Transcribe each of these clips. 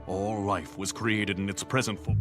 All life was created in its present form.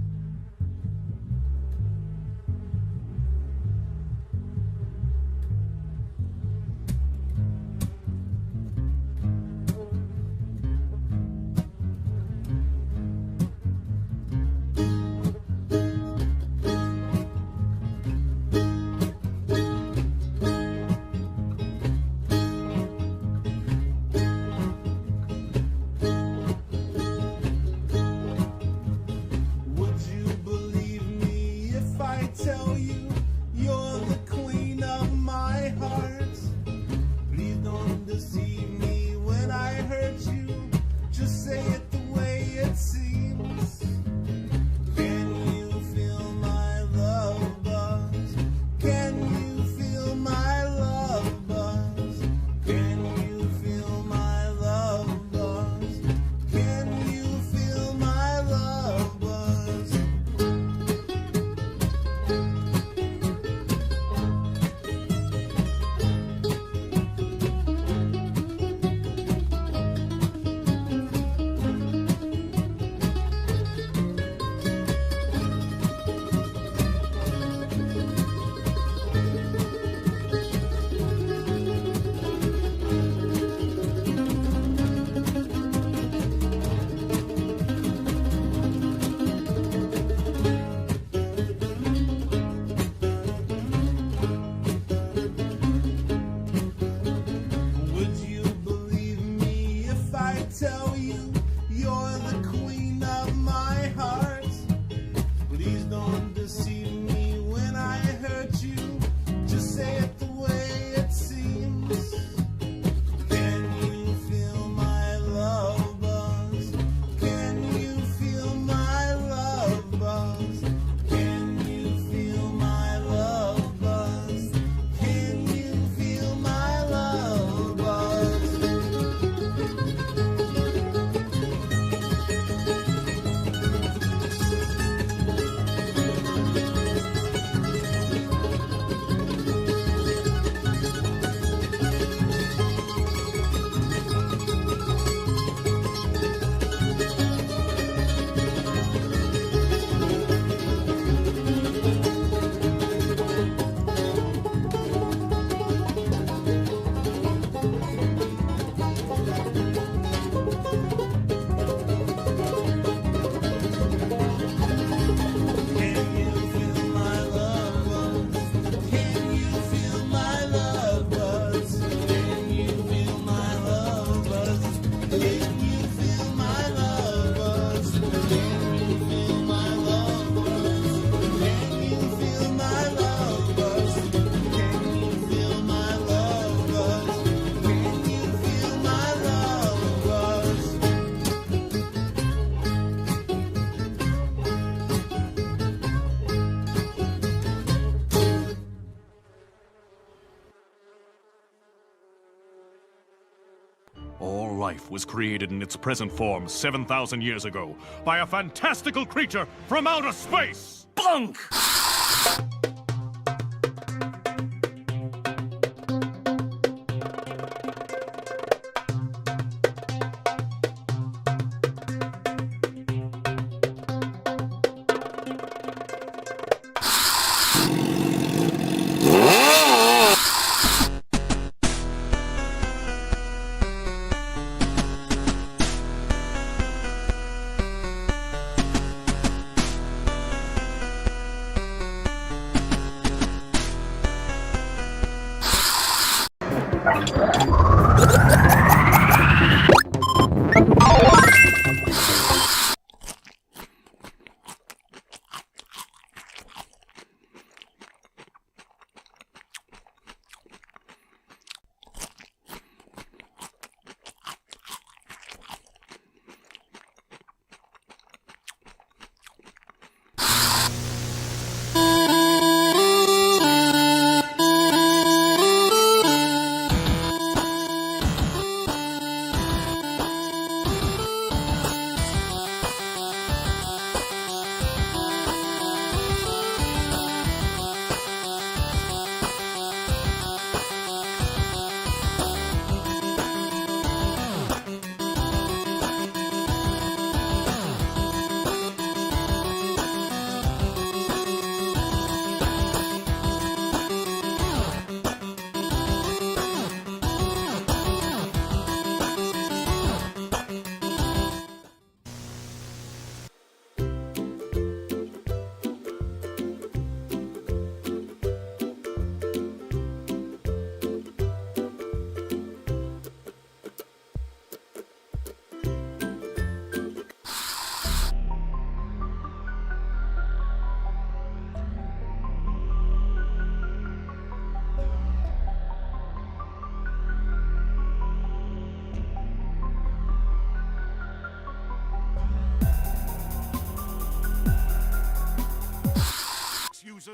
All life was created in its present form 7,000 years ago by a fantastical creature from outer space! Bunk!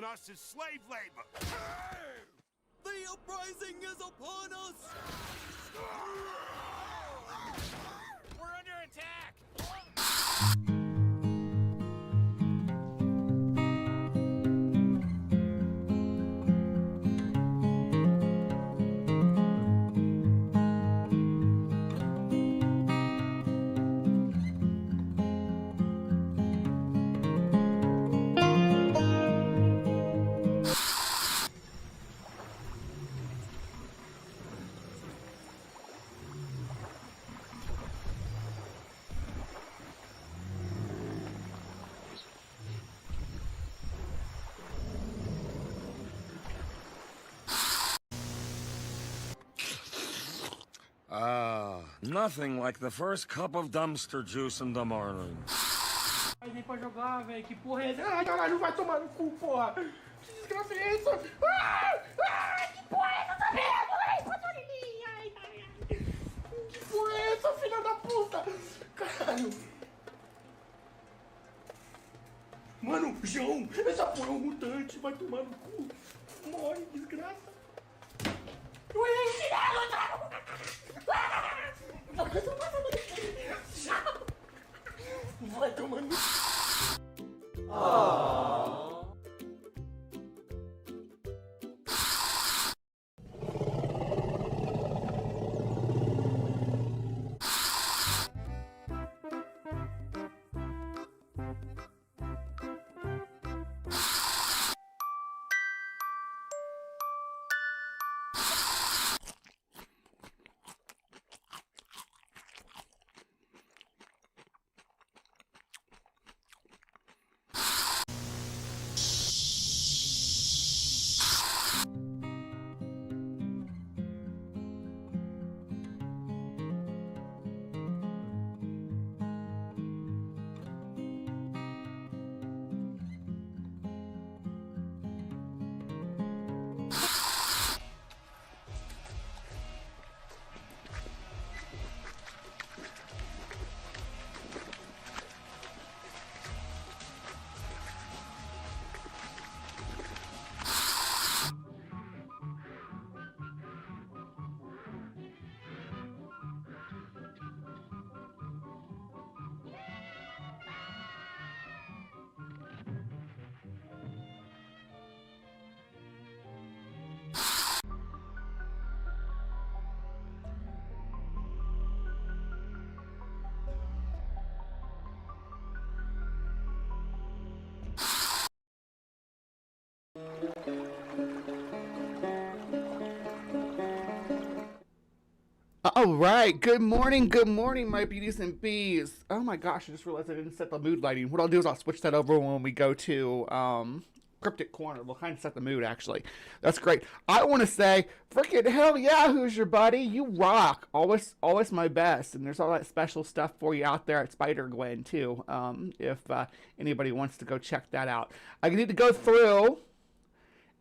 us as slave labor. The uprising is upon us! We're under attack! Nothing like the first cup of dumpster juice in the morning. Ai, nem pra jogar, velho. Que porra é essa? Ai, caralho, vai tomar no cu, porra. Que desgraça é essa? Que porra é essa também? Ai, passou em mim. Ai, caralho. Que porra é essa, filha da puta? Caralho. Mano, João, essa porra é um mutante. Vai tomar no cu. Morre, desgraça. Ué, tirado, vai tomando. All right, good morning, my beauties and bees. Oh my gosh, I just realized I didn't set the mood lighting. What I'll do is I'll switch that over when we go to CrypticCorner. We'll kind of set the mood, actually. That's great. I want to say, freaking hell yeah, who's your buddy? You rock. Always my best. And there's all that special stuff for you out there at Spider-Gwen, too, if anybody wants to go check that out. I need to go through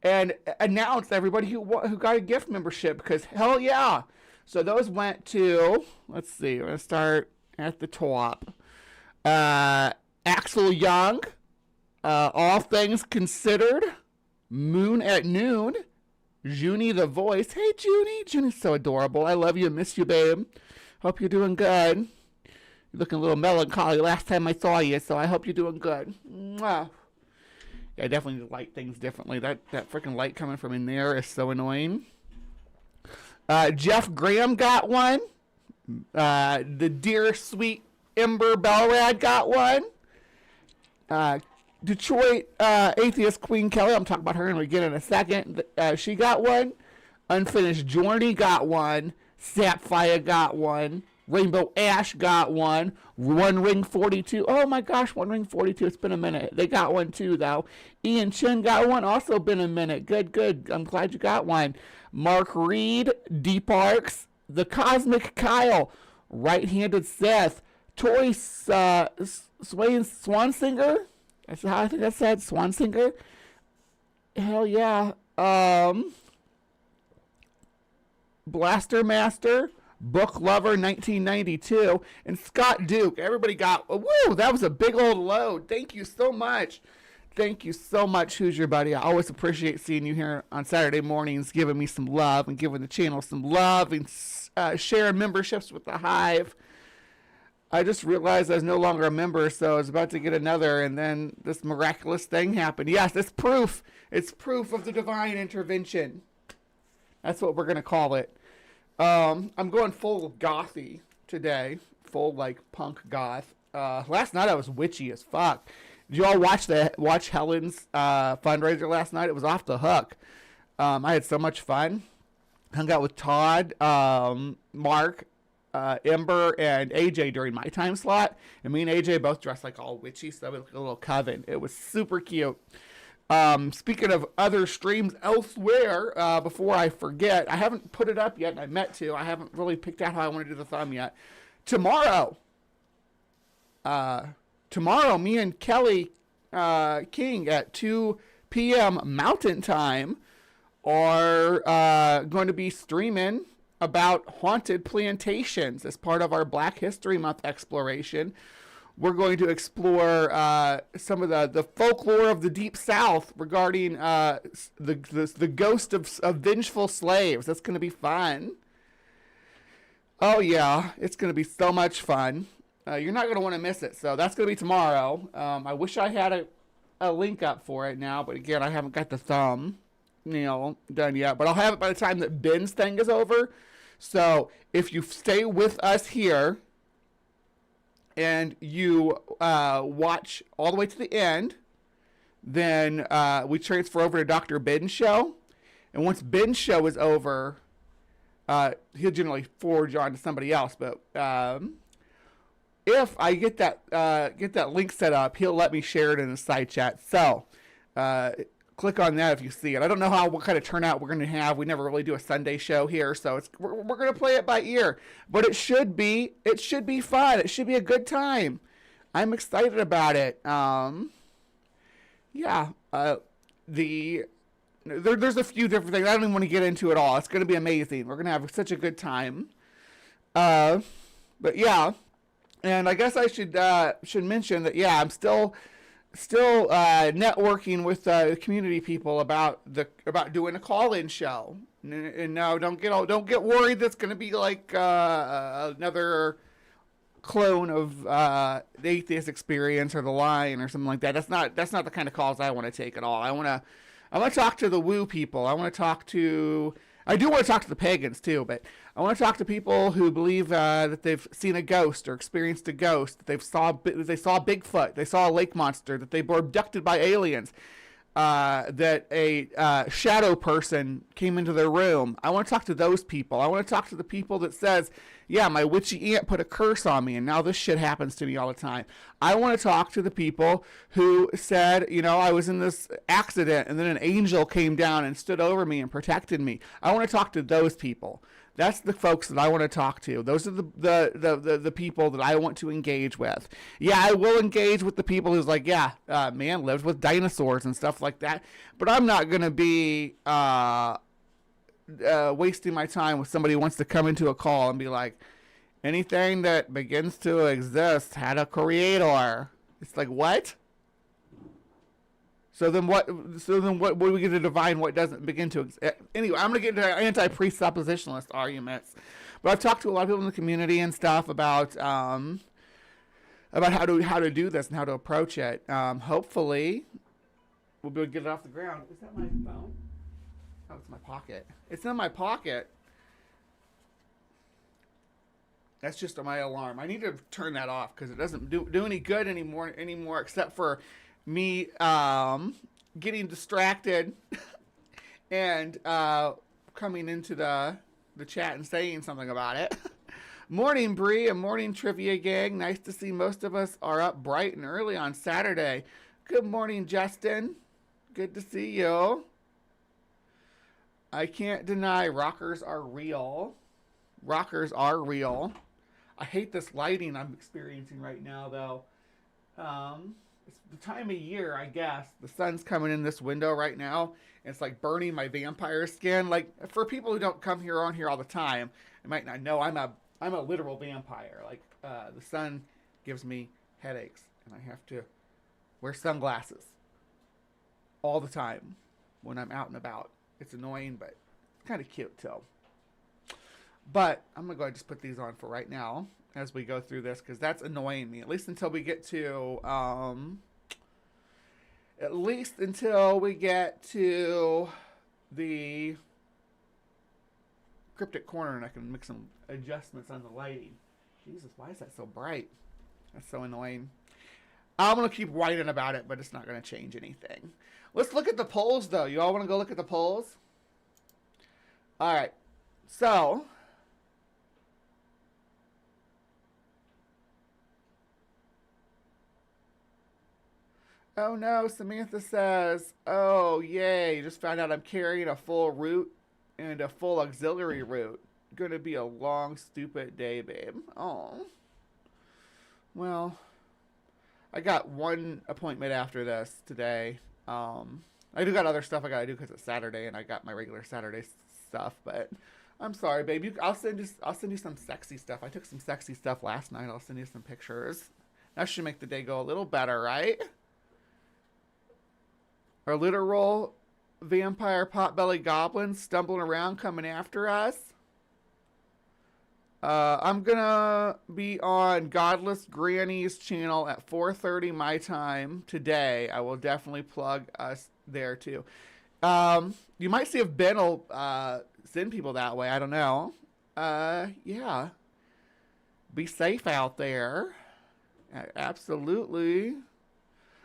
and announce everybody who got a gift membership, because hell yeah. So those went to, let's see, we're going to start at the top. Axel Young, All Things Considered, Moon at Noon, Junie the Voice. Hey, Junie. Junie's so adorable. I love you. Miss you, babe. Hope you're doing good. You're looking a little melancholy last time I saw you, so I hope you're doing good. Mwah. Yeah, I definitely light things differently. That freaking light coming from in there is so annoying. Jeff Graham got one. The dear sweet Ember Belrad got one. Detroit atheist Queen Kelly, I'm talking about her again in a second. She got one. Unfinished Journey got one. Sapphire got one. Rainbow Ash got one. One Ring 42. Oh my gosh, One Ring 42. It's been a minute. They got one too, though. Ian Chin got one. Also been a minute. Good. I'm glad you got one. Mark Reed, D Parks, The Cosmic Kyle, Right-Handed Seth, Tori Swansinger. That's how I think that said. Swansinger. Hell yeah. Blaster Master. Book Lover 1992, and Scott Duke. Everybody got, woo, that was a big old load. Thank you so much Thank you so much, Who's Your Buddy. I always appreciate seeing you here on Saturday mornings, giving me some love and giving the channel some love and sharing memberships with the Hive. I just realized I was no longer a member, so I was about to get another, and then this miraculous thing happened. Yes, it's proof. It's proof of the divine intervention. That's what we're going to call it. I'm going full gothy today. Full, like, punk goth. Last night I was witchy as fuck. Did you all watch Helen's fundraiser last night? It was off the hook. I had so much fun. Hung out with Todd, Mark, Ember, and AJ during my time slot. And me and AJ both dressed like all witchy, so we looked like a little coven. It was super cute. Speaking of other streams elsewhere, before I forget, I haven't put it up yet, and I meant to. I haven't really picked out how I want to do the thumb yet. Tomorrow, me and Kelly King at 2 p.m. Mountain Time are going to be streaming about haunted plantations as part of our Black History Month exploration. We're going to explore some of the folklore of the Deep South regarding the ghost of vengeful slaves. That's going to be fun. Oh, yeah. It's going to be so much fun. You're not going to want to miss it. So that's going to be tomorrow. I wish I had a link up for it now, but again, I haven't got the thumb, done yet. But I'll have it by the time that Ben's thing is over. So if you stay with us here and you watch all the way to the end, then we transfer over to Dr. Ben's show. And once Ben's show is over, he'll generally forward you on to somebody else. But if I get that link set up, he'll let me share it in the side chat. So click on that if you see it. I don't know what kind of turnout we're going to have. We never really do a Sunday show here, so we're going to play it by ear. But it should be fun. It should be a good time. I'm excited about it. There's a few different things. I don't even want to get into it all. It's going to be amazing. We're going to have such a good time. But yeah, and I guess I should mention that I'm still networking with community people about doing a call-in show. And no, don't get worried. That's going to be like another clone of the Atheist Experience or The Line or something like that. That's not the kind of calls I want to take at all. I want to talk to the woo people. I do want to talk to the pagans too, but I want to talk to people who believe that they've seen a ghost or experienced a ghost, that they saw Bigfoot, they saw a lake monster, that they were abducted by aliens, that a shadow person came into their room. I want to talk to those people. I want to talk to the people that says, yeah, my witchy aunt put a curse on me and now this shit happens to me all the time. I want to talk to the people who said, I was in this accident and then an angel came down and stood over me and protected me. I want to talk to those people. That's the folks that I want to talk to. Those are the people that I want to engage with. Yeah, I will engage with the people who's like, man lived with dinosaurs and stuff like that. But I'm not going to be wasting my time with somebody who wants to come into a call and be like, anything that begins to exist had a creator. It's like, what? So then what are we going to divine what doesn't begin to exist? Anyway, I'm going to get into anti-presuppositionalist arguments. But I've talked to a lot of people in the community and stuff about how to do this and how to approach it. Hopefully, we'll be able to get it off the ground. Is that my phone? Oh, it's my pocket. It's in my pocket. That's just my alarm. I need to turn that off because it doesn't do any good anymore except for me getting distracted and coming into the chat and saying something about it. Morning, Bree, and morning, Trivia Gang. Nice to see most of us are up bright and early on Saturday. Good morning, Justin. Good to see you. I can't deny rockers are real. Rockers are real. I hate this lighting I'm experiencing right now, though. It's the time of year, I guess. The sun's coming in this window right now, and it's like burning my vampire skin. Like, for people who don't come here on here all the time, they might not know I'm a literal vampire. Like, the sun gives me headaches, and I have to wear sunglasses. all the time when I'm out and about. It's annoying, but kind of cute too. But I'm going to go ahead and just put these on for right now as we go through this, because that's annoying me, at least until we get to the Cryptic Corner, and I can make some adjustments on the lighting. Jesus, why is that so bright? That's so annoying. I'm going to keep whining about it, but it's not going to change anything. Let's look at the polls, though. You all want to go look at the polls? All right. So, oh no, Samantha says, oh yay, just found out I'm carrying a full root and a full auxiliary root. Gonna be a long, stupid day, babe. Oh. Well, I got one appointment after this today. I do got other stuff I gotta do because it's Saturday and I got my regular Saturday stuff, but I'm sorry, babe. I'll send you some sexy stuff. I took some sexy stuff last night. I'll send you some pictures. That should make the day go a little better, right? Our literal vampire potbelly goblins stumbling around coming after us. I'm gonna be on Godless Granny's channel at 4:30 my time today. I will definitely plug us there too. You might see if Ben will send people that way. I don't know. Yeah. Be safe out there. Absolutely.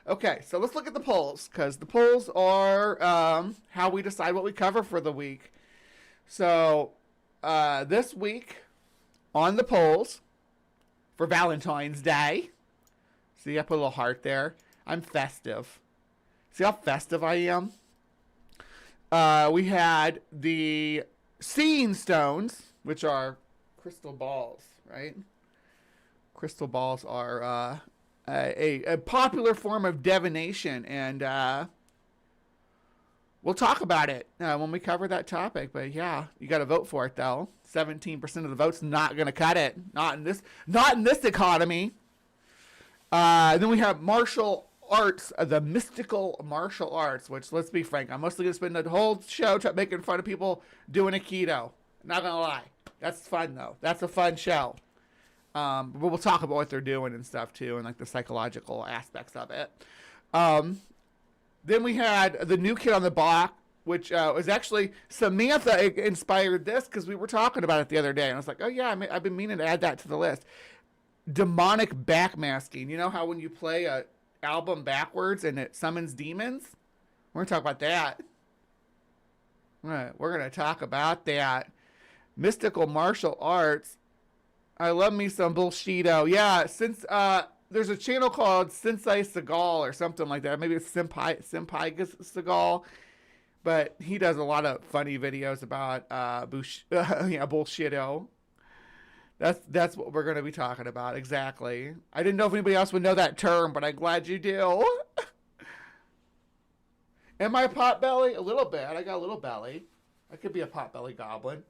Okay, so let's look at the polls, because the polls are how we decide what we cover for the week. So, this week on the polls for Valentine's Day, see, I put a little heart there. I'm festive. See how festive I am? We had the seeing stones, which are crystal balls, right? Crystal balls are a popular form of divination, and we'll talk about it when we cover that topic. But yeah, you got to vote for it though. 17% of the votes not going to cut it. Not in this economy. Then we have martial arts, the mystical martial arts, which, let's be frank, I'm mostly going to spend the whole show making fun of people doing Aikido. Not going to lie. That's fun, though. That's a fun show. But we'll talk about what they're doing and stuff, too, and like the psychological aspects of it. Then we had the new kid on the block, which was actually Samantha inspired this because we were talking about it the other day. And I was like, oh, yeah, I've been meaning to add that to the list. Demonic backmasking. You know how when you play a album backwards and it summons demons? We're going to talk about that. We're going to talk about that. Mystical martial arts. I love me some bullshito. Yeah, since there's a channel called Sensei Seagal or something like that. Maybe it's Senpai Seagal. But he does a lot of funny videos about bullshito. That's what we're going to be talking about, exactly. I didn't know if anybody else would know that term, but I'm glad you do. Am I a potbelly? A little bit. I got a little belly. I could be a potbelly goblin.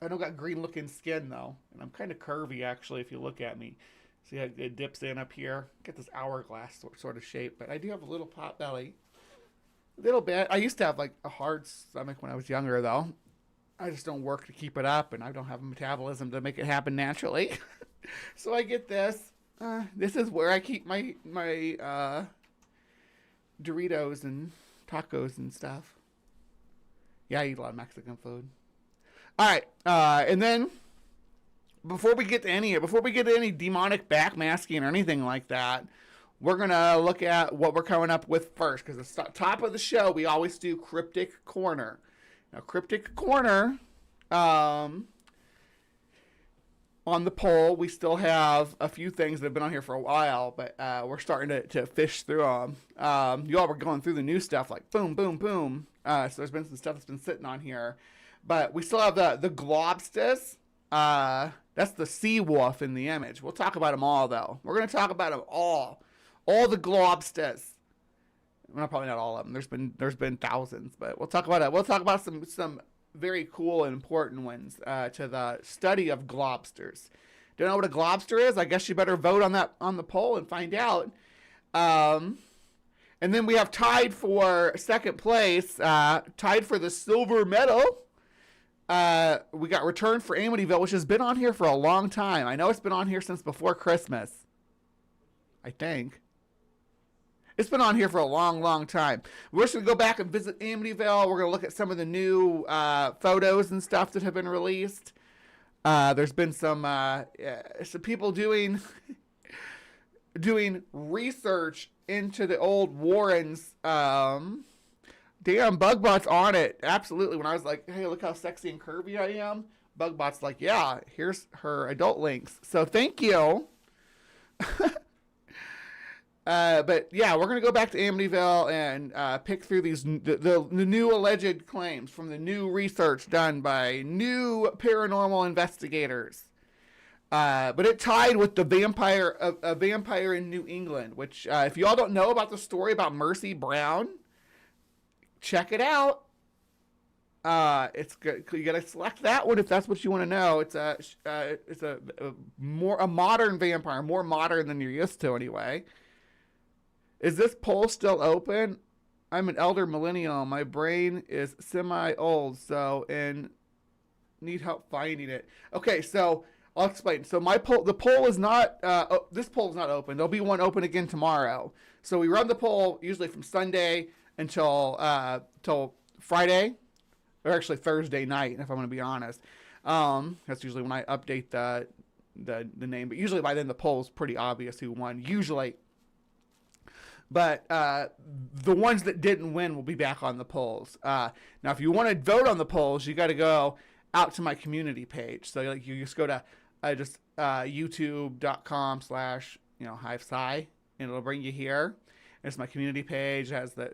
I don't got green-looking skin, though. And I'm kind of curvy, actually, if you look at me. See how it dips in up here? Get this hourglass sort of shape. But I do have a little potbelly. A little bit. I used to have, like, a hard stomach when I was younger, though. I just don't work to keep it up, and I don't have a metabolism to make it happen naturally. So I get this. This is where I keep my Doritos and tacos and stuff. Yeah, I eat a lot of Mexican food. All right, and then before we get to any demonic backmasking or anything like that, we're gonna look at what we're coming up with first, because the top of the show we always do Cryptic Corner. Now, Cryptic Corner, on the poll, we still have a few things that have been on here for a while, but we're starting to fish through them. You all were going through the new stuff, like boom, boom, boom. So there's been some stuff that's been sitting on here. But we still have the globsters. That's the sea wolf in the image. We'll talk about them all, though. We're going to talk about them all. All the globsters. Well, probably not all of them. There's been thousands, but we'll talk about it. We'll talk about some very cool and important ones to the study of globsters. Don't know what a globster is? I guess you better vote on the poll and find out. And And then we have tied for second place, tied for the silver medal. We got Return for Amityville, which has been on here for a long time. I know it's been on here since before Christmas. I think. It's been on here for a long, long time. We're just going to go back and visit Amityville. We're going to look at some of the new photos and stuff that have been released. There's been some people doing research into the old Warrens. Damn, Bugbot's on it. Absolutely. When I was like, hey, look how sexy and curvy I am, Bugbot's like, yeah, here's her adult links. So thank you. But yeah, we're gonna go back to Amityville and pick through these the new alleged claims from the new research done by new paranormal investigators. But it tied with the a vampire in New England, which if y'all don't know about the story about Mercy Brown, check it out. It's good. You gotta select that one if that's what you want to know. It's a modern vampire, more modern than you're used to anyway. Is this poll still open? I'm an elder millennial. My brain is semi-old, and need help finding it. Okay, so I'll explain. So the poll is not. This poll is not open. There'll be one open again tomorrow. So we run the poll usually from Sunday until Friday, or actually Thursday night, if I'm going to be honest. That's usually when I update the name. But usually by then the poll is pretty obvious who won. Usually. But the ones that didn't win will be back on the polls. Now, if you want to vote on the polls, you got to go out to my community page. So like you just go to youtube.com/HiveSci, and it'll bring you here. It's my community page. It has the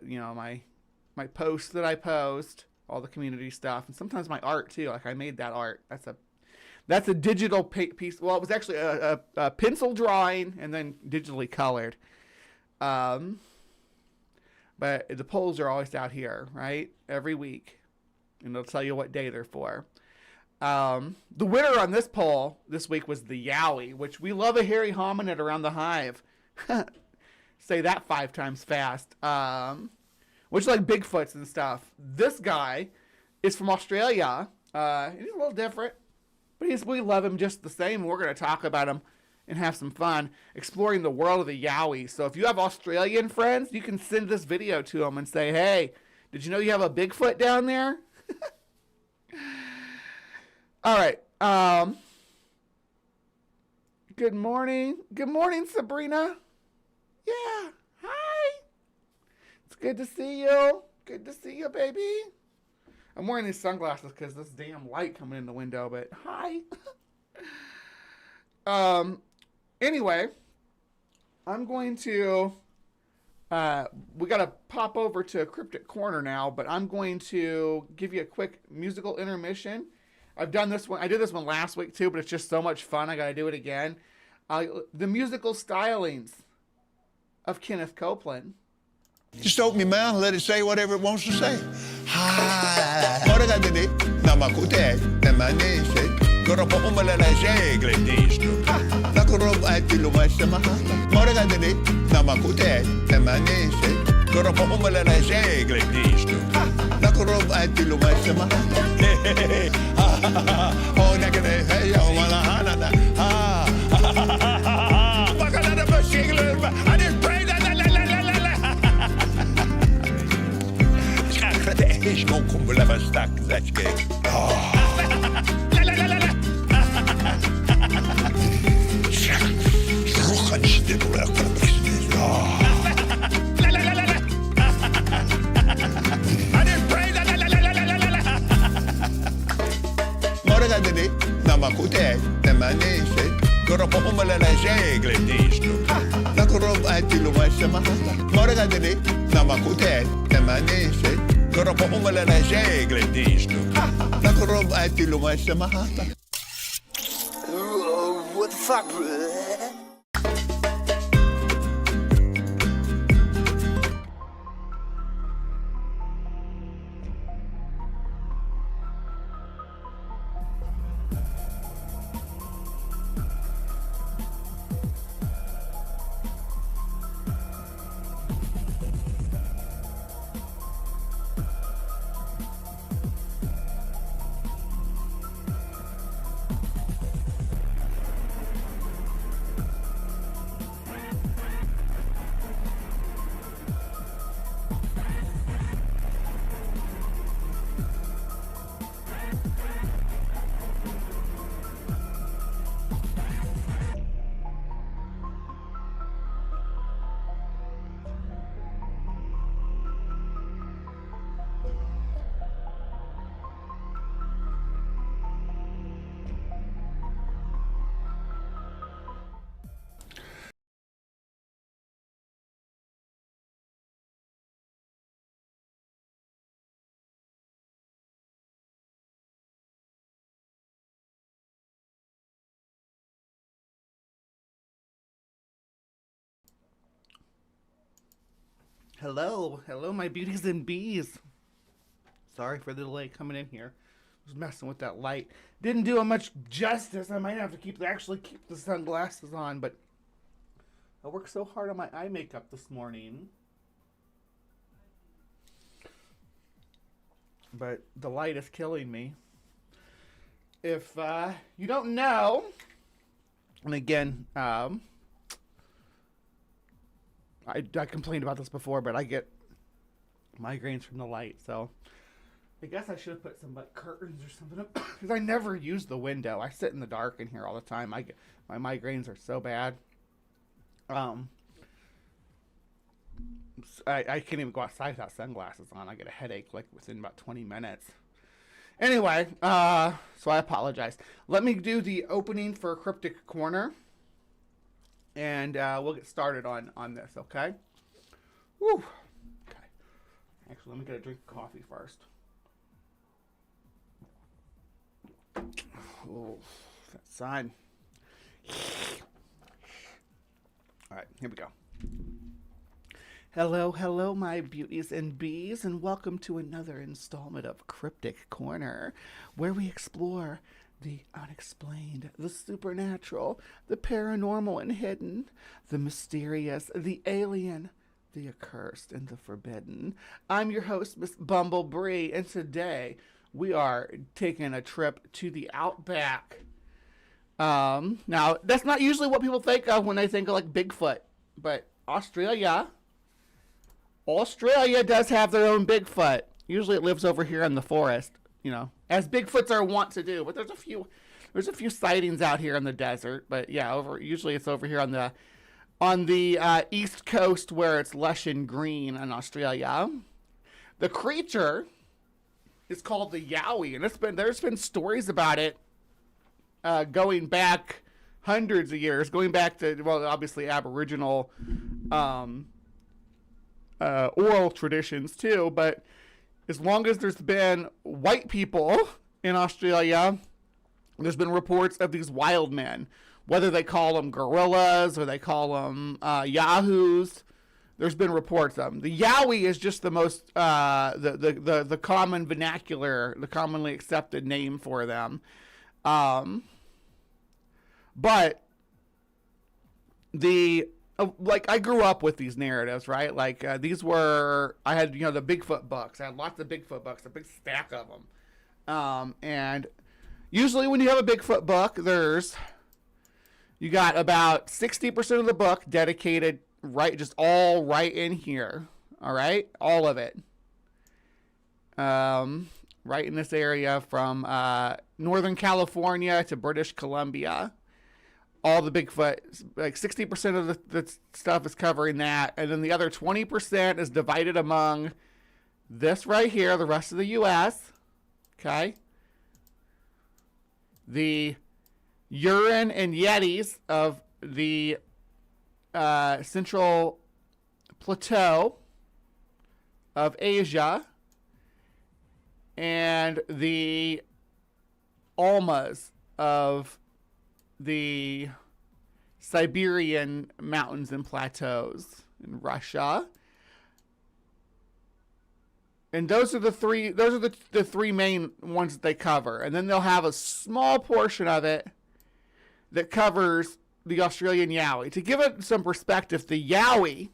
my posts that I post, all the community stuff, and sometimes my art too. Like I made that art. That's a digital piece. Well, it was actually a pencil drawing and then digitally colored. But the polls are always out here, right? Every week. And it'll tell you what day they're for. The winner on this poll this week was the Yowie, which we love a hairy hominid around the Hive. Say that 5 times fast. Which like Bigfoots and stuff. This guy is from Australia. He's a little different, but we love him just the same. We're going to talk about him and have some fun exploring the world of the Yowie. So if you have Australian friends, you can send this video to them and say, hey, did you know you have a Bigfoot down there? All right. Good morning. Good morning, Sabrina. Yeah. Hi. It's good to see you. Good to see you, baby. I'm wearing these sunglasses because this damn light coming in the window, but hi. Anyway, I'm going to, we got to pop over to Cryptic Corner now, but I'm going to give you a quick musical intermission. I've done this one. I did this one last week too, but it's just so much fun. I got to do it again. The musical stylings of Kenneth Copeland. Just open your mouth and let it say whatever it wants to say. Hi. Gora po umala la jegle distro. La korob ati lumasa maha. Mora gadele namakute temanese. Gora po umala la jegle distro. La korob ati lumasa maha. Oh nagade hey oh wala hanada. Bakala da bashigle. I just pray la la la la la la. Schakte is go kumbula vastak zatke. Namakute, temanese, goropo umala la jegle distro. La korob ati lumasa maha. Moragadele, namakute, temanese, goropo umala la jegle distro. La korob ati lumasa maha. What the fuck, bro? Hello, my beauties and bees. Sorry for the delay coming in here. I was messing with that light. Didn't do it much justice. I might have to actually keep the sunglasses on, but I worked so hard on my eye makeup this morning. But the light is killing me. If you don't know, and again, I complained about this before, but I get migraines from the light, so I guess I should have put some like curtains or something up, because I never use the window. I sit in the dark in here all the time. My migraines are so bad. I can't even go outside without sunglasses on. I get a headache like within about 20 minutes. Anyway, so I apologize. Let me do the opening for Cryptic Corner, and we'll get started on this, okay? Woo. Okay. Actually, let me get a drink of coffee first. Oh, that sun. All right, here we go. Hello, my beauties and bees, and welcome to another installment of Cryptic Corner, where we explore the unexplained, the supernatural, the paranormal and hidden, the mysterious, the alien, the accursed, and the forbidden. I'm your host, Miss Bumblebee, and today we are taking a trip to the Outback. Now, that's not usually what people think of when they think of like Bigfoot, but Australia does have their own Bigfoot. Usually it lives over here in the forest, you know, as Bigfoots are wont to do. But there's a few sightings out here in the desert. But yeah, usually it's over here on the east coast where it's lush and green in Australia. The creature is called the Yowie, and there's been stories about it going back hundreds of years, going back to, well, obviously Aboriginal oral traditions too, but as long as there's been white people in Australia, there's been reports of these wild men, whether they call them gorillas or they call them yahoos. There's been reports of them. The Yowie is just the most the common vernacular, the commonly accepted name for them. But I grew up with these narratives, right? Like I had, the Bigfoot books. I had lots of Bigfoot books, a big stack of them. And usually when you have a Bigfoot book, you got about 60% of the book dedicated right in here. All right. All of it. Right in this area from, Northern California to British Columbia. All the Bigfoot, like 60% of the stuff is covering that. And then the other 20% is divided among this right here, the rest of the U.S. Okay. The urine and yetis of the Central Plateau of Asia. And the Almas of the Siberian mountains and plateaus in Russia. And those are the three main ones that they cover. And then they'll have a small portion of it that covers the Australian Yowie. To give it some perspective, the Yowie,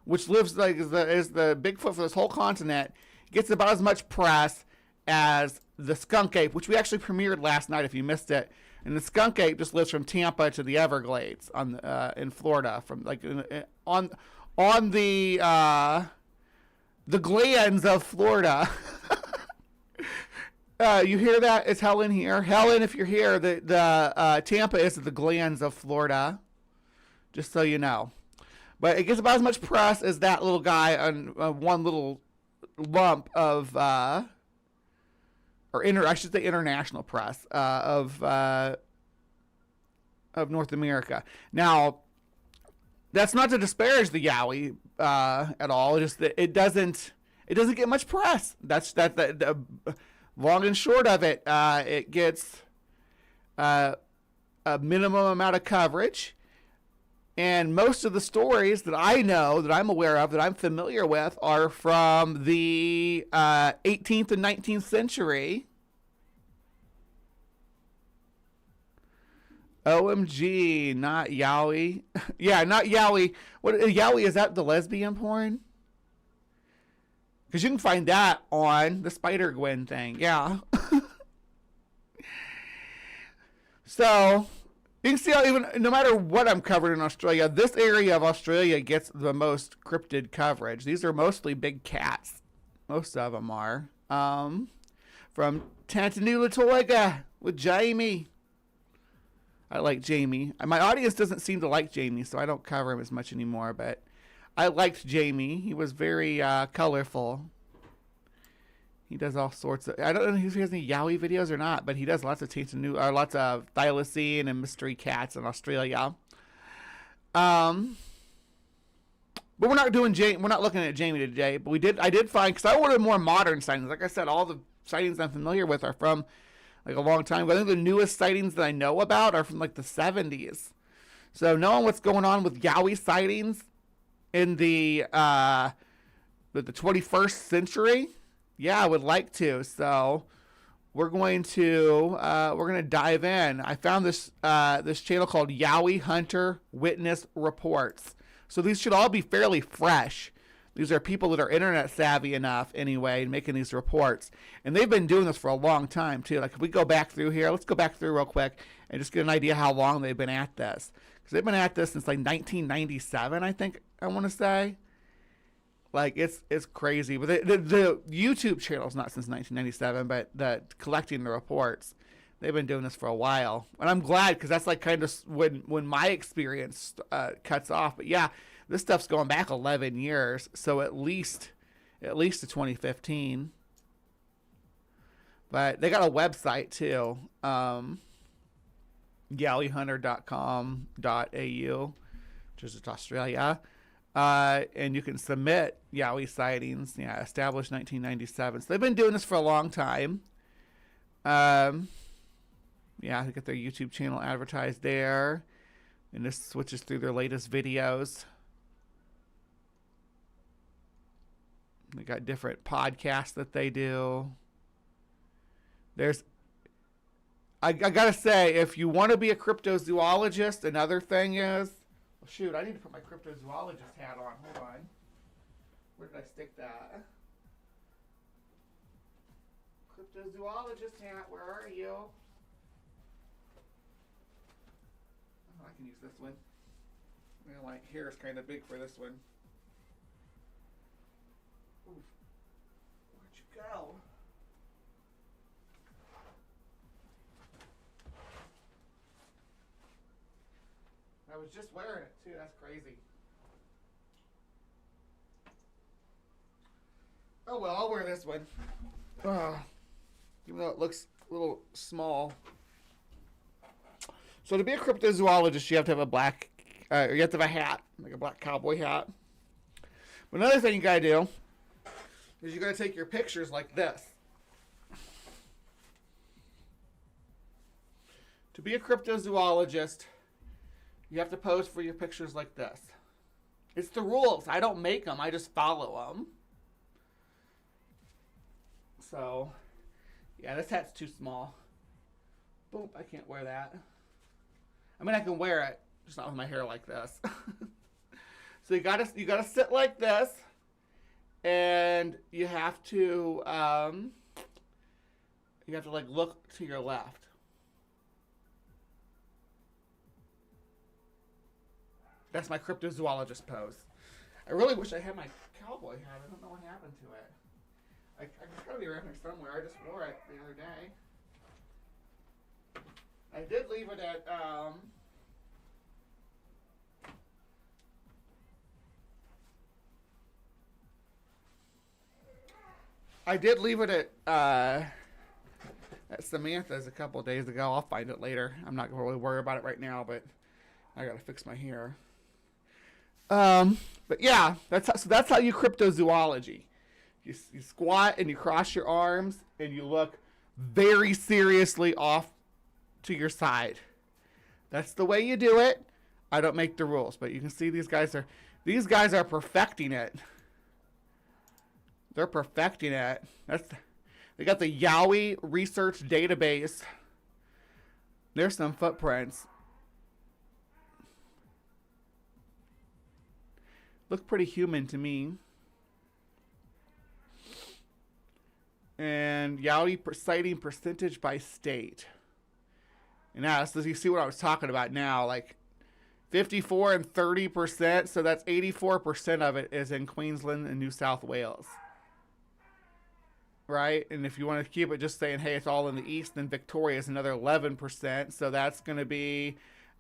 which lives is the Bigfoot for this whole continent, gets about as much press as the skunk ape, which we actually premiered last night if you missed it. And the skunk ape just lives from Tampa to the Everglades in Florida, from on the glands of Florida. You hear that? Is Helen here? Helen, if you're here, the Tampa is the glands of Florida. Just so you know, but it gets about as much press as that little guy on one little lump of. I should say international press of North America. Now, that's not to disparage the Yowie at all. Just that it doesn't get much press. That's the long and short of it. It gets a minimum amount of coverage. And most of the stories that I know, that I'm aware of, that I'm familiar with, are from the 18th and 19th century. OMG, not Yowie. Yeah, not Yowie. What Yowie, is that the lesbian porn? Because you can find that on the Spider-Gwen thing. Yeah. So, you can see how even, no matter what I'm covering in Australia, this area of Australia gets the most cryptid coverage. These are mostly big cats. Most of them are. From Tantanoola Toiga with Jamie. I like Jamie. My audience doesn't seem to like Jamie, so I don't cover him as much anymore, but I liked Jamie. He was very colorful. He does all sorts of... I don't know if he has any Yowie videos or not, but he does lots of lots of thylacine and mystery cats in Australia. But we're not doing we're not looking at Jamie today, but I did find, because I ordered more modern sightings. Like I said, all the sightings I'm familiar with are from like a long time ago. I think the newest sightings that I know about are from like the 70s. So knowing what's going on with Yowie sightings in the 21st century, yeah, I would like to. So we're going to dive in. I found this channel called Yowie Hunter Witness Reports. So these should all be fairly fresh. These are people that are internet savvy enough anyway, making these reports. And they've been doing this for a long time too. Like if we go back through here, let's go back through real quick and just get an idea how long they've been at this. Because they've been at this since like 1997, I think I want to say. Like it's crazy. But the YouTube channel's not since 1997, but the collecting the reports, they've been doing this for a while. And I'm glad, because that's like kind of when my experience cuts off. But yeah, this stuff's going back 11 years, so at least to 2015. But they got a website too, yowiehunter.com.au, which is Australia. And you can submit Yowie sightings. Yeah, established 1997. So they've been doing this for a long time. Yeah, they get their YouTube channel advertised there. And this switches through their latest videos. They got different podcasts that they do. I gotta say, if you want to be a cryptozoologist, another thing is, well, shoot, I need to put my cryptozoologist hat on. Hold on. Where did I stick that? Cryptozoologist hat, where are you? Oh, I can use this one. My hair is kind of big for this one. Oof. Where'd you go? I was just wearing it too. That's crazy. Oh well, I'll wear this one. Even though it looks a little small. So to be a cryptozoologist, you have to have a black, you have to have a hat, like a black cowboy hat. But another thing you gotta do is you gotta take your pictures like this. To be a cryptozoologist, you have to pose for your pictures like this. It's the rules. I don't make them. I just follow them. So, yeah, this hat's too small. Boom, I can't wear that. I mean, I can wear it, just not with my hair like this. So you gotta sit like this, and you have to like look to your left. That's my cryptozoologist pose. I really wish I had my cowboy hat. I don't know what happened to it. It's gotta be around here somewhere. I just wore it the other day. I did leave it at at Samantha's a couple of days ago. I'll find it later. I'm not gonna really worry about it right now, but I gotta fix my hair. But yeah, that's how you cryptozoology. You squat and you cross your arms and you look very seriously off to your side. That's the way you do it. I don't make the rules, but you can see these guys are perfecting it. They're perfecting it. They got the Yowie research database. There's some footprints. Look pretty human to me. And Yowie sighting percentage by state. And now, so you see what I was talking about now, like 54 and 30%. So that's 84% of it is in Queensland and New South Wales. Right? And if you want to keep it just saying, hey, it's all in the east, then Victoria is another 11%. So that's going to be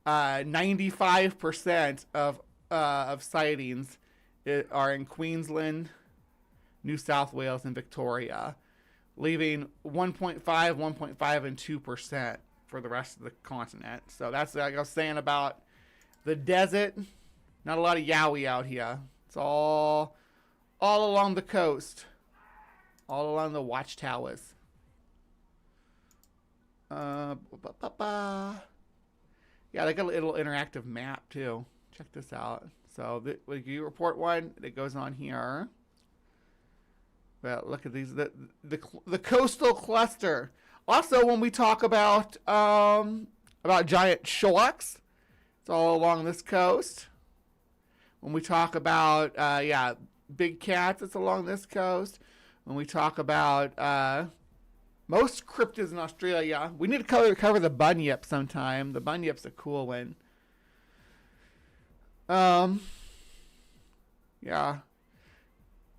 95% of sightings are in Queensland, New South Wales, and Victoria, leaving 1.5, 1.5, and 2% for the rest of the continent. So that's like I was saying about the desert. Not a lot of Yowie out here. It's all along the coast, all along the watchtowers. Yeah, they got a little interactive map too. Check this out. So you report one, it goes on here. Well, look at these, the coastal cluster. Also, when we talk about giant sharks, it's all along this coast. When we talk about big cats, it's along this coast. When we talk about most cryptids in Australia, we need to cover the bunyip sometime. The bunyip's a cool one. Yeah.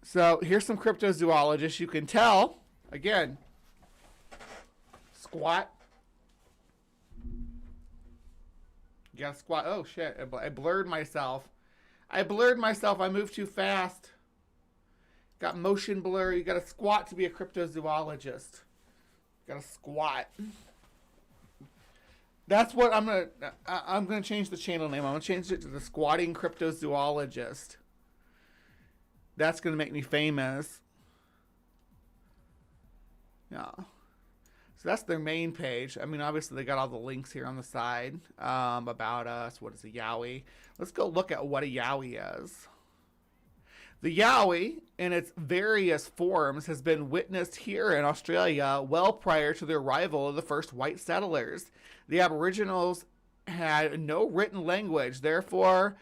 So here's some cryptozoologists. You can tell, again, squat. You gotta squat. Oh shit, I blurred myself. I moved too fast. Got motion blur. You gotta squat to be a cryptozoologist. You gotta squat. That's what I'm gonna change the channel name. I'm gonna change it to the Squatting Cryptozoologist. That's gonna make me famous. Yeah. So that's their main page. I mean, obviously they got all the links here on the side about us. What is a Yowie? Let's go look at what a Yowie is. The Yowie, in its various forms, has been witnessed here in Australia well prior to the arrival of the first white settlers. The Aboriginals had no written language, therefore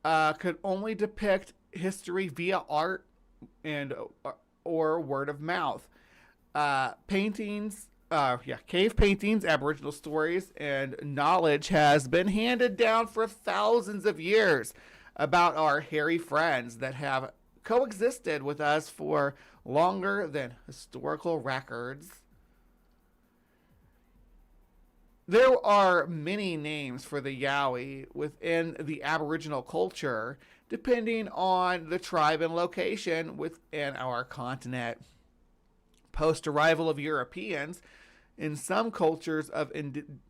could only depict history via art and or word of mouth. Paintings, cave paintings, Aboriginal stories, and knowledge has been handed down for thousands of years about our hairy friends that have coexisted with us for longer than historical records. There are many names for the Yowie within the Aboriginal culture, depending on the tribe and location within our continent. Post-arrival of Europeans, in some cultures of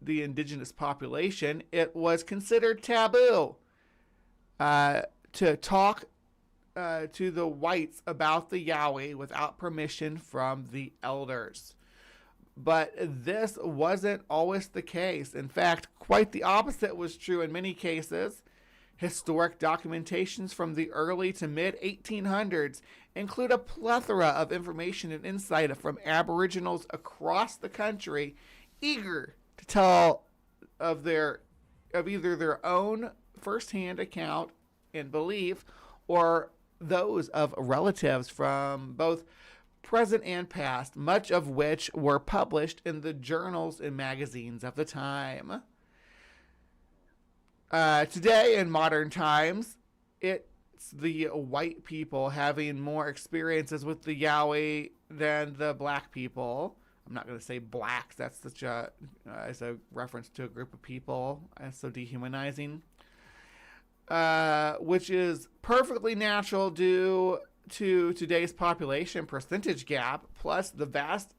the indigenous population, it was considered taboo to talk to the whites about the Yowie without permission from the elders. But this wasn't always the case. In fact, quite the opposite was true in many cases. Historic documentations from the early to mid-1800s include a plethora of information and insight from Aboriginals across the country, eager to tell of either their own first-hand account and belief or those of relatives from both present and past, much of which were published in the journals and magazines of the time. Today, in modern times, it's the white people having more experiences with the Yowie than the black people. I'm not going to say blacks. That's such as a reference to a group of people. That's so dehumanizing. Which is perfectly natural due to today's population percentage gap, plus the vast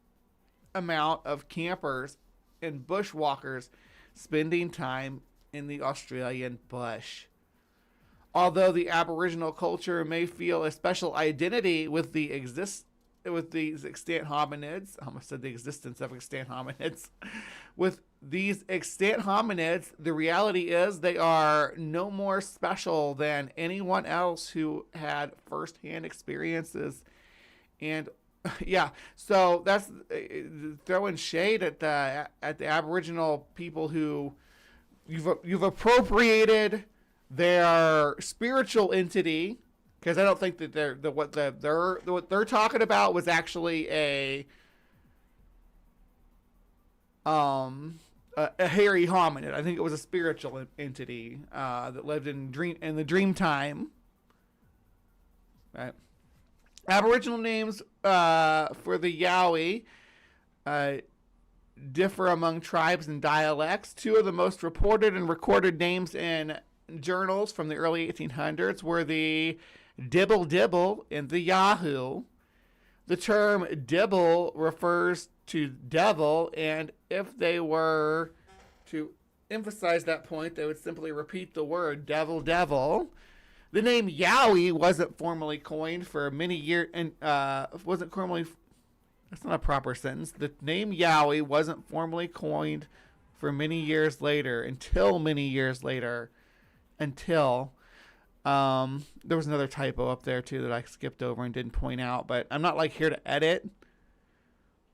amount of campers and bushwalkers spending time in the Australian bush. Although the Aboriginal culture may feel a special identity with these extant hominids, I almost said the existence of extant hominids, with these extant hominids, the reality is they are no more special than anyone else who had firsthand experiences. And yeah, so that's throwing shade at the Aboriginal people who you've appropriated their spiritual entity, because I don't think that what they're talking about was actually a hairy hominid. I think it was a spiritual entity that lived in the dream time. Right. Aboriginal names for the Yowie differ among tribes and dialects. Two of the most reported and recorded names in journals from the early 1800s were the Dibble Dibble and the Yahoo. The term Dibble refers to devil, and if they were to emphasize that point, they would simply repeat the word devil, devil. The name Yowie wasn't formally coined for many years, and wasn't formally. That's not a proper sentence. The name Yowie wasn't formally coined for many years later, until many years later, until there was another typo up there too that I skipped over and didn't point out. But I'm not like here to edit.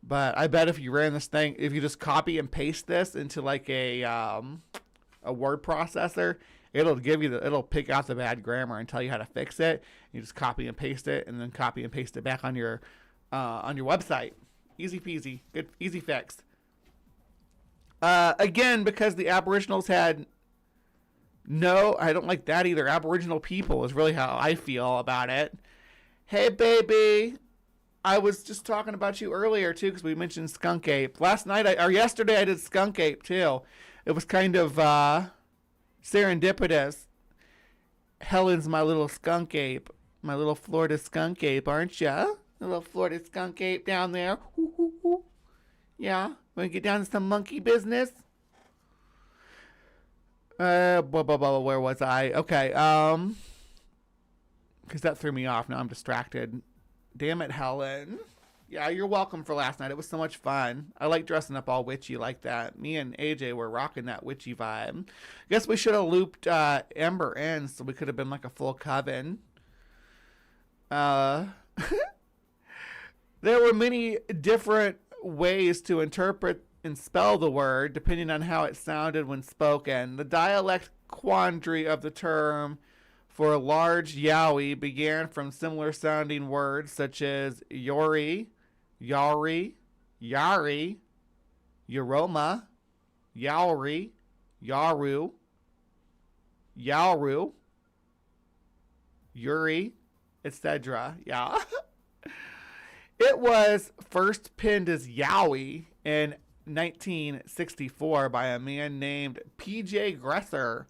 But I bet if you ran this thing, if you just copy and paste this into like a word processor, it'll pick out the bad grammar and tell you how to fix it. You just copy and paste it, and then copy and paste it back on your website. Easy peasy, good, easy fix. Again, because the Aboriginals had I don't like that either. Aboriginal people is really how I feel about it. Hey, baby. I was just talking about you earlier, too, because we mentioned skunk ape. Yesterday I did skunk ape, too. It was kind of serendipitous. Helen's my little skunk ape. My little Florida skunk ape, aren't ya? A little Florida skunk ape down there. Ooh, ooh, ooh. Yeah? Want to get down to some monkey business? Where was I? Okay, because that threw me off. Now I'm distracted. Damn it, Helen. Yeah, you're welcome for last night. It was so much fun. I like dressing up all witchy like that. Me and AJ were rocking that witchy vibe. Guess we should have looped Ember in so we could have been like a full coven. There were many different ways to interpret and spell the word, depending on how it sounded when spoken. The dialect quandary of the term for a large Yowie began from similar sounding words such as Yori, Yari, Yari, Yoroma, Yowri, Yaru, Yauru, Yuri, etc. Yeah. It was first penned as Yowie in 1964 by a man named P.J. Gresser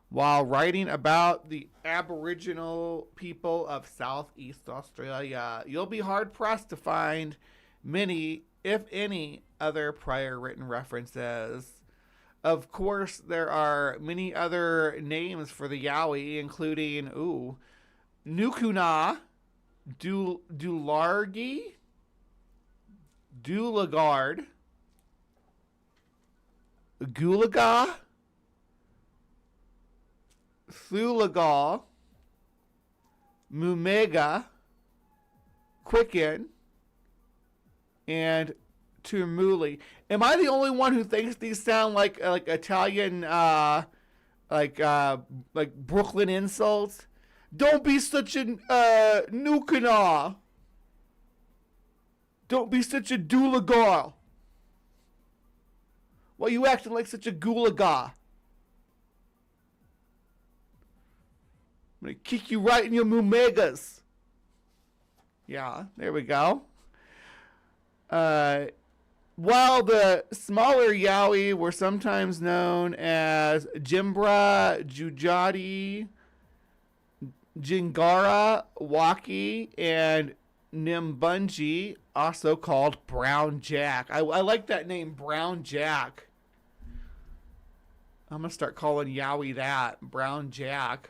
while writing about the Aboriginal people of Southeast Australia. You'll be hard-pressed to find many, if any, other prior written references. Of course, there are many other names for the Yowie, including, Nukuna, Dulargi, Dulagard, Gulaga, Thulagal, Mumega, Quicken, and Turmuli. Am I the only one who thinks these sound like Italian, like Brooklyn insults? Don't be such a Nukana. Don't be such a Dulagar. Why you acting like such a Gulaga? I'm going to kick you right in your mumegas. Yeah, there we go. While the smaller Yowie were sometimes known as Jimbra, Jujati, Jingara, Waki, and Nimbunji, also called Brown Jack. I like that name, Brown Jack. I'm going to start calling Yowie that, Brown Jack.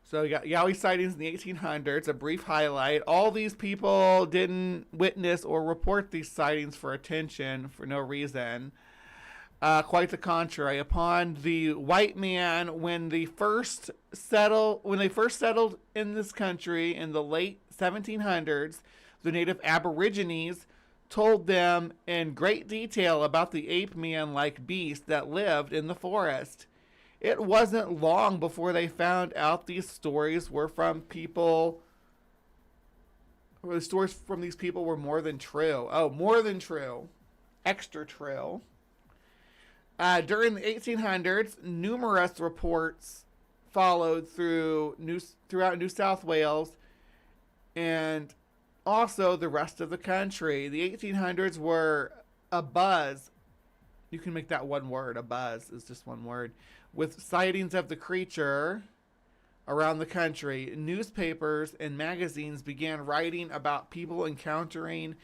So you got Yowie sightings in the 1800s, a brief highlight. All these people didn't witness or report these sightings for attention for no reason. Quite the contrary. Upon the white man, when they first settled in this country in the late 1700s, the native Aborigines told them in great detail about the ape man-like beast that lived in the forest. It wasn't long before they found out these stories were from people. Or the stories from these people were more than true. Oh, more than true. Extra true. During the 1800s, numerous reports followed throughout New South Wales and also the rest of the country. The 1800s were a buzz. You can make that one word. A buzz is just one word. With sightings of the creature around the country, newspapers and magazines began writing about people encounters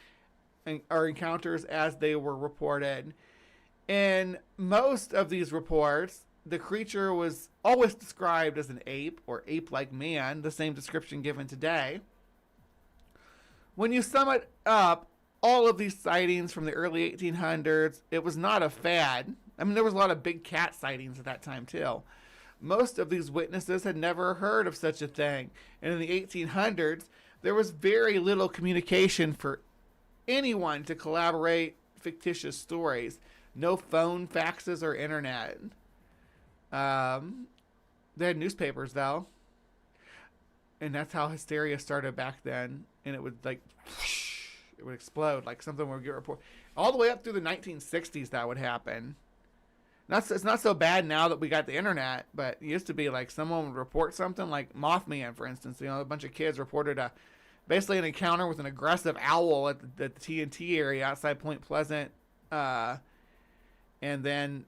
as they were reported. In most of these reports, the creature was always described as an ape or ape-like man, the same description given today. When you sum it up, all of these sightings from the early 1800s, it was not a fad. I mean, there was a lot of big cat sightings at that time, too. Most of these witnesses had never heard of such a thing. And in the 1800s, there was very little communication for anyone to collaborate fictitious stories. No phone, faxes, or internet. They had newspapers, though. And that's how hysteria started back then. And it would, like, it would explode. Like something would get reported. All the way up through the 1960s, that would happen. It's not so bad now that we got the internet, but it used to be like someone would report something, like Mothman, for instance. You know, a bunch of kids reported basically an encounter with an aggressive owl at the TNT area outside Point Pleasant. And then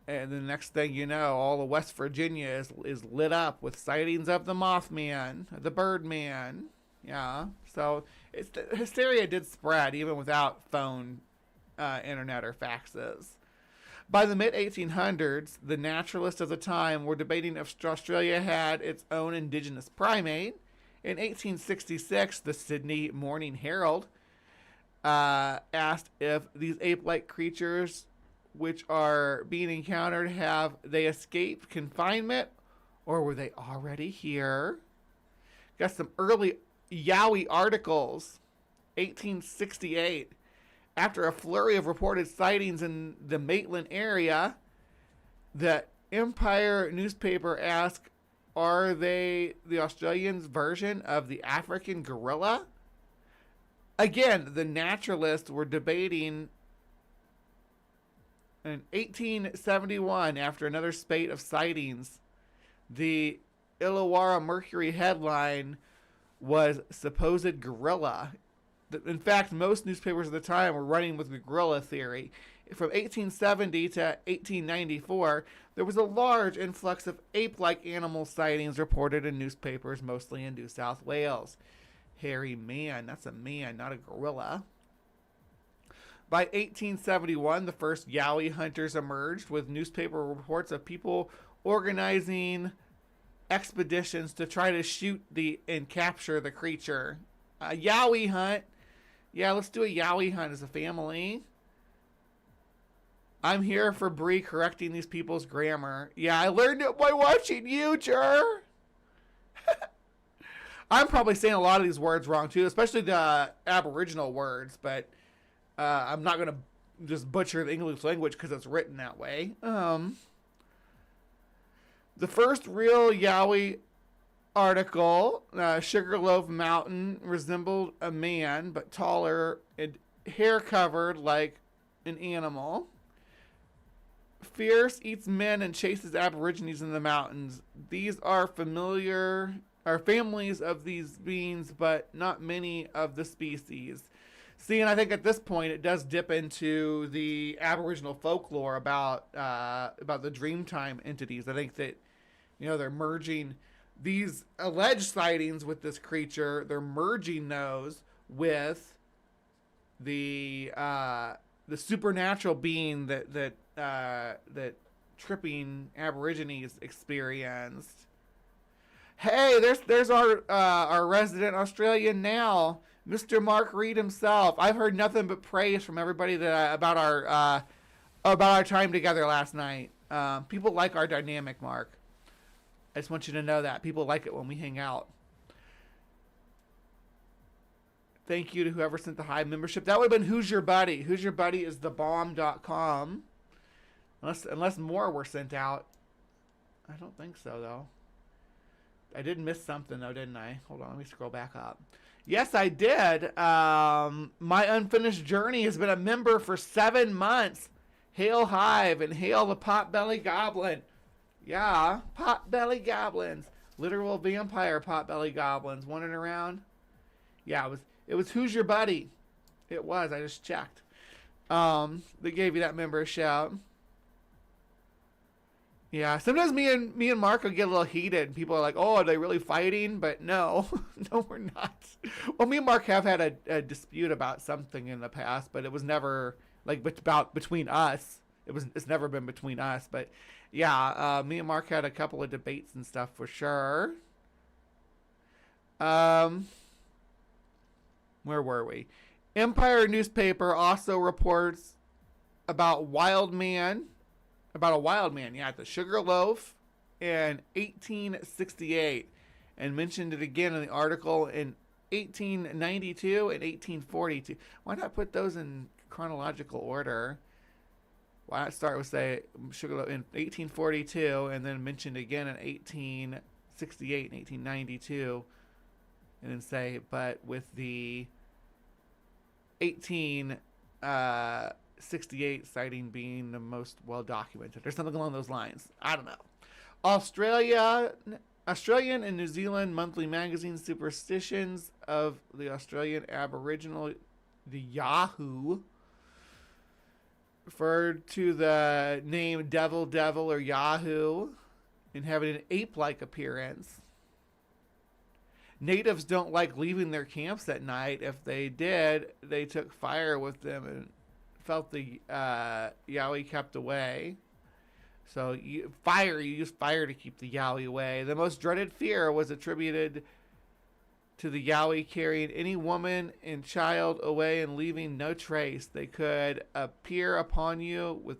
the next thing you know, all of West Virginia is lit up with sightings of the Mothman, the Birdman. Yeah, so hysteria did spread even without phone, internet, or faxes. By the mid-1800s, the naturalists of the time were debating if Australia had its own indigenous primate. In 1866, the Sydney Morning Herald asked if these ape-like creatures which are being encountered, have they escaped confinement or were they already here? Got some early Yowie articles. 1868. After a flurry of reported sightings in the Maitland area, the Empire newspaper asked, are they the Australians' version of the African gorilla? Again, the naturalists were debating. In 1871, after another spate of sightings, the Illawarra Mercury headline was supposed gorilla. In fact, most newspapers at the time were running with the gorilla theory. From 1870 to 1894, there was a large influx of ape-like animal sightings reported in newspapers, mostly in New South Wales. Hairy man, that's a man, not a gorilla. By 1871, the first Yowie hunters emerged with newspaper reports of people organizing expeditions to try to shoot and capture the creature. A Yowie hunt. Yeah, let's do a Yowie hunt as a family. I'm here for Bree correcting these people's grammar. Yeah, I learned it by watching you, Jer. I'm probably saying a lot of these words wrong too, especially the Aboriginal words, but I'm not going to just butcher the English language because it's written that way. The first real Yowie article, Sugarloaf Mountain, resembled a man, but taller and hair covered like an animal. Fierce, eats men, and chases Aborigines in the mountains. These are families of these beings, but not many of the species. See, and I think at this point it does dip into the Aboriginal folklore about the Dreamtime entities. I think that, you know, they're merging these alleged sightings with this creature. They're merging those with the supernatural being that tripping Aborigines experienced. Hey, there's our resident Australian now, Mr. Mark Reed himself. I've heard nothing but praise from everybody about about our time together last night. People like our dynamic, Mark. I just want you to know that. People like it when we hang out. Thank you to whoever sent the Hive membership. That would have been Who's Your Buddy. Who's Your Buddy is thebomb.com. Unless more were sent out. I don't think so, though. I did miss something, though, didn't I? Hold on, let me scroll back up. Yes, I did. My Unfinished Journey has been a member for 7 months. Hail Hive and hail the Potbelly Goblin. Yeah, Potbelly Goblins. Literal vampire Potbelly Goblins wandering around. Yeah, it was Who's Your Buddy? It was. I just checked. They gave you that member shout. Yeah, sometimes me and Mark will get a little heated. People are like, "Oh, are they really fighting?" But no, no, we're not. Well, me and Mark have had a dispute about something in the past, but it was never like about between us. It's never been between us. But yeah, me and Mark had a couple of debates and stuff for sure. Where were we? Empire newspaper also reports about a wild man, yeah, at the Sugarloaf in 1868, and mentioned it again in the article in 1892 and 1842. Why not put those in chronological order? Why not start with, say, Sugarloaf in 1842 and then mentioned again in 1868 and 1892, and then say, but with the 1868 sighting being the most well documented, or something along those lines. I don't know. Australian and New Zealand monthly magazine Superstitions of the Australian Aboriginal, the Yahoo, referred to the name Devil or Yahoo and having an ape-like appearance. Natives don't like leaving their camps at night. If they did, they took fire with them and felt the Yowie kept away. So you use fire to keep the Yowie away. The most dreaded fear was attributed to the Yowie carrying any woman and child away and leaving no trace. They could appear upon you with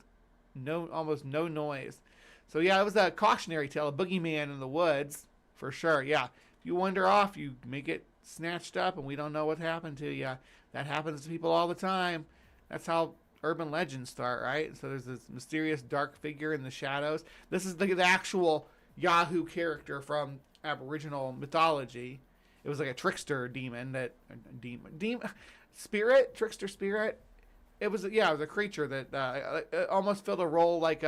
almost no noise. So yeah, it was a cautionary tale, a boogeyman in the woods, for sure. Yeah. You wander off, you may get snatched up, and we don't know what happened to you. That happens to people all the time. That's how urban legends start, right? So there's this mysterious dark figure in the shadows. This is the actual Yahoo character from Aboriginal mythology. It was like a trickster demon trickster spirit. It was a creature that almost filled a role like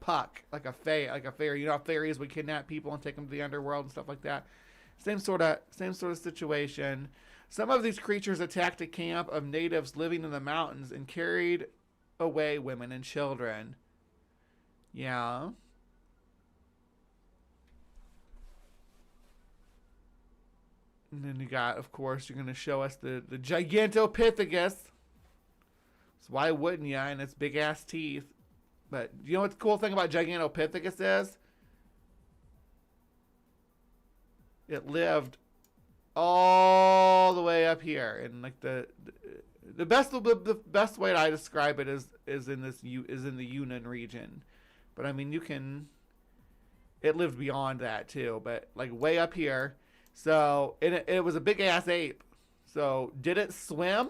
Puck, like a fairy. You know how fairies would kidnap people and take them to the underworld and stuff like that. Same sort of situation. Some of these creatures attacked a camp of natives living in the mountains and carried away women and children. Yeah. And then you got, of course, you're going to show us the Gigantopithecus. So why wouldn't you? And its big ass teeth. But you know what the cool thing about Gigantopithecus is? It lived all the way up here, and like the best way I describe it is in the Yunnan region, but I mean it lived beyond that too, but like way up here. So it was a big ass ape. So did it swim?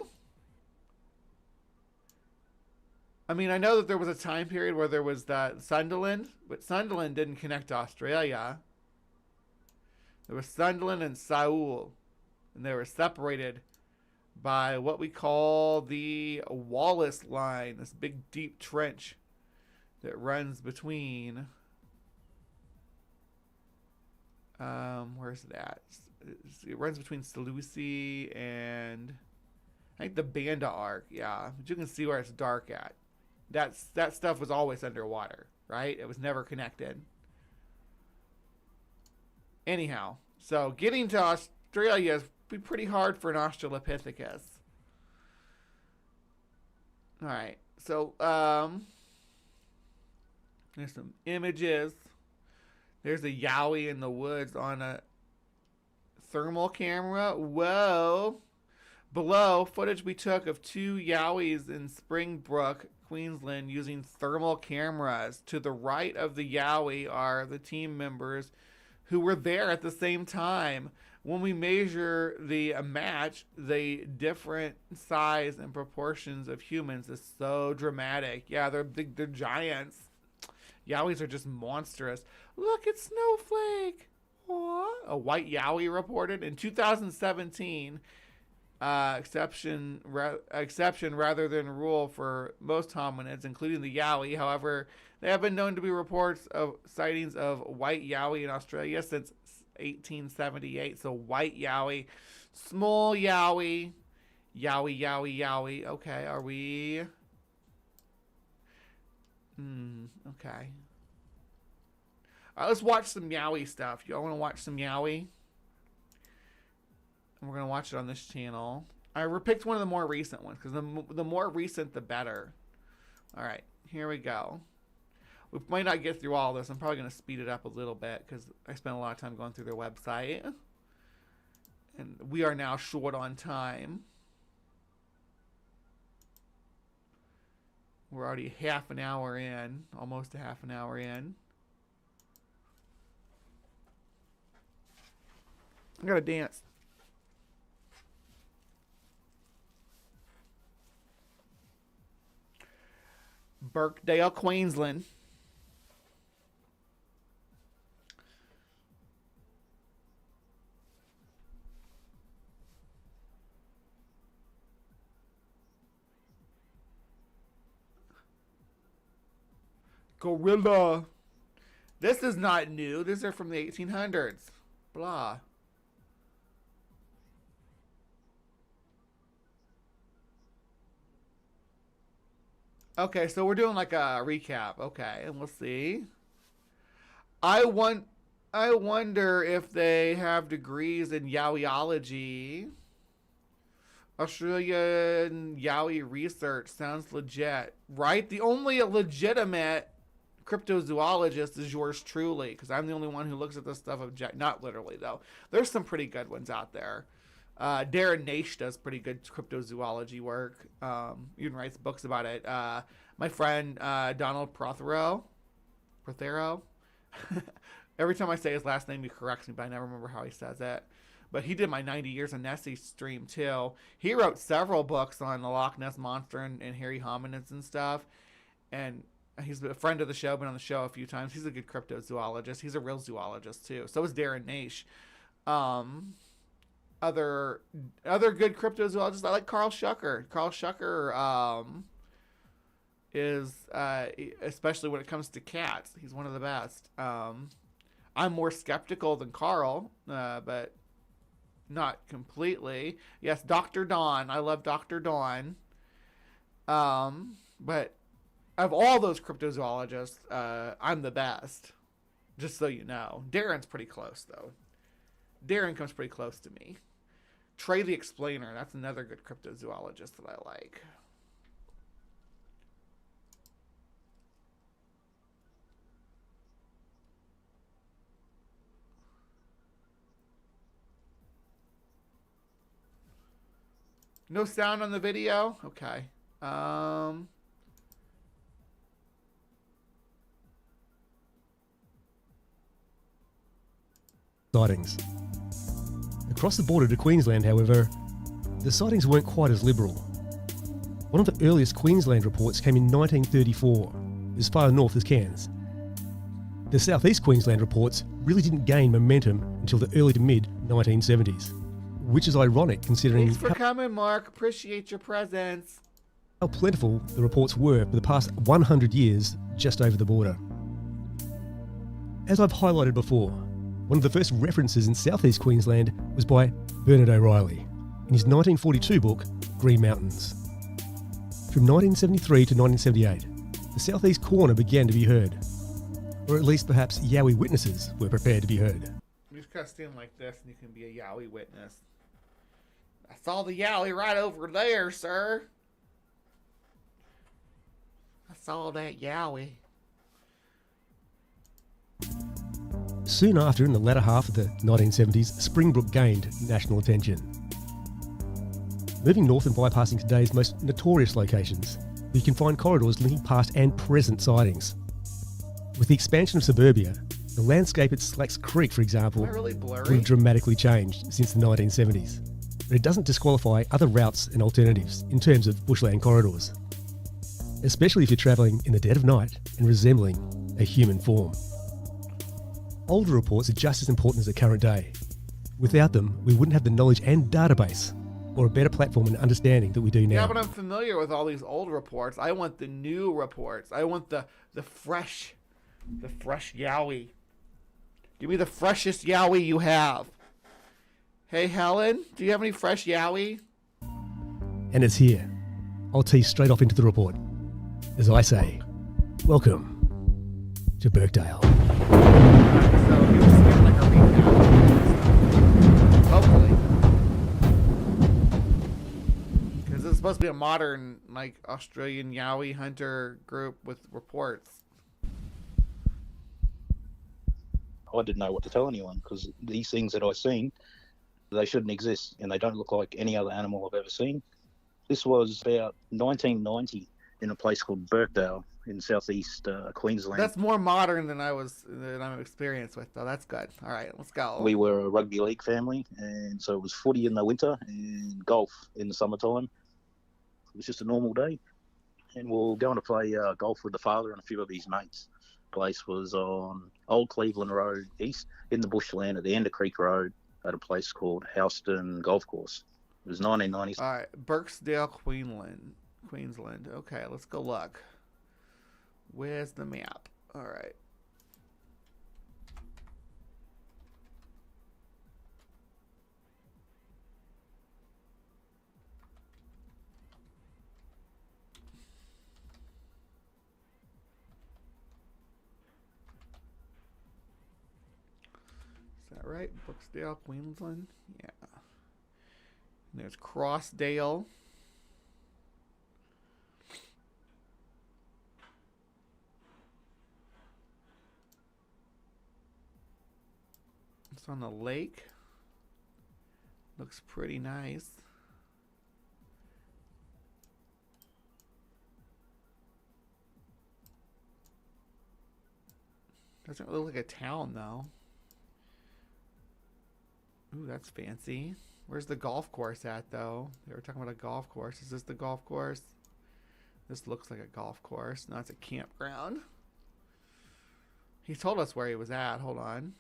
I mean, I know that there was a time period where there was the Sunderland, but Sunderland didn't connect to Australia. There was Sunderland and Saul, and they were separated by what we call the Wallace Line, this big deep trench that runs between, where's it at? It runs between Seleucia and I think the Banda Arc, yeah. But you can see where it's dark at. That stuff was always underwater, right? It was never connected. Anyhow, so getting to Australia is pretty hard for an Australopithecus. All right, so there's some images. There's a Yowie in the woods on a thermal camera. Whoa. Below, footage we took of 2 Yowies in Springbrook, Queensland, using thermal cameras. To the right of the Yowie are the team members who were there at the same time. When we measure the match, the different size and proportions of humans is so dramatic. Yeah, they're big, they're giants. Yowies are just monstrous. Look, it's Snowflake. What? A white Yowie reported in 2017. Exception rather than rule for most hominids, including the Yowie. However, there have been known to be reports of sightings of white Yowie in Australia since 1878. So white Yowie, small Yowie, Yowie. Okay, are we? Okay. All right, let's watch some Yowie stuff. Y'all want to watch some Yowie? And we're going to watch it on this channel. I picked one of the more recent ones because the more recent, the better. All right, here we go. We might not get through all this. I'm probably going to speed it up a little bit because I spent a lot of time going through their website. And we are now short on time. We're already half an hour in, almost a half an hour in. I gotta dance. Birkdale, Queensland. Gorilla. This is not new. These are from the 1800s. Blah. Okay, so we're doing like a recap. Okay, and we'll see. I wonder if they have degrees in Yowiology. Australian Yowie research sounds legit, right? The only legitimate cryptozoologist is yours truly, because I'm the only one who looks at this stuff not literally though. There's some pretty good ones out there. Darren Naish does pretty good cryptozoology work. Even writes books about it. My friend Donald Prothero. Every time I say his last name, he corrects me, but I never remember how he says it. But he did my 90 Years of Nessie stream too. He wrote several books on the Loch Ness Monster and hairy hominids and stuff. And he's a friend of the show, been on the show a few times. He's a good cryptozoologist. He's a real zoologist too. So is Darren Naish. Other good cryptozoologists, I like Carl Schucker. Carl Schucker is especially when it comes to cats, he's one of the best. I'm more skeptical than Carl, but not completely. Yes, Dr. Dawn. I love Dr. Dawn. But of all those cryptozoologists, I'm the best. Just so you know. Darren's pretty close though. Darren comes pretty close to me. Trey the Explainer, that's another good cryptozoologist that I like. No sound on the video? Okay. Sightings. Across the border to Queensland, however, the sightings weren't quite as liberal. One of the earliest Queensland reports came in 1934, as far north as Cairns. The southeast Queensland reports really didn't gain momentum until the early to mid 1970s, which is ironic considering Thanks for coming, Mark. Appreciate your presence. How plentiful the reports were for the past 100 years just over the border. As I've highlighted before, one of the first references in southeast Queensland was by Bernard O'Reilly in his 1942 book, Green Mountains. From 1973 to 1978, the southeast corner began to be heard, or at least perhaps Yowie witnesses were prepared to be heard. You just gotta stand like this and you can be a Yowie witness. I saw the Yowie right over there, sir. I saw that Yowie. Soon after, in the latter half of the 1970s, Springbrook gained national attention. moving north and bypassing today's most notorious locations, you can find corridors linking past and present sightings. With the expansion of suburbia, the landscape at Slacks Creek, for example, Am I really would blurry? have dramatically changed since the 1970s. But it doesn't disqualify other routes and alternatives in terms of bushland corridors, especially if you're travelling in the dead of night and resembling a human form. Older reports are just as important as the current day. Without them, we wouldn't have the knowledge and database, or a better platform and understanding that we do now. Yeah, but I'm familiar with all these old reports. I want the new reports. I want the fresh Yowie. Give me the freshest Yowie you have. Hey, Helen, do you have any fresh Yowie? And it's here. I'll tease straight off into the report. As I say, welcome to Birkdale. So he was getting like a recap. Hopefully. Because this is supposed to be a modern, like, Australian Yowie hunter group with reports. I didn't know what to tell anyone because these things that I've seen, they shouldn't exist and they don't look like any other animal I've ever seen. This was about 1990 in a place called Birkdale in southeast Queensland. That's more modern than I'm experienced with, though. That's good. All right, let's go. We were a rugby league family, and so it was footy in the winter and golf in the summertime. It was just a normal day, and we're going to play golf with the father and a few of his mates. Place was on Old Cleveland Road East in the bushland at the end of Creek Road at a place called Houston Golf Course. It was 1990s. All right, Birkdale, Queensland. Okay, let's go look. Where's the map? All right. Is that right? Birkdale, Queensland? Yeah. And there's Crossdale. It's on the lake. Looks pretty nice. Doesn't really look like a town though. Ooh, that's fancy. Where's the golf course at though? They were talking about a golf course. Is this the golf course? This looks like a golf course. No, it's a campground. He told us where he was at. Hold on.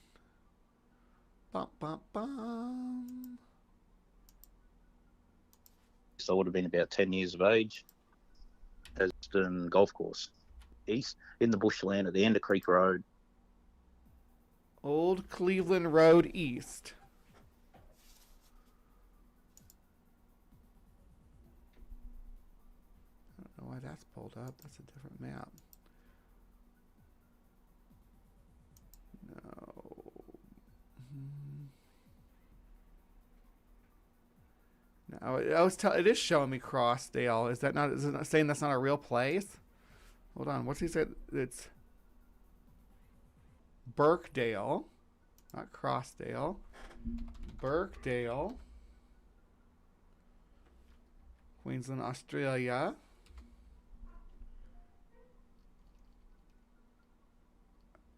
Bum, bum, bum. So I would have been about 10 years of age. Houston Golf Course East in the bushland at the end of Creek Road. Old Cleveland Road East. I don't know why that's pulled up. That's a different map. No. No, it is showing me Crossdale. Is it not saying that's not a real place? Hold on. What's he said? It's Birkdale, not Crossdale. Birkdale, Queensland, Australia.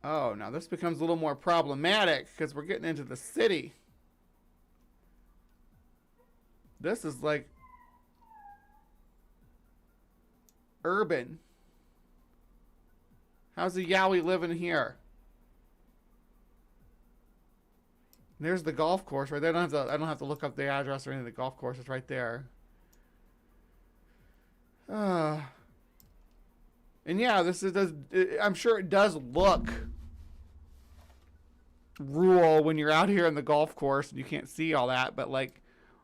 Oh, now this becomes a little more problematic because we're getting into the city. This is like urban. How's the Yowie living here? There's the golf course right there. I don't have to look up the address or anything. The golf course is right there. And yeah, I'm sure it does look rural when you're out here in the golf course and you can't see all that, but like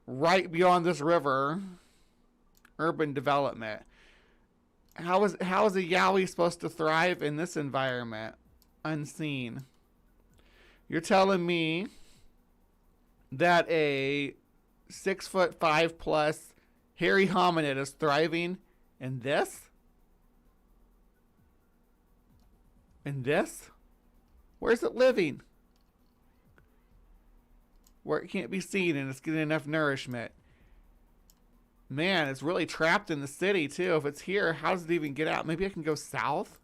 right beyond this river, urban development. How is a Yowie supposed to thrive in this environment? Unseen. You're telling me that a 6'5+ hairy hominid is thriving in this? In this? Where's it living? Where it can't be seen and it's getting enough nourishment. Man, it's really trapped in the city, too. If it's here, how does it even get out? Maybe I can go south?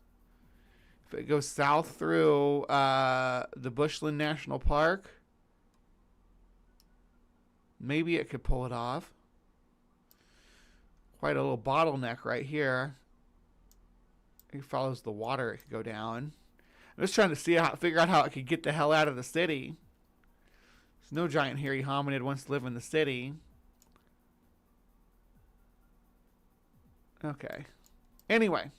If it goes south through the Bushland National Park, maybe it could pull it off. Quite a little bottleneck right here. It follows the water, it could go down. I'm just trying to figure out how it could get the hell out of the city. There's no giant hairy hominid wants to live in the city. Okay. Anyway.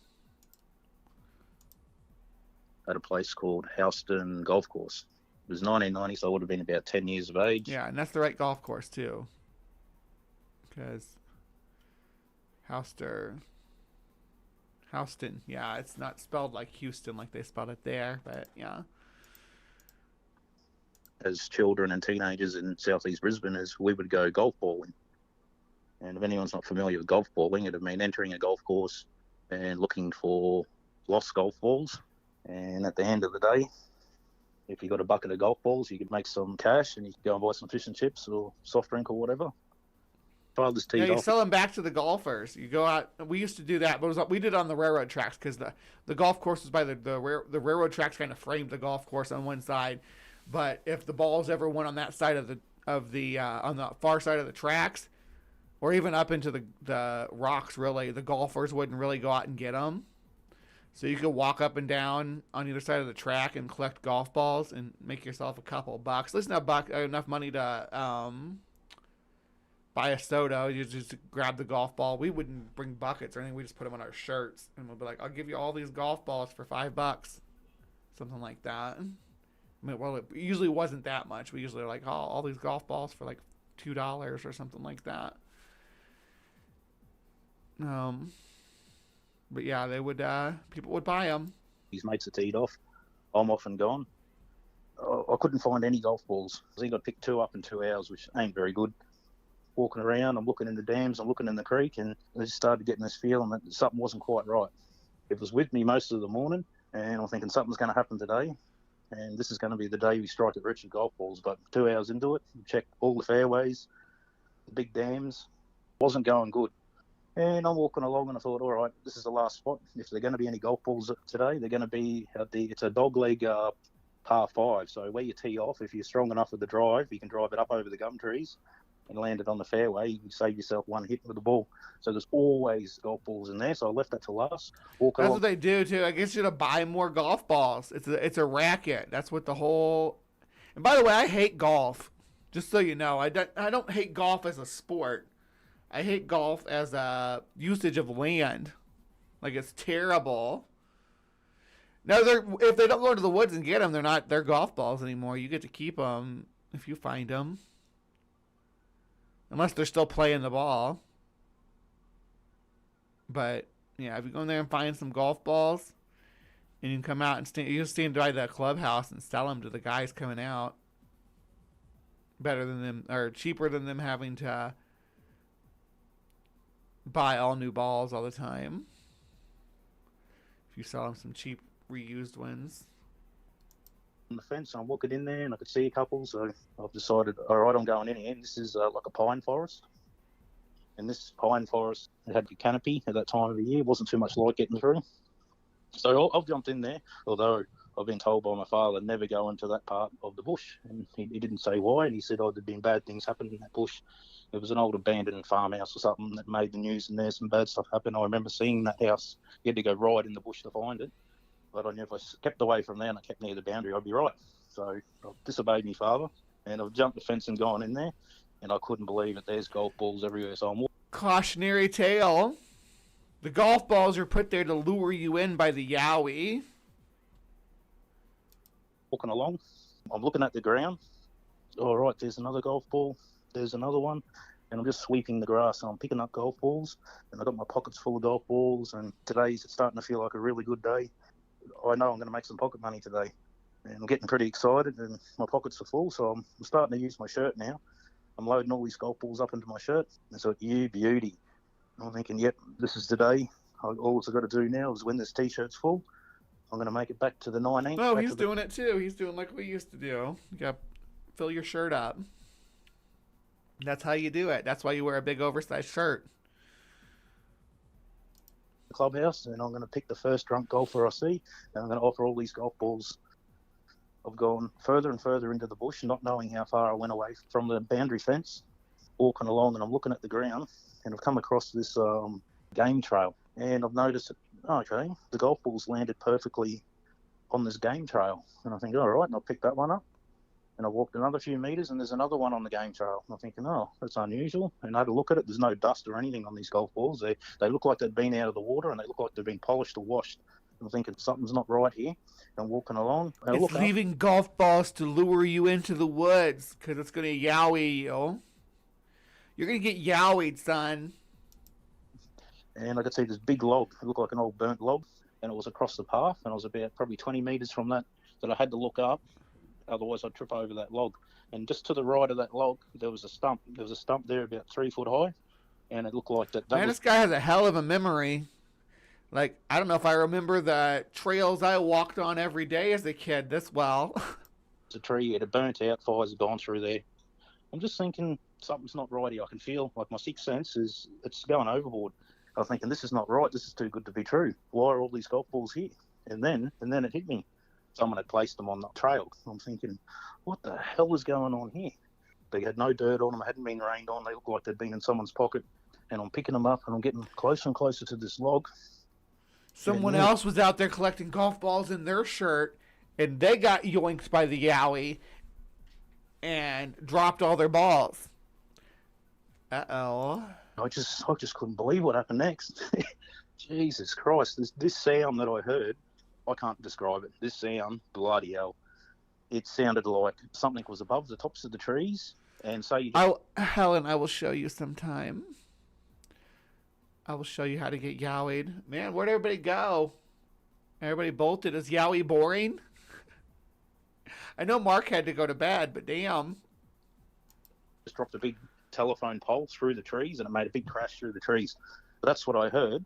At a place called Houston Golf Course. It was 1990, so I would have been about 10 years of age. Yeah, and that's the right golf course, too. Because Houston. Yeah, it's not spelled like Houston like they spelled it there, but yeah. As children and teenagers in southeast Brisbane, as we would go golf balling. And if anyone's not familiar with golf balling, it'd mean entering a golf course and looking for lost golf balls. And at the end of the day, if you got a bucket of golf balls, you could make some cash and you could go and buy some fish and chips or soft drink or whatever. Father's teed you off. sell them back to the golfers. You go out. We used to do that, but we did it on the railroad tracks because the golf course was by the railroad tracks. Kind of framed the golf course on one side, but if the balls ever went on that side on the far side of the tracks, or even up into the rocks, really, the golfers wouldn't really go out and get them. So you could walk up and down on either side of the track and collect golf balls and make yourself a couple of bucks. At least enough money to buy a soda. You just grab the golf ball. We wouldn't bring buckets or anything. We just put them on our shirts and we'll be like, I'll give you all these golf balls for $5. Something like that. I mean, well, it usually wasn't that much. We usually are like, oh, all these golf balls for like $2 or something like that. But yeah, they would. People would buy them. His mates are teed off. I'm off and gone. I couldn't find any golf balls. I think I picked 2 up in 2 hours, which ain't very good. Walking around, I'm looking in the dams, I'm looking in the creek, and I just started getting this feeling that something wasn't quite right. It was with me most of the morning, and I'm thinking something's going to happen today, and this is going to be the day we strike it rich with golf balls. But 2 hours into it, checked all the fairways, the big dams, wasn't going good. And I'm walking along and I thought, all right, this is the last spot. If there are going to be any golf balls today, they're going to be it's a dogleg par 5. So where you tee off, if you're strong enough with the drive, you can drive it up over the gum trees and land it on the fairway. You can save yourself one hit with the ball. So there's always golf balls in there. So I left that to last. That's what they do too. I guess you to buy more golf balls. It's a racket. That's what the whole. And by the way, I hate golf. Just so you know, I don't hate golf as a sport. I hate golf as a usage of land. Like, it's terrible. Now, if they don't go into the woods and get them, they're golf balls anymore. You get to keep them if you find them. Unless they're still playing the ball. But, yeah, if you go in there and find some golf balls, and you can come out and you stand by the clubhouse and sell them to the guys coming out. Better than them, or cheaper than them having to buy all new balls all the time. If you sell them some cheap reused ones. On the fence, I'm walking in there and I could see a couple, so I've decided, all right, I'm going in here. This is like a pine forest. And this pine forest, it had a canopy at that time of the year. Wasn't too much light getting through. So I've jumped in there, although I've been told by my father never go into that part of the bush. And he didn't say why, and he said, there'd been bad things happening in that bush. It was an old abandoned farmhouse or something that made the news, and there's some bad stuff happened. I remember seeing that house. You had to go right in the bush to find it. But I knew if I kept away from there and I kept near the boundary, I'd be right. So I disobeyed my father, and I've jumped the fence and gone in there, and I couldn't believe it. There's golf balls everywhere. So I'm walking. Cautionary tale. The golf balls are put there to lure you in by the Yowie. Walking along. I'm looking at the ground. All right, there's another golf ball. There's another one. And I'm just sweeping the grass, and I'm picking up golf balls, and I've got my pockets full of golf balls, and today's starting to feel like a really good day. I know I'm going to make some pocket money today, and I'm getting pretty excited, and my pockets are full, so I'm starting to use my shirt now. I'm loading all these golf balls up into my shirt, and so you beauty. I'm thinking, yep, this is the day. All I've got to do now is when this T-shirt's full, I'm going to make it back to the 19th. Oh, he's doing it too. He's doing like we used to do. You got to fill your shirt up. That's how you do it. That's why you wear a big oversized shirt. The clubhouse, and I'm going to pick the first drunk golfer I see, and I'm going to offer all these golf balls. I've gone further and further into the bush, not knowing how far I went away from the boundary fence, walking along, and I'm looking at the ground, and I've come across this game trail, and I've noticed that, okay, the golf balls landed perfectly on this game trail, and I think, all right, and I'll pick that one up, and I walked another few metres, and there's another one on the game trail, and I'm thinking, oh, that's unusual, and I had a look at it, there's no dust or anything on these golf balls, they look like they've been out of the water, and they look like they've been polished or washed. I'm thinking something's not right here. I'm walking along. And It's leaving golf balls to lure you into the woods because it's going to yowie you. You're going to get yowied, son. And I could see this big log. It looked like an old burnt log. And it was across the path. And I was about probably 20 metres from that I had to look up. Otherwise, I'd trip over that log. And just to the right of that log, there was a stump. There was a stump there about 3 foot high. And it looked like that. Man, this guy has a hell of a memory. Like, I don't know if I remember the trails I walked on every day as a kid this well. It's a tree. It had burnt out. Fires had gone through there. I'm just thinking something's not right here. I can feel, like, my sixth sense is it's going overboard. I'm thinking, this is not right. This is too good to be true. Why are all these golf balls here? And then it hit me. Someone had placed them on the trail. I'm thinking, what the hell is going on here? They had no dirt on them. Hadn't been rained on. They looked like they'd been in someone's pocket. And I'm picking them up, and I'm getting closer and closer to this log. Someone else was out there collecting golf balls in their shirt, and they got yoinked by the yowie and dropped all their balls. Uh-oh. I just couldn't believe what happened next. Jesus Christ, this sound that I heard, I can't describe it. This sound, bloody hell. It sounded like something was above the tops of the trees. And so Helen, I will show you sometime. I will show you how to get yowied. Man, where'd everybody go? Everybody bolted. Is yowie boring? I know Mark had to go to bed, but damn. just dropped a big telephone pole through the trees, and it made a big crash through the trees. But that's what I heard.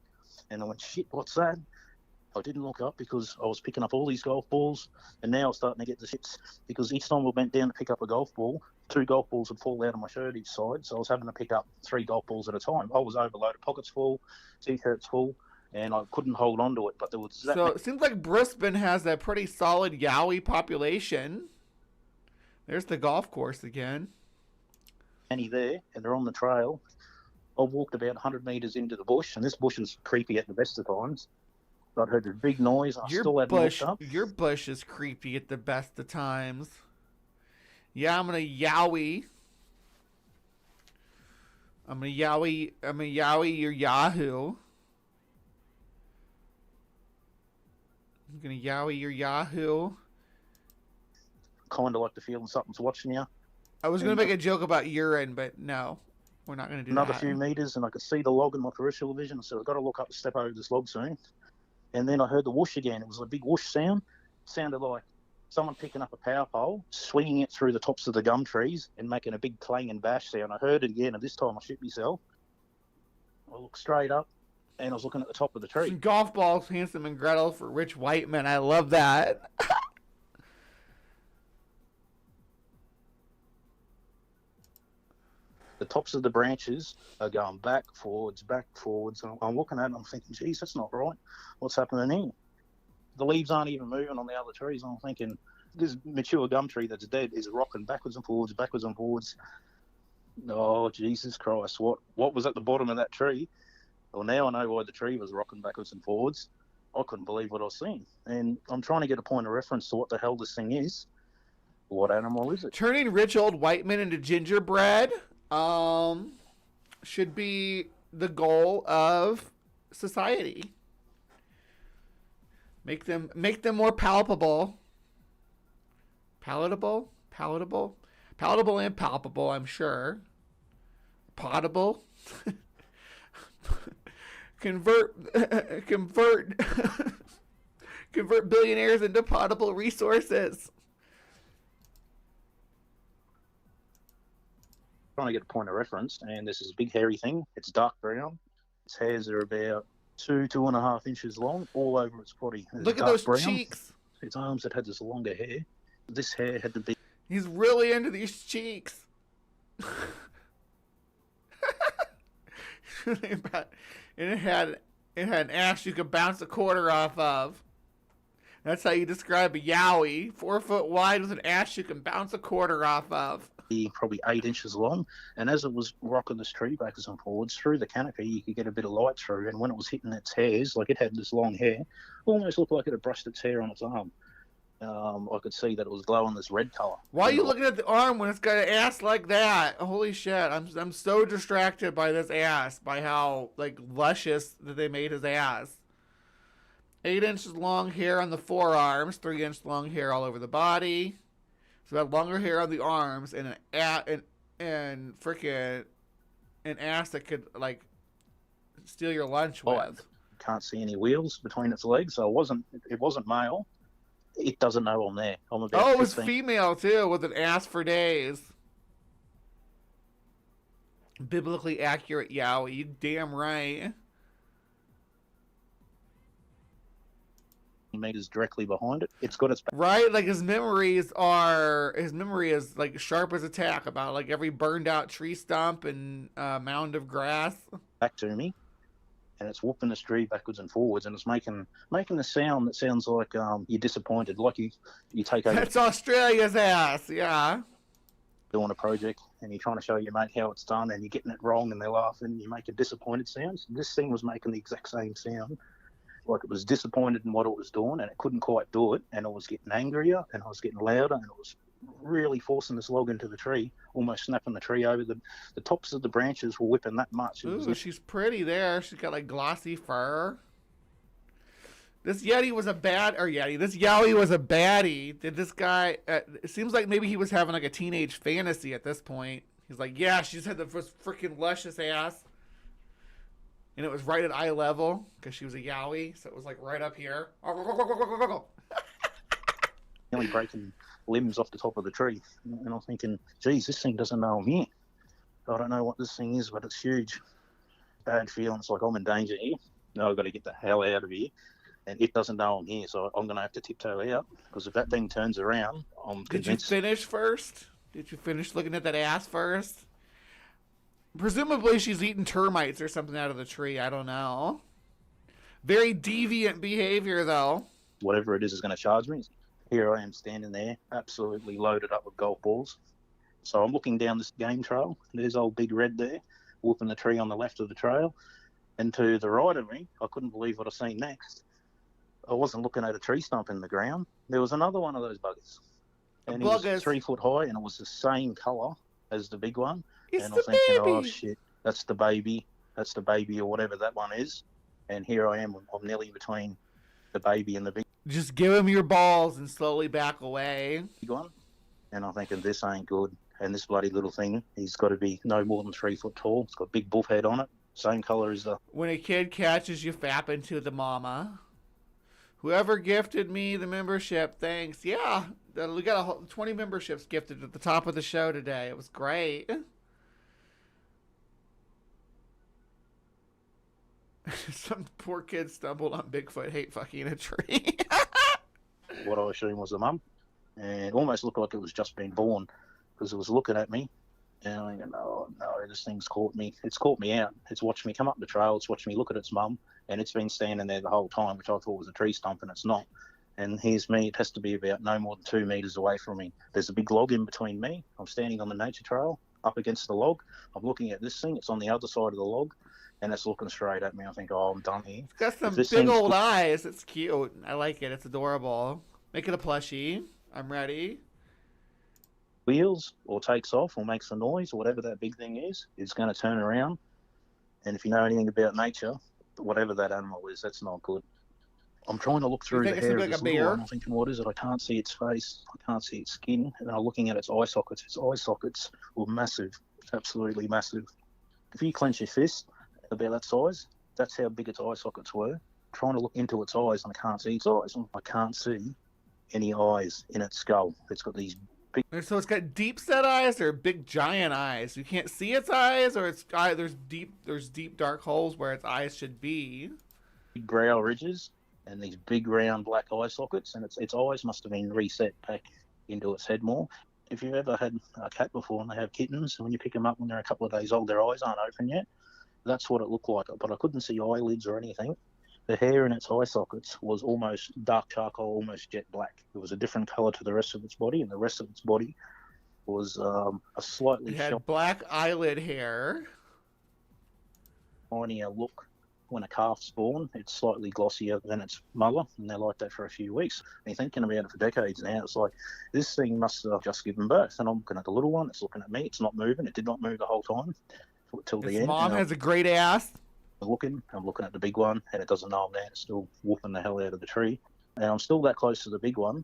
And I went, shit, what's that? I didn't look up because I was picking up all these golf balls, and now I was starting to get the shits because each time I bent down to pick up a golf ball, 2 golf balls would fall out of my shirt each side, so I was having to pick up 3 golf balls at a time. I was overloaded, pockets full, t-shirts full, and I couldn't hold on to it. But there was that. So it seems like Brisbane has a pretty solid Yowie population. There's the golf course again. Many there, and they're on the trail. I walked about 100 metres into the bush, and this bush is creepy at the best of times. I'd heard a big noise, and I still hadn't looked up. Your bush is creepy at the best of times. Yeah, I'm gonna yowie. I'm gonna yowie your Yahoo. I'm gonna yowie your Yahoo. Kind of like the feeling something's watching you. I was gonna make a joke about urine, but no, we're not gonna do Another that. few metres, and I could see the log in my peripheral vision, so I've got to look up and step over this log soon. And then I heard the whoosh again. It was a big whoosh sound. It sounded like someone picking up a power pole, swinging it through the tops of the gum trees and making a big clang and bash sound. I heard it again, and this time I shit myself. I looked straight up, and I was looking at the top of the tree. Some golf balls, Handsome and Gretel for Rich Whiteman. I love that. The tops of the branches are going back, forwards. And I'm looking at it, and I'm thinking, geez, that's not right. What's happening here? The leaves aren't even moving on the other trees. I'm thinking, this mature gum tree that's dead is rocking backwards and forwards. Oh, Jesus Christ. What was at the bottom of that tree? Well, now I know why the tree was rocking backwards and forwards. I couldn't believe what I was seeing. And I'm trying to get a point of reference to what the hell this thing is. What animal is it? Turning rich old white men into gingerbread should be the goal of society. Make them more palatable, and palpable, I'm sure. Potable. convert billionaires into potable resources. Trying to get a point of reference, and this is a big hairy thing. It's dark brown. Its hairs are about 2.5 inches long, all over its body. Look at those cheeks. Its arms had this longer hair. This hair had to be. He's really into these cheeks. And it had an ass you could bounce a quarter off of. That's how you describe a Yowie. 4 foot wide with an ass you can bounce a quarter off of. Probably 8 inches long, and as it was rocking this tree backwards and forwards through the canopy, you could get a bit of light through, and when it was hitting its hairs, like it had this long hair, almost looked like it had brushed its hair on its arm. I could see that it was glowing this red colour. Why are you looking at the arm when it's got an ass like that? Holy shit, I'm so distracted by this ass, by how, like, luscious that they made his ass. 8 inches long hair on the forearms, 3 inch long hair all over the body. So had longer hair on the arms and freaking an ass that could, like, steal your lunch with. Can't see any wheels between its legs, so it wasn't male. It doesn't know I'm there. I'm about it was 15. female too, with an ass for days. Biblically accurate Yowie, you damn right. Meters directly behind it. It's got its back. Right, like his memory is like sharp as a tack about like every burned out tree stump and mound of grass. Back to me, and it's whooping this tree backwards and forwards, and it's making the sound that sounds like you're disappointed, like you take over. That's Australia's ass, yeah. Doing a project, and you're trying to show your mate how it's done, and you're getting it wrong, and they're laughing, and you make a disappointed sound. So this thing was making the exact same sound. Like it was disappointed in what it was doing, and it couldn't quite do it, and it was getting angrier, and I was getting louder, and it was really forcing this log into the tree, almost snapping the tree over. The tops of the branches were whipping that much. Ooh, she's pretty there. She's got like glossy fur. This Yowie was a baddie. Did this guy, it seems like maybe he was having like a teenage fantasy at this point. He's like, yeah, she's had the freaking luscious ass. And it was right at eye level because she was a Yowie, so it was like right up here. Nearly breaking limbs off the top of the tree, and I'm thinking, geez, this thing doesn't know I'm here. I don't know what this thing is, but it's huge. Bad feeling. It's like I'm in danger here. No, I've got to get the hell out of here. And it doesn't know I'm here, so I'm going to have to tiptoe out, because if that thing turns around, I'm convinced. Did you finish first? Did you finish looking at that ass first? Presumably she's eating termites or something out of the tree. I don't know. Very deviant behavior, though. Whatever it is going to charge me. Here I am standing there, absolutely loaded up with golf balls. So I'm looking down this game trail. There's old Big Red there, whooping the tree on the left of the trail. And to the right of me, I couldn't believe what I seen next. I wasn't looking at a tree stump in the ground. There was another one of those buggers. And he was 3 foot high, and it was the same colour as the big one. It's and I the was thinking, baby. oh shit, that's the baby or whatever that one is. And here I am, I'm nearly between the baby and the big Just give him your balls and slowly back away. one. And I'm thinking, this ain't good. And this bloody little thing, he's got to be no more than 3 foot tall. It's got a big buff head on it, same colour as the... When a kid catches you fapping to the mama. Whoever gifted me the membership, thanks. Yeah, we got 20 memberships gifted at the top of the show today. It was great. Some poor kid stumbled on Bigfoot hate fucking a tree. What I assumed was the mum. And it almost looked like it was just been born, because it was looking at me. And I'm thinking, oh no, this thing's caught me. It's caught me out. It's watched me come up the trail. It's watched me look at its mum. And it's been standing there the whole time, which I thought was a tree stump, and it's not. And here's me. It has to be about no more than 2 meters away from me. There's a big log in between me. I'm standing on the nature trail up against the log. I'm looking at this thing. It's on the other side of the log, and it's looking straight at me. I think, oh, I'm done here. It's got some big old eyes. It's cute. I like it. It's adorable. Make it a plushie. I'm ready. Wheels or takes off or makes a noise or whatever that big thing is, it's going to turn around. And if you know anything about nature, whatever that animal is, that's not good. I'm trying to look through the hair of this little one. I'm thinking, what is it? I can't see its face. I can't see its skin. And I'm looking at its eye sockets. Its eye sockets were massive, absolutely massive. If you clench your fist about that size, that's how big its eye sockets were. I'm trying to look into its eyes, and I can't see its eyes. I can't see any eyes in its skull. It's got these big... So it's got deep set eyes or big giant eyes. You can't see its eyes, or there's deep dark holes where its eyes should be. Big brow ridges and these big round black eye sockets, and its eyes must have been reset back into its head more. If you've ever had a cat before and they have kittens, and when you pick them up when they're a couple of days old, their eyes aren't open yet. That's what it looked like, but I couldn't see eyelids or anything. The hair in its eye sockets was almost dark charcoal, almost jet black. It was a different colour to the rest of its body, and the rest of its body was a slightly It had black eyelid hair. shinier look. When a calf's born, it's slightly glossier than its mother, and they're like that for a few weeks. And you're thinking about it for decades now. It's like, this thing must have just given birth. And I'm looking at the little one, it's looking at me, it's not moving. It did not move the whole time till the Its end. mom has a great ass. I'm looking at the big one, and it doesn't know I'm there. It's still whooping the hell out of the tree. And I'm still that close to the big one.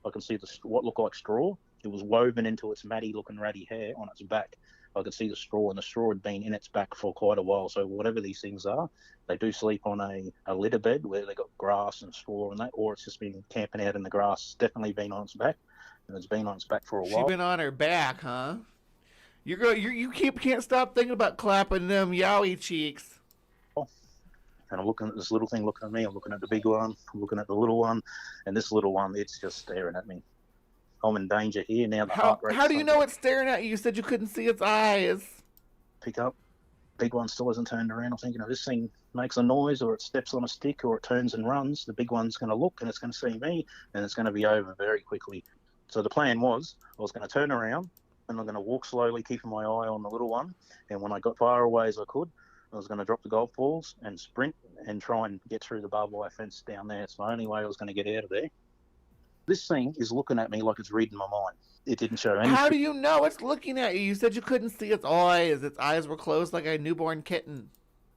I can see what looked like straw. It was woven into its matty-looking ratty hair on its back. I could see the straw, and the straw had been in its back for quite a while. So whatever these things are, they do sleep on a litter bed where they got grass and straw and that, or it's just been camping out in the grass. It's definitely been on its back, and it's been on its back for a while. She's been on her back, huh? You can't stop thinking about clapping them yowie cheeks. And I'm looking at this little thing looking at me. I'm looking at the big one. I'm looking at the little one, and this little one, it's just staring at me. I'm in danger here now. How do you know it's staring at you? You said you couldn't see its eyes. Pick up. Big one still hasn't turned around. I'm thinking, if this thing makes a noise, or it steps on a stick, or it turns and runs, the big one's going to look, and it's going to see me, and it's going to be over very quickly. So the plan was, I was going to turn around, and I'm going to walk slowly, keeping my eye on the little one. And when I got far away as I could, I was going to drop the golf balls and sprint and try and get through the barbed wire fence down there. It's the only way I was going to get out of there. This thing is looking at me like it's reading my mind. It didn't show anything. How do you know it's looking at you? You said you couldn't see its eyes. Its eyes were closed like a newborn kitten.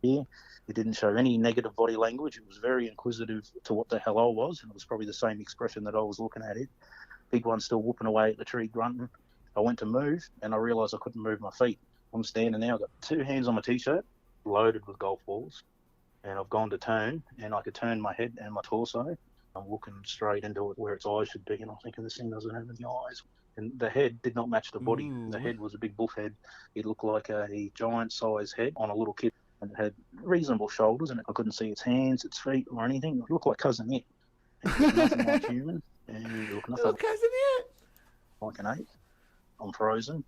Yeah, it didn't show any negative body language. It was very inquisitive to what the hell I was, and it was probably the same expression that I was looking at it. Big one still whooping away at the tree, grunting. I went to move, and I realised I couldn't move my feet. I'm standing now. I've got two hands on my T-shirt, loaded with golf balls, and I've gone to turn, and I could turn my head and my torso. I'm looking straight into it where its eyes should be, and I'm thinking, this thing doesn't have any eyes. And the head did not match the body. Ooh. The head was a big bull head. It looked like a giant-sized head on a little kid, and it had reasonable shoulders, and I couldn't see its hands, its feet, or anything. It looked like Cousin It. It looked nothing like human, and it looked nothing Cousin It. like an ape. I'm frozen.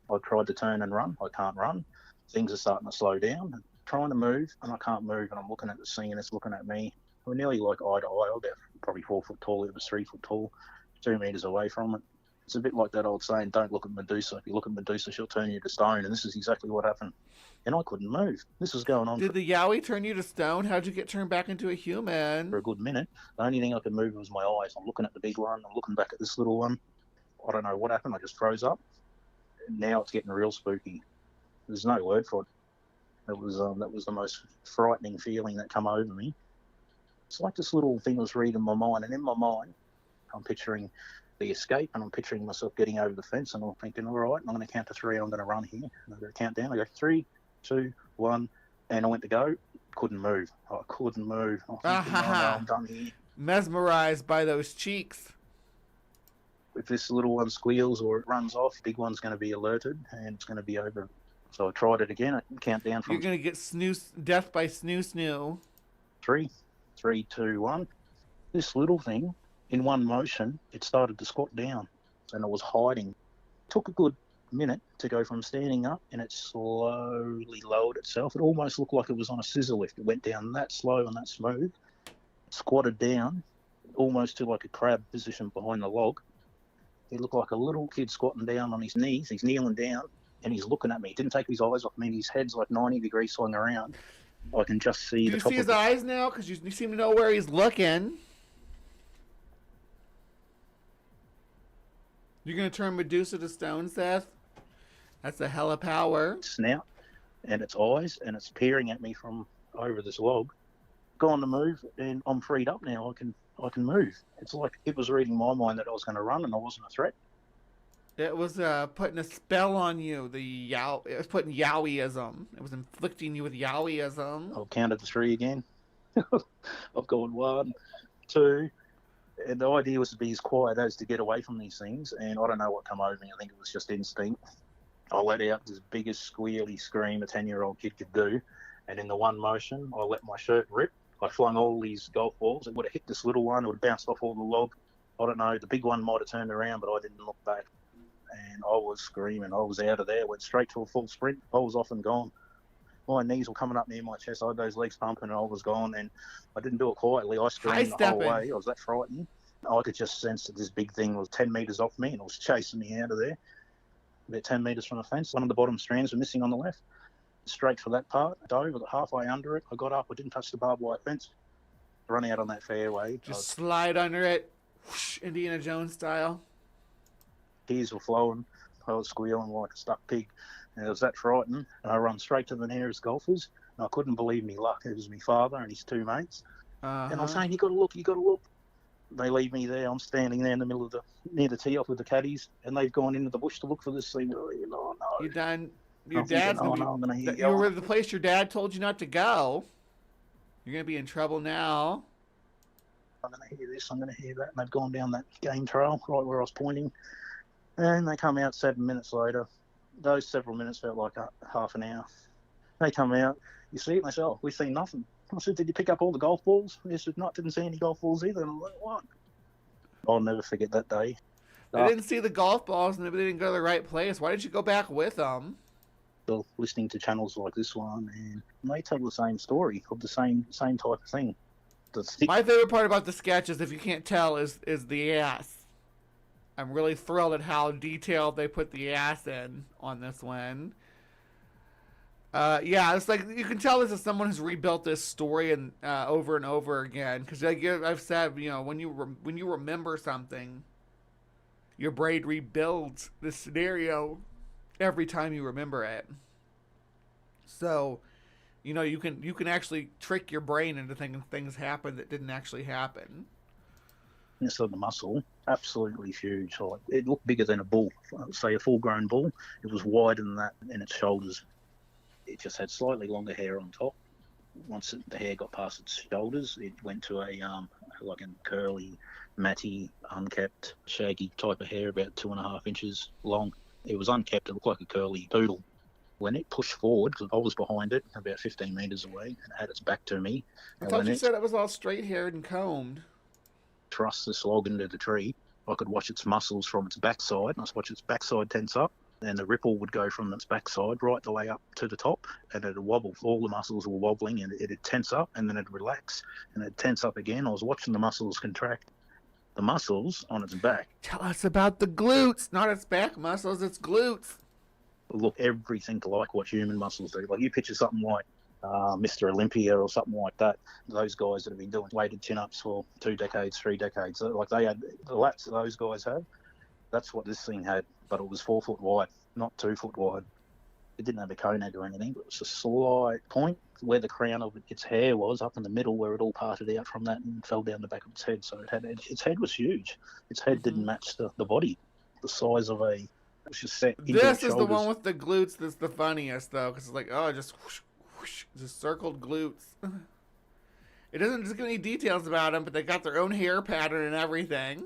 I tried to turn and run. I can't run. Things are starting to slow down. I'm trying to move, and I can't move, and I'm looking at the scene, and it's looking at me. We're nearly like eye to eye. I'm about probably 4 foot tall. It was 3 foot tall, 2 meters away from it. It's a bit like that old saying, don't look at Medusa. If you look at Medusa, she'll turn you to stone. And this is exactly what happened. And I couldn't move. This was going on Did the Yowie turn you to stone? How'd you get turned back into a human? for a good minute. The only thing I could move was my eyes. I'm looking at the big one. I'm looking back at this little one. I don't know what happened. I just froze up. And now it's getting real spooky. There's no word for it. That was the most frightening feeling that come over me. It's like this little thing was reading my mind. And in my mind, I'm picturing the escape, and I'm picturing myself getting over the fence, and I'm thinking, all right, I'm going to count to 3, I'm going to run here. And I'm going to count down. I go 3, 2, 1, and I went to go. Couldn't move. I couldn't move. I'm thinking, oh, no, I'm done here. Mesmerized by those cheeks. If this little one squeals or it runs off, big one's going to be alerted, and it's going to be over. So I tried it again. I count down from You're going to get death by snoo. 3, 3, 2, 1. This little thing, in one motion, it started to squat down, and it was hiding. It took a good minute to go from standing up, and it slowly lowered itself. It almost looked like it was on a scissor lift. It went down that slow and that smooth, squatted down, almost to like a crab position behind the log. It looked like a little kid squatting down on his knees. He's kneeling down, and he's looking at me. He didn't take his eyes off me. His head's like 90 degrees swung around. I can just see Do the you top see of his eyes now? Because you seem to know where he's looking. You're going to turn Medusa to stone, Seth? That's a hell of power. snout and its eyes, and it's peering at me from over this log. Gone to move, and I'm freed up now. I can move. It's like it was reading my mind that I was going to run, and I wasn't a threat. It was putting a spell on you. It was putting Yowieism. It was inflicting you with Yowieism. I've counted to 3 again. I've gone 1, 2, and the idea was to be as quiet as to get away from these things, and I don't know what come over me. I think it was just instinct. I let out this biggest squealy scream a 10-year-old kid could do, and in the one motion, I let my shirt rip. I flung all these golf balls. It would have hit this little one. It would have bounced off all the log. I don't know. The big one might have turned around, but I didn't look back. And I was screaming. I was out of there. Went straight to a full sprint. I was off and gone. my knees were coming up near my chest. I had those legs pumping and I was gone, and I didn't do it quietly. I screamed the whole way. I was that frightened. I could just sense that this big thing was 10 metres off me and it was chasing me out of there. About 10 metres from the fence. One of the bottom strands were missing on the left. Straight for that part. Dove halfway under it. I got up. I didn't touch the barbed wire fence. Run out on that fairway. Just slide under it, whoosh, Indiana Jones style. Tears were flowing. I was squealing like a stuck pig. And it was that frightened. And I run straight to the nearest golfers. And I couldn't believe me luck. It was my father and his two mates. And I'm saying, you got to look, you got to look. They leave me there. I'm standing there in the middle of near the tee off with the caddies, and they've gone into the bush to look for this thing. Oh, no. You done? Your dad's thinking, gonna be. You were the place your dad told you not to go. You're gonna be in trouble now. I'm gonna hear this. I'm gonna hear that. And they've gone down that game trail right where I was pointing, and they come out 7 minutes later. Those several minutes felt like half an hour. They come out. You see it? And they say, "Oh, we've seen nothing." I said, "Did you pick up all the golf balls?" They said, "No, didn't see any golf balls either." And I'm like, "What?" I'll never forget that day. They didn't see the golf balls and they didn't go to the right place. Why did you go back with them? Still listening to channels like this one, and they tell the same story of the same type of thing. My favorite part about the sketch is, if you can't tell, is the ass. I'm really thrilled at how detailed they put the ass in on this one. Yeah, it's like you can tell this is someone who's rebuilt this story and over and over again. Because like I've said, when you remember something, your brain rebuilds the scenario every time you remember it. So, you can actually trick your brain into thinking things happened that didn't actually happen. So the muscle, absolutely huge. Like, it looked bigger than a bull, say a full-grown bull. It was wider than that in its shoulders. It just had slightly longer hair on top. Once the hair got past its shoulders, it went to a like a curly, matty, unkept, shaggy type of hair, about 2.5 inches long. It was unkept. It looked like a curly poodle. When it pushed forward, because I was behind it, about 15 metres away, and it had its back to me. I thought you said it was all straight-haired and combed. Thrust this log into the tree. I could watch its muscles from its backside. I could watch its backside tense up. And the ripple would go from its backside right the way up to the top, and it'd wobble. All the muscles were wobbling, and it'd tense up, and then it'd relax, and it'd tense up again. I was watching the muscles contract. The muscles on its back. Tell us about the glutes, not its back muscles, its glutes. Look everything like what human muscles do. Like, you picture something like Mr. Olympia or something like that. Those guys that have been doing weighted chin-ups for 2 decades, 3 decades. Like, they had the lats that those guys had. That's what this thing had. But it was 4 foot wide, not 2 foot wide. It didn't have a conag or anything, but it was a slight point where the crown of its hair was, up in the middle, where it all parted out from that and fell down the back of its head. So its head was huge. Its head didn't match the body, the size of it was just set into This its is shoulders. the one with the glutes that's the funniest, though, because it's like, oh, just whoosh, whoosh, just circled glutes. It doesn't just give any details about them, but they got their own hair pattern and everything.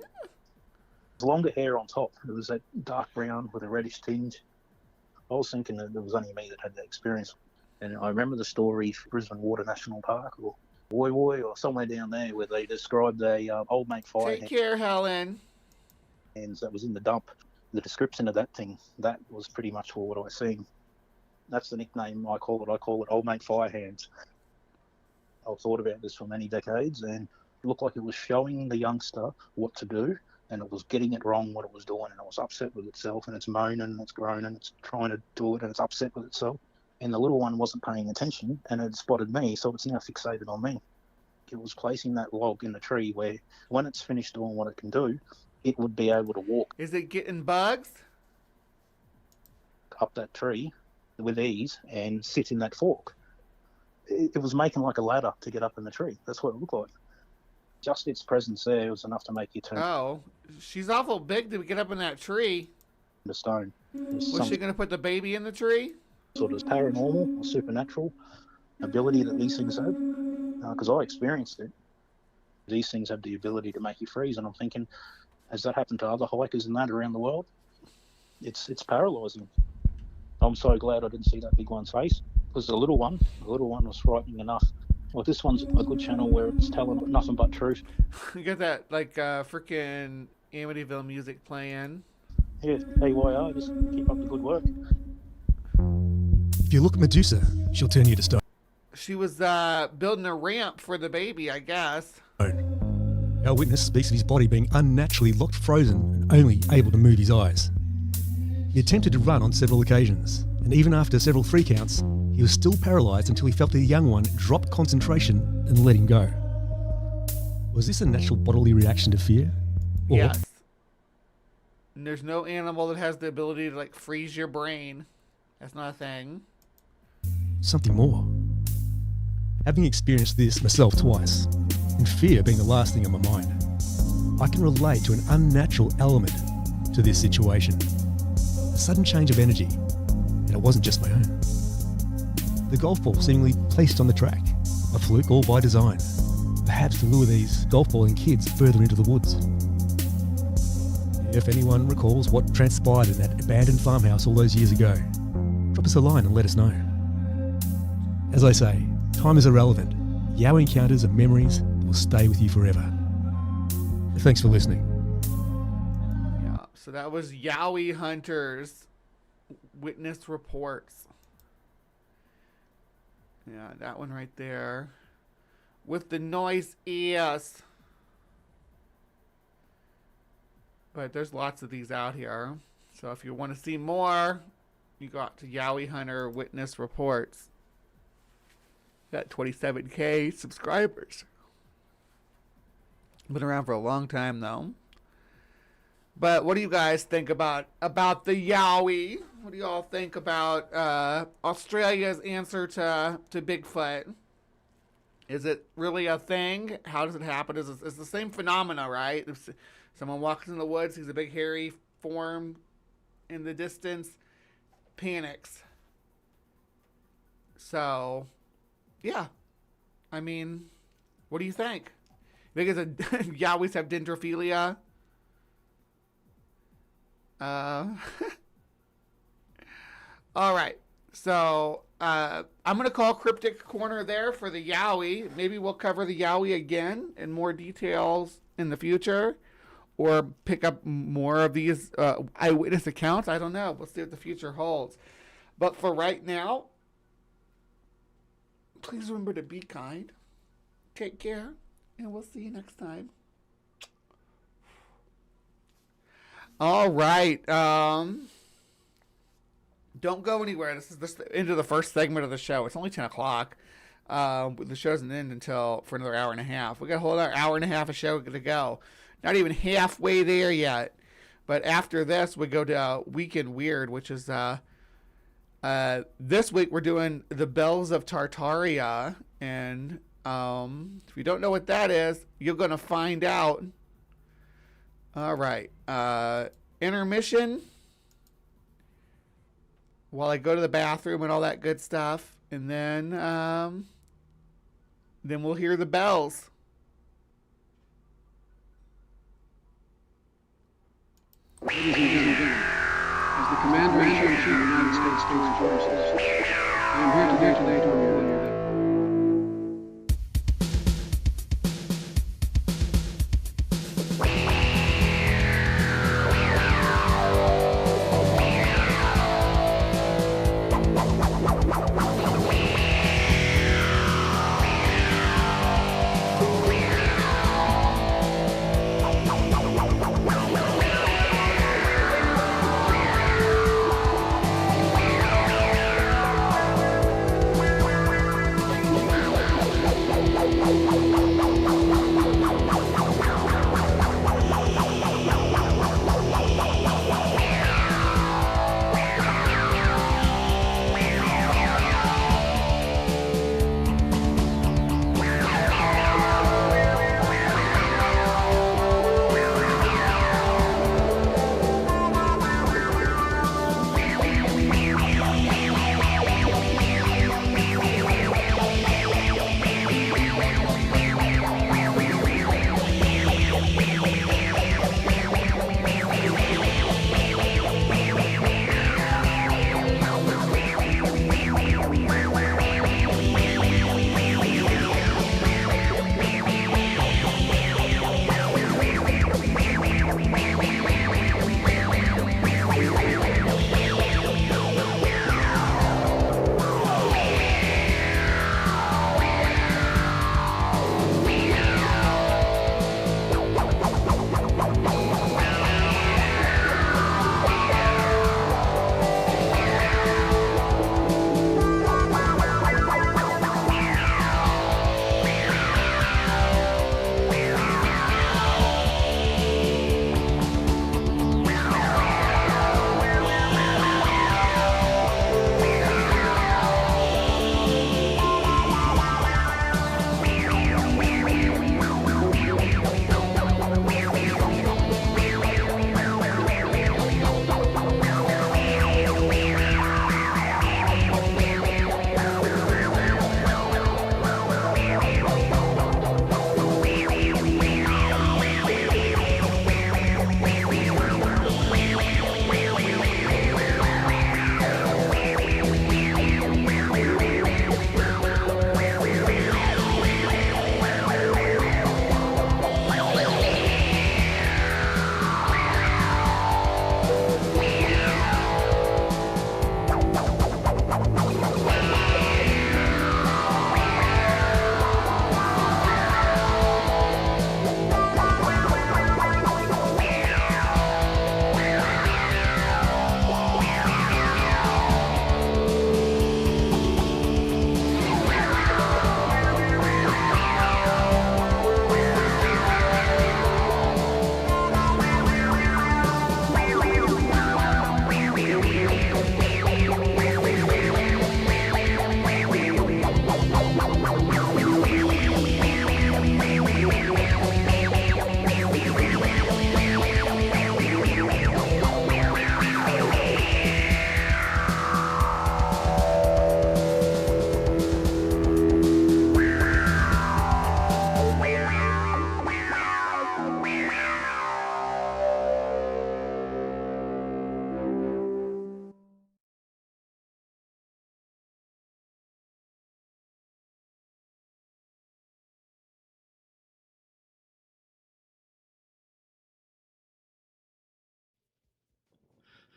Longer hair on top. It was that dark brown with a reddish tinge. I was thinking that there was only me that had that experience. And I remember the story, Brisbane Water National Park or Woy or somewhere down there, where they described a old mate fire. Take care, Helen. And that was in the dump. The description of that thing, that was pretty much what I was seeing. That's the nickname I call it. I call it Old Mate Fire Hands. I've thought about this for many decades, and it looked like it was showing the youngster what to do, and it was getting it wrong what it was doing, and it was upset with itself, and it's moaning, and it's groaning, and it's trying to do it, and it's upset with itself. And the little one wasn't paying attention, and it spotted me, so it's now fixated on me. It was placing that log in the tree where, when it's finished doing what it can do, it would be able to walk. Is it getting bugs? Up that tree with ease and sit in that fork. It was making like a ladder to get up in the tree. That's what it looked like. Just its presence there was enough to make you turn. Oh, she's awful big to get up in that tree. The stone. Was she going to put the baby in the tree? Sort of paranormal or supernatural ability that these things have. Because I experienced it. These things have the ability to make you freeze, and I'm thinking, has that happened to other hikers and that around the world? It's paralysing. I'm so glad I didn't see that big one's face, because the little one was frightening enough. Well, this one's a good channel where it's telling nothing but truth. You got that, like, freaking Amityville music playing. Yeah, AYR, just keep up the good work. If you look at Medusa, she'll turn you to stone. She was building a ramp for the baby, I guess. Our witness speaks of his body being unnaturally locked frozen and only able to move his eyes. He attempted to run on several occasions, and even after several free counts, he was still paralysed until he felt the young one drop concentration and let him go. Was this a natural bodily reaction to fear? Or Yes. And there's no animal that has the ability to like freeze your brain. That's not a thing. something more? Having experienced this myself twice, and fear being the last thing on my mind, I can relate to an unnatural element to this situation. A sudden change of energy, and it wasn't just my own. The golf ball seemingly placed on the track, a fluke or by design, perhaps to lure these golf balling kids further into the woods. If anyone recalls what transpired in that abandoned farmhouse all those years ago, drop us a line and let us know. As I say, time is irrelevant. Yowie encounters are memories that will stay with you forever. Thanks for listening. Yeah, so that was Yowie Hunters witness reports. Yeah, that one right there. With the noise ears. But there's lots of these out here. So if you want to see more, you got to Yowie Hunter Witness Reports. Got 27K subscribers. Been around for a long time though. But what do you guys think about the Yowie? What do you all think about Australia's answer to Bigfoot? Is it really a thing? How does it happen? It's the same phenomena, right? If someone walks in the woods, sees a big hairy form in the distance, panics. So, yeah. I mean, what do you think? You think it's Yowies have dendrophilia? All right. So, I'm going to call Cryptic Corner there for the Yowie. Maybe we'll cover the Yowie again in more details in the future. Or pick up more of these eyewitness accounts. I don't know. We'll see what the future holds. But for right now, please remember to be kind. Take care. And we'll see you next time. All right. Don't go anywhere. This is the end of the first segment of the show. It's only 10 o'clock. The show doesn't end for another hour and a half. We got a whole other hour and a half of show to go. Not even halfway there yet. But after this, we go to Weekend Weird, which is this week we're doing the Bells of Tartaria. And if you don't know what that is, you're going to find out. All right. Intermission. While I go to the bathroom and all that good stuff. And then we'll hear the bells. Ladies and gentlemen, as the Commander-in-Chief of the United States Armed Forces, I am here today to warn you that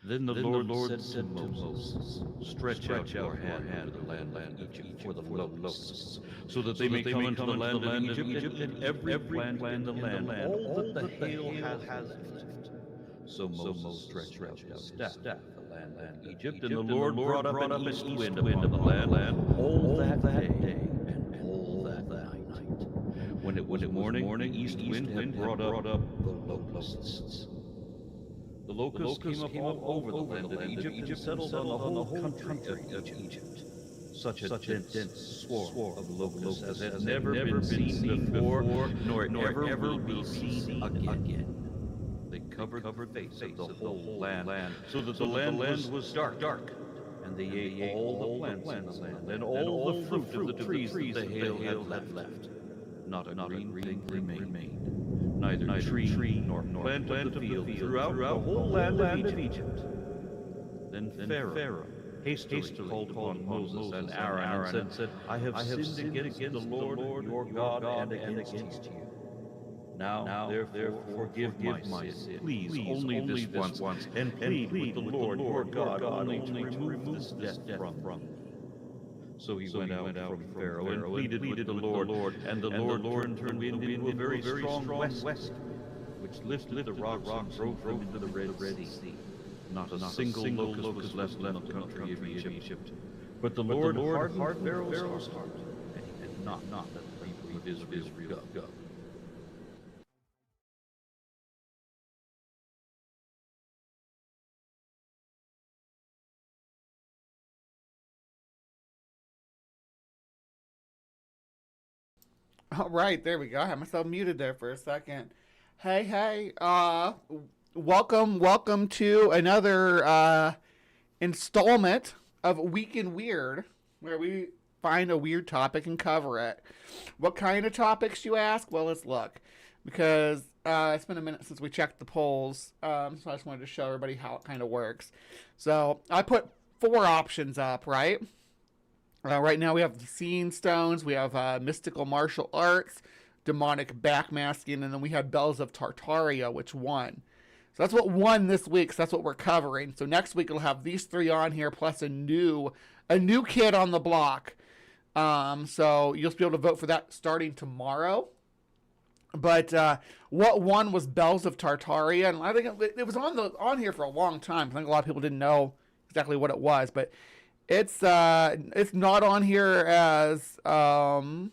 Then the Lord said to Moses, Stretch out your hand over the land of Egypt for the locusts, so that they may come into the land of Egypt, and every plant in the land, all that the hail has left. So Moses stretched out his staff in the land of Egypt, and the Lord brought up an east wind upon the land all that day and all that night. When it was morning, the east wind had brought up the locusts. The locusts came up all over the land of Egypt and settled on the whole country of Egypt. Such a dense swarm of locusts as had never been seen before, nor ever will be seen again. They covered the face of the whole land, so that the land was dark, and they ate all the plants in the land, and all the fruit of the trees that the hail had left. Not a green thing remained, neither tree nor plant of the field throughout the whole land of Egypt. Then Pharaoh hastily called upon Moses and Aaron and said, I have sinned against the Lord your God and against you. Now, therefore, forgive my sin. Please, only this once, and plead with the Lord your God only to remove this death from me. So he went out from Pharaoh and pleaded with the Lord, and the Lord turned the wind into a very strong west, which lifted the rocks and drove them into the Red Sea. Not a single locust was left in the country of Egypt. But the Lord hardened Pharaoh's heart, and he did not let the people of Israel go. All right, there we go. I had myself muted there for a second. Hey, welcome to another installment of Week in Weird, where we find a weird topic and cover it. What kind of topics, you ask? Well, let's look, because it's been a minute since we checked the polls, so I just wanted to show everybody how it kind of works. So I put 4 options up, right? Right now we have the Seeing Stones, we have mystical martial arts, demonic backmasking, and then we have Bells of Tartaria, which won. So that's what won this week, so that's what we're covering. So next week we'll have these 3 on here, plus a new kid on the block. So you'll be able to vote for that starting tomorrow. But what won was Bells of Tartaria, and I think it was on here for a long time. I think a lot of people didn't know exactly what it was, but it's not on here as for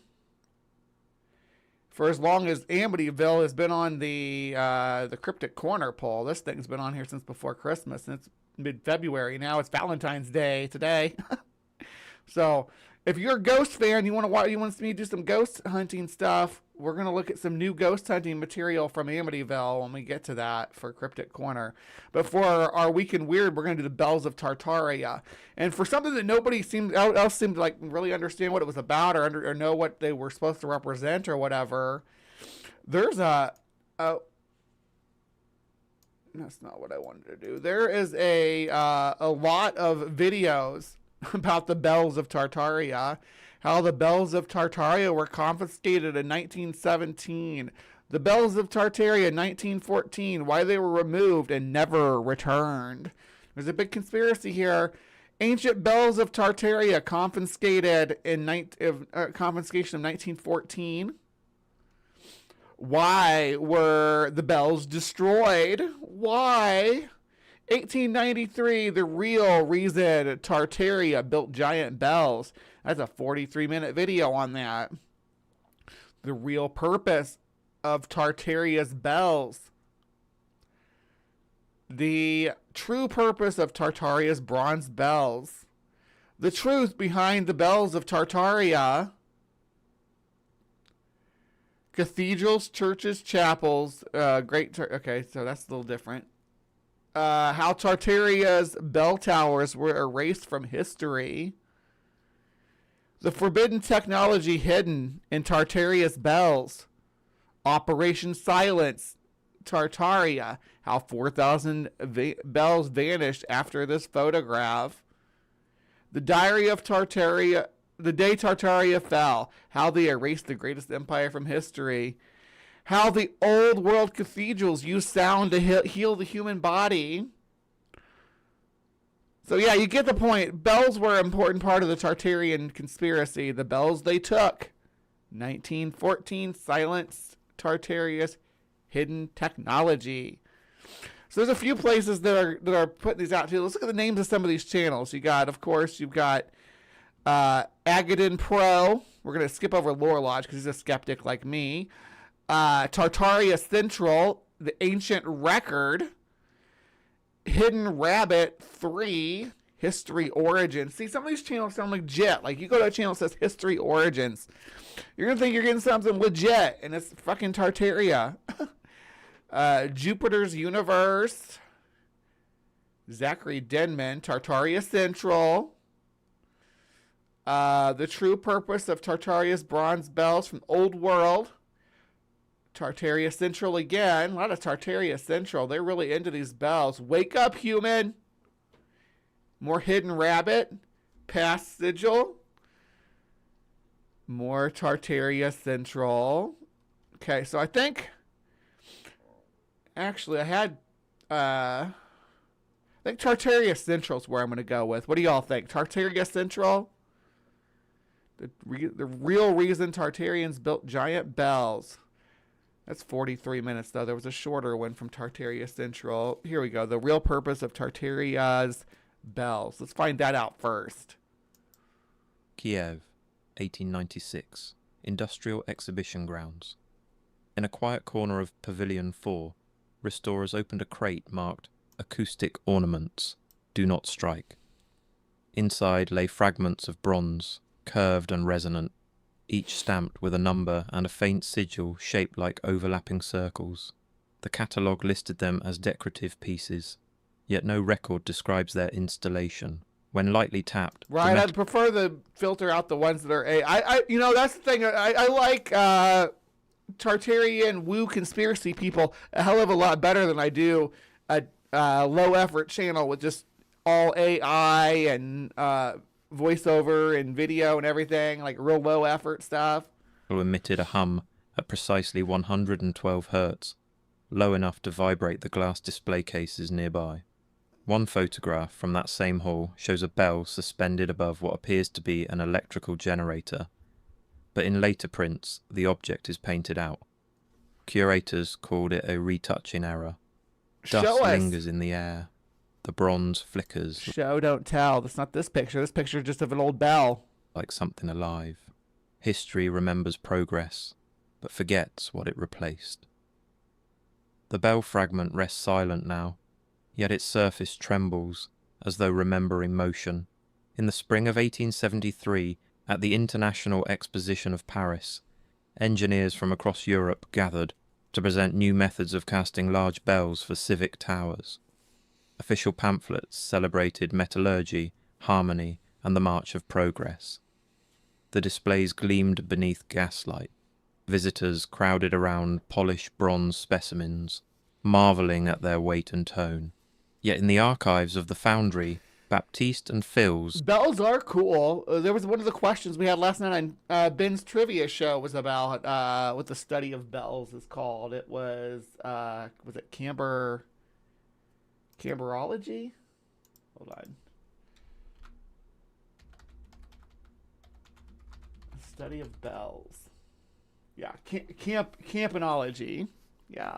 as long as Amityville has been on the CrypticCorner poll. This thing's been on here since before Christmas, and it's mid-February now. It's Valentine's Day today. So if you're a ghost fan, you want to see me do some ghost hunting stuff, we're going to look at some new ghost hunting material from Amityville when we get to that for CrypticCorner. But for our Week in Weird, we're going to do the Bells of Tartaria. And for something that nobody else seemed to like really understand what it was about or know what they were supposed to represent or whatever, there's that's not what I wanted to do. There is a lot of videos about the Bells of Tartaria, how the Bells of Tartaria were confiscated in 1917, the Bells of Tartaria in 1914, why they were removed and never returned. There's a big conspiracy here. Ancient Bells of Tartaria confiscated in confiscation of 1914. Why were the bells destroyed? Why? 1893, the real reason Tartaria built giant bells. That's a 43-minute video on that. The real purpose of Tartaria's bells. The true purpose of Tartaria's bronze bells. The truth behind the bells of Tartaria. Cathedrals, churches, chapels. Okay, so that's a little different. How Tartaria's bell towers were erased from history. The forbidden technology hidden in Tartaria's bells. Operation Silence, Tartaria. How 4,000 bells vanished after this photograph. The Diary of Tartaria. The day Tartaria fell. How they erased the greatest empire from history. How the old world cathedrals use sound to heal the human body. So yeah, you get the point. Bells were an important part of the Tartarian conspiracy. The bells they took. 1914 silenced Tartaria's hidden technology. So there's a few places that are putting these out too. Let's look at the names of some of these channels. You've got Agaddon Pro. We're gonna skip over Lore Lodge because he's a skeptic like me. Tartaria Central, the Ancient Record, Hidden Rabbit 3, History Origins. See, some of these channels sound legit. Like, you go to a channel that says History Origins, you're going to think you're getting something legit, and it's fucking Tartaria. Jupiter's Universe, Zachary Denman, Tartaria Central, The True Purpose of Tartaria's Bronze Bells from Old World, Tartaria Central again. A lot of Tartaria Central. They're really into these bells. Wake up, human. More Hidden Rabbit. Past Sigil. More Tartaria Central. Okay, so I think... Actually, I think Tartaria Central is where I'm going to go with. What do y'all think? Tartaria Central? The real reason Tartarians built giant bells. That's 43 minutes, though. There was a shorter one from Tartaria Central. Here we go. The real purpose of Tartaria's bells. Let's find that out first. Kiev, 1896. Industrial Exhibition Grounds. In a quiet corner of Pavilion 4, restorers opened a crate marked Acoustic Ornaments. Do not strike. Inside lay fragments of bronze, curved and resonant, each stamped with a number and a faint sigil shaped like overlapping circles. The catalogue listed them as decorative pieces, yet no record describes their installation. When lightly tapped... Right, I'd prefer to filter out the ones that are... you know, that's the thing. I like Tartarian woo conspiracy people a hell of a lot better than I do a low-effort channel with just all AI and... voiceover and video and everything, like real low effort stuff. Emitted a hum at precisely 112 hertz, low enough to vibrate the glass display cases nearby. One photograph from that same hall shows a bell suspended above what appears to be an electrical generator, but in later prints the object is painted out. Curators called it a retouching error. Dust lingers in the air. The bronze flickers. Show, don't tell. That's not this picture. This picture is just of an old bell. Like something alive. History remembers progress, but forgets what it replaced. The bell fragment rests silent now, yet its surface trembles, as though remembering motion. In the spring of 1873, at the International Exposition of Paris, engineers from across Europe gathered to present new methods of casting large bells for civic towers. Official pamphlets celebrated metallurgy, harmony, and the march of progress. The displays gleamed beneath gaslight. Visitors crowded around polished bronze specimens, marvelling at their weight and tone. Yet in the archives of the foundry, Baptiste and Phil's... Bells are cool. There was one of the questions we had last night on Ben's trivia show was about what the study of bells is called. It was it Camberology? Hold on. Study of bells. Yeah, campanology. Yeah.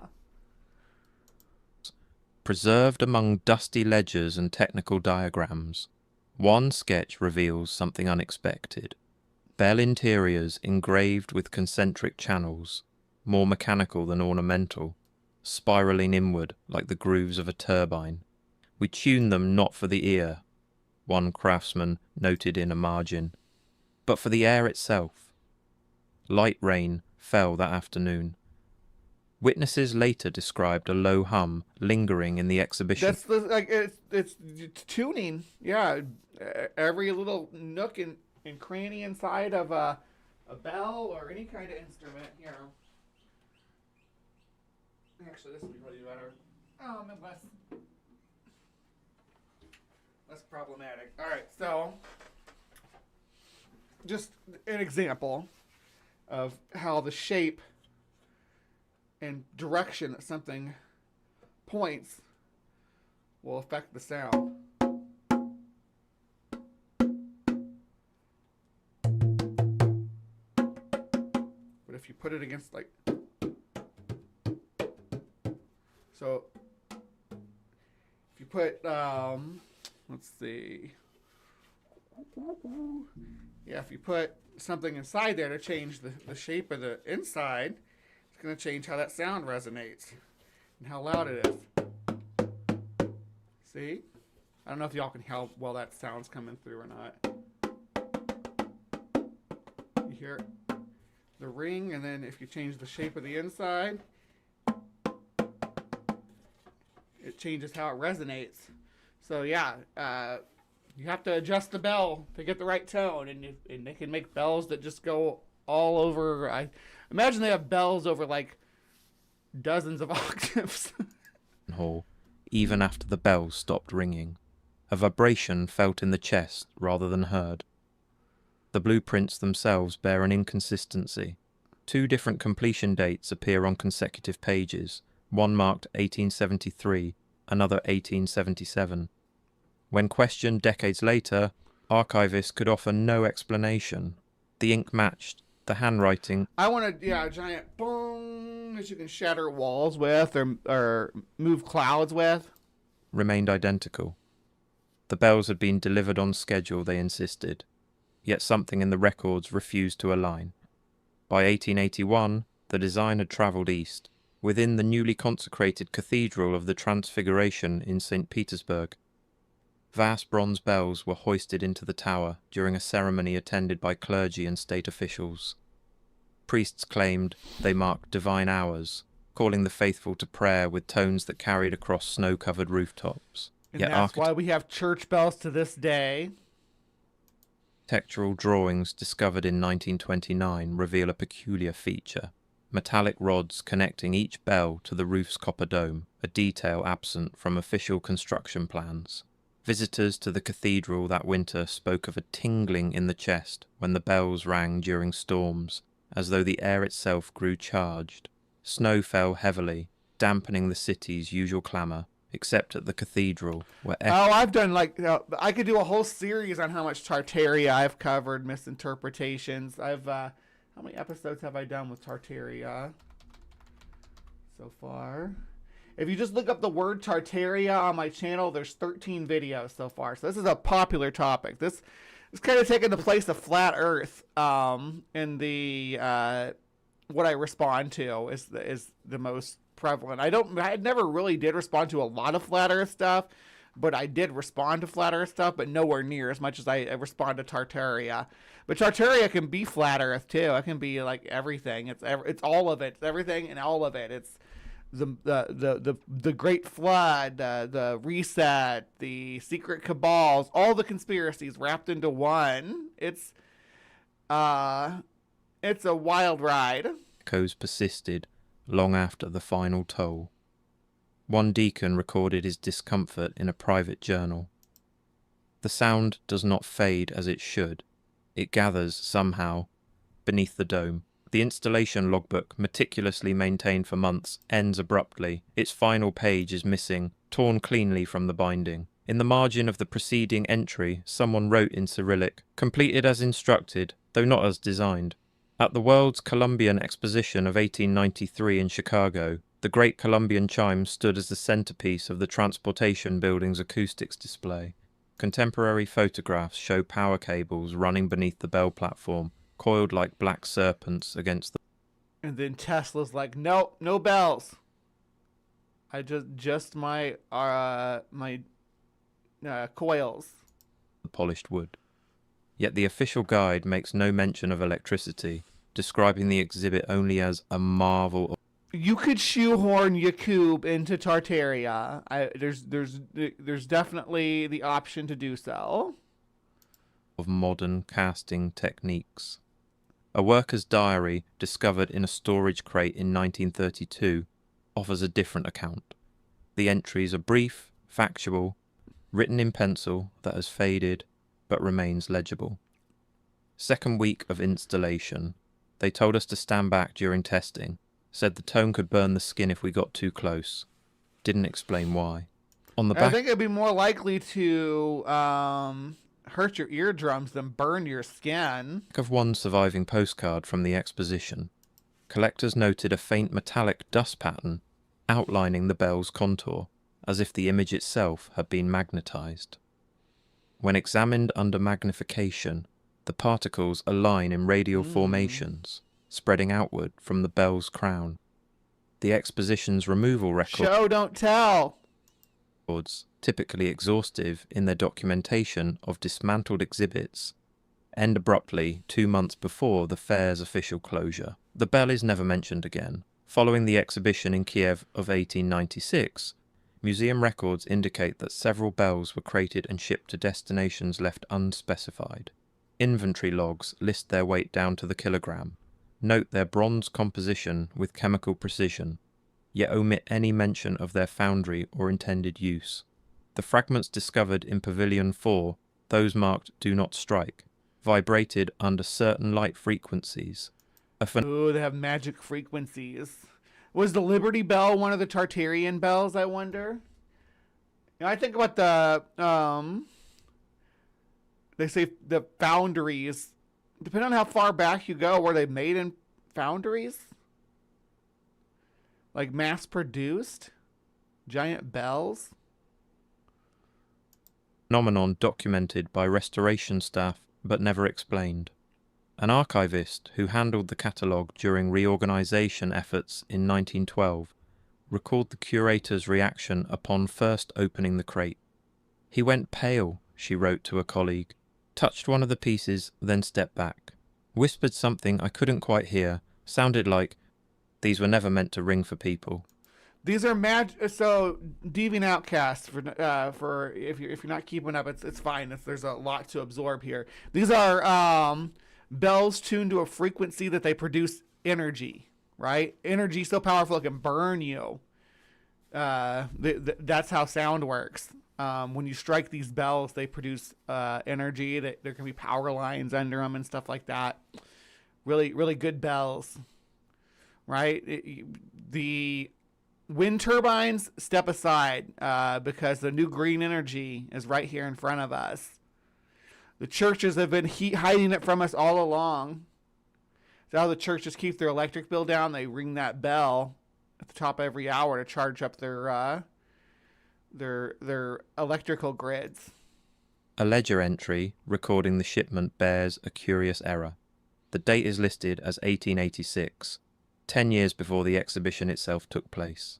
Preserved among dusty ledgers and technical diagrams, one sketch reveals something unexpected. Bell interiors engraved with concentric channels, more mechanical than ornamental, spiraling inward like the grooves of a turbine. We tune them not for the ear, one craftsman noted in a margin, but for the air itself. Light rain fell that afternoon. Witnesses later described a low hum lingering in the exhibition. That's it's tuning. Yeah, every little nook and cranny inside of a bell or any kind of instrument, you know. Actually, this would be really better. Oh, less problematic. All right, so just an example of how the shape and direction that something points will affect the sound. put it against like, so if you put, let's see, yeah, if you put something inside there to change the shape of the inside, it's going to change how that sound resonates and how loud it is. See? I don't know if y'all can hear how well that sound's coming through or not. You hear the ring, and then if you change the shape of the inside, it changes how it resonates. So yeah, you have to adjust the bell to get the right tone, and they can make bells that just go all over. I imagine they have bells over like dozens of octaves. Hall, even after the bell stopped ringing. A vibration felt in the chest rather than heard. The blueprints themselves bear an inconsistency. 2 different completion dates appear on consecutive pages, one marked 1873, another 1877. When questioned decades later, archivists could offer no explanation. The ink matched, the handwriting... I want a giant boom that you can shatter walls with or move clouds with. ...remained identical. The bells had been delivered on schedule, they insisted, yet something in the records refused to align. By 1881, the design had travelled east, within the newly consecrated Cathedral of the Transfiguration in St. Petersburg. Vast bronze bells were hoisted into the tower during a ceremony attended by clergy and state officials. Priests claimed they marked divine hours, calling the faithful to prayer with tones that carried across snow-covered rooftops. And that's why we have church bells to this day. Architectural drawings discovered in 1929 reveal a peculiar feature. Metallic rods connecting each bell to the roof's copper dome, a detail absent from official construction plans. Visitors to the cathedral that winter spoke of a tingling in the chest when the bells rang during storms, as though the air itself grew charged. Snow fell heavily, dampening the city's usual clamour, except at the cathedral, where... I've done I could do a whole series on how much Tartaria I've covered, misinterpretations. How many episodes have I done with Tartaria so far? If you just look up the word Tartaria on my channel, there's 13 videos so far. So this is a popular topic. This is kind of taking the place of Flat Earth in the what I respond to is the most prevalent. I never really did respond to a lot of Flat Earth stuff, but I did respond to Flat Earth stuff, but nowhere near as much as I respond to Tartaria. But Tartaria can be Flat Earth too. It can be like everything. It's all of it. It's everything and all of it. It's the Great Flood, the Reset, the secret cabals, all the conspiracies wrapped into one. It's a wild ride. Echoes persisted long after the final toll. One deacon recorded his discomfort in a private journal. The sound does not fade as it should. It gathers, somehow, beneath the dome. The installation logbook, meticulously maintained for months, ends abruptly. Its final page is missing, torn cleanly from the binding. In the margin of the preceding entry, someone wrote in Cyrillic, "Completed as instructed, though not as designed." At the World's Columbian Exposition of 1893 in Chicago, the Great Columbian Chime stood as the centerpiece of the transportation building's acoustics display. Contemporary photographs show power cables running beneath the bell platform, coiled like black serpents against the... And then Tesla's like, no bells. I just my coils. The polished wood. Yet the official guide makes no mention of electricity, describing the exhibit only as a marvel of... You could shoehorn Yakub into Tartaria. There's definitely the option to do so. ...of modern casting techniques. A worker's diary, discovered in a storage crate in 1932, offers a different account. The entries are brief, factual, written in pencil that has faded but remains legible. Second week of installation. They told us to stand back during testing, said the tone could burn the skin if we got too close. Didn't explain why. On the back... I think it'd be more likely to hurt your eardrums than burn your skin. Of one surviving postcard from the exposition. collectors noted a faint metallic dust pattern outlining the bell's contour, as if the image itself had been magnetized. When examined under magnification, the particles align in radial formations, spreading outward from the bell's crown. The exposition's removal Show, don't tell. records, typically exhaustive in their documentation of dismantled exhibits, end abruptly 2 months before the fair's official closure. The bell is never mentioned again. Following the exhibition in Kiev of 1896, museum records indicate that several bells were crated and shipped to destinations left unspecified. Inventory logs list their weight down to the kilogram, note their bronze composition with chemical precision, yet omit any mention of their foundry or intended use. The fragments discovered in Pavilion 4, those marked "Do Not Strike," vibrated under certain light frequencies. Ooh, they have magic frequencies. Was the Liberty Bell one of the Tartarian bells, I wonder? You know, I think about the, they say the foundries, depending on how far back you go, were they made in foundries? Like mass-produced? Giant bells? Phenomenon documented by restoration staff but never explained. An archivist who handled the catalogue during reorganisation efforts in 1912 recalled the curator's reaction upon first opening the crate. "He went pale," she wrote to a colleague, touched one of the pieces, then stepped back, whispered something I couldn't quite hear, sounded like, "These were never meant to ring for people." These are so Deviant Outcasts for if you're not keeping up, it's fine. There's a lot to absorb here. These are bells tuned to a frequency that they produce energy, right? Energy so powerful it can burn you. That's how sound works. When you strike these bells, they produce energy. There can be power lines under them and stuff like that. Really, really good bells, right? The wind turbines, step aside because the new green energy is right here in front of us. The churches have been hiding it from us all along. So how the churches keep their electric bill down, they ring that bell at the top of every hour to charge up their electrical grids. A ledger entry recording the shipment bears a curious error. The date is listed as 1886, 10 years before the exhibition itself took place.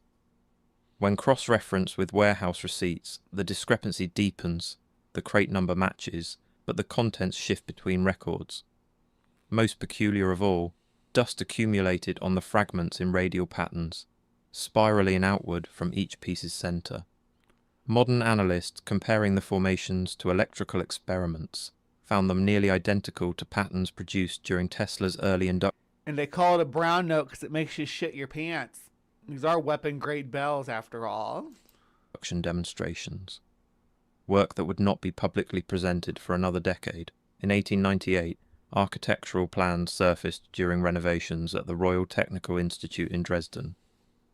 When cross-referenced with warehouse receipts, the discrepancy deepens, the crate number matches, but the contents shift between records. Most peculiar of all, dust accumulated on the fragments in radial patterns, spiraling outward from each piece's centre. Modern analysts comparing the formations to electrical experiments found them nearly identical to patterns produced during Tesla's early induction. And they call it a brown note because it makes you shit your pants. These are weapon-grade bells, after all. Demonstrations. Work that would not be publicly presented for another decade. In 1898, architectural plans surfaced during renovations at the Royal Technical Institute in Dresden.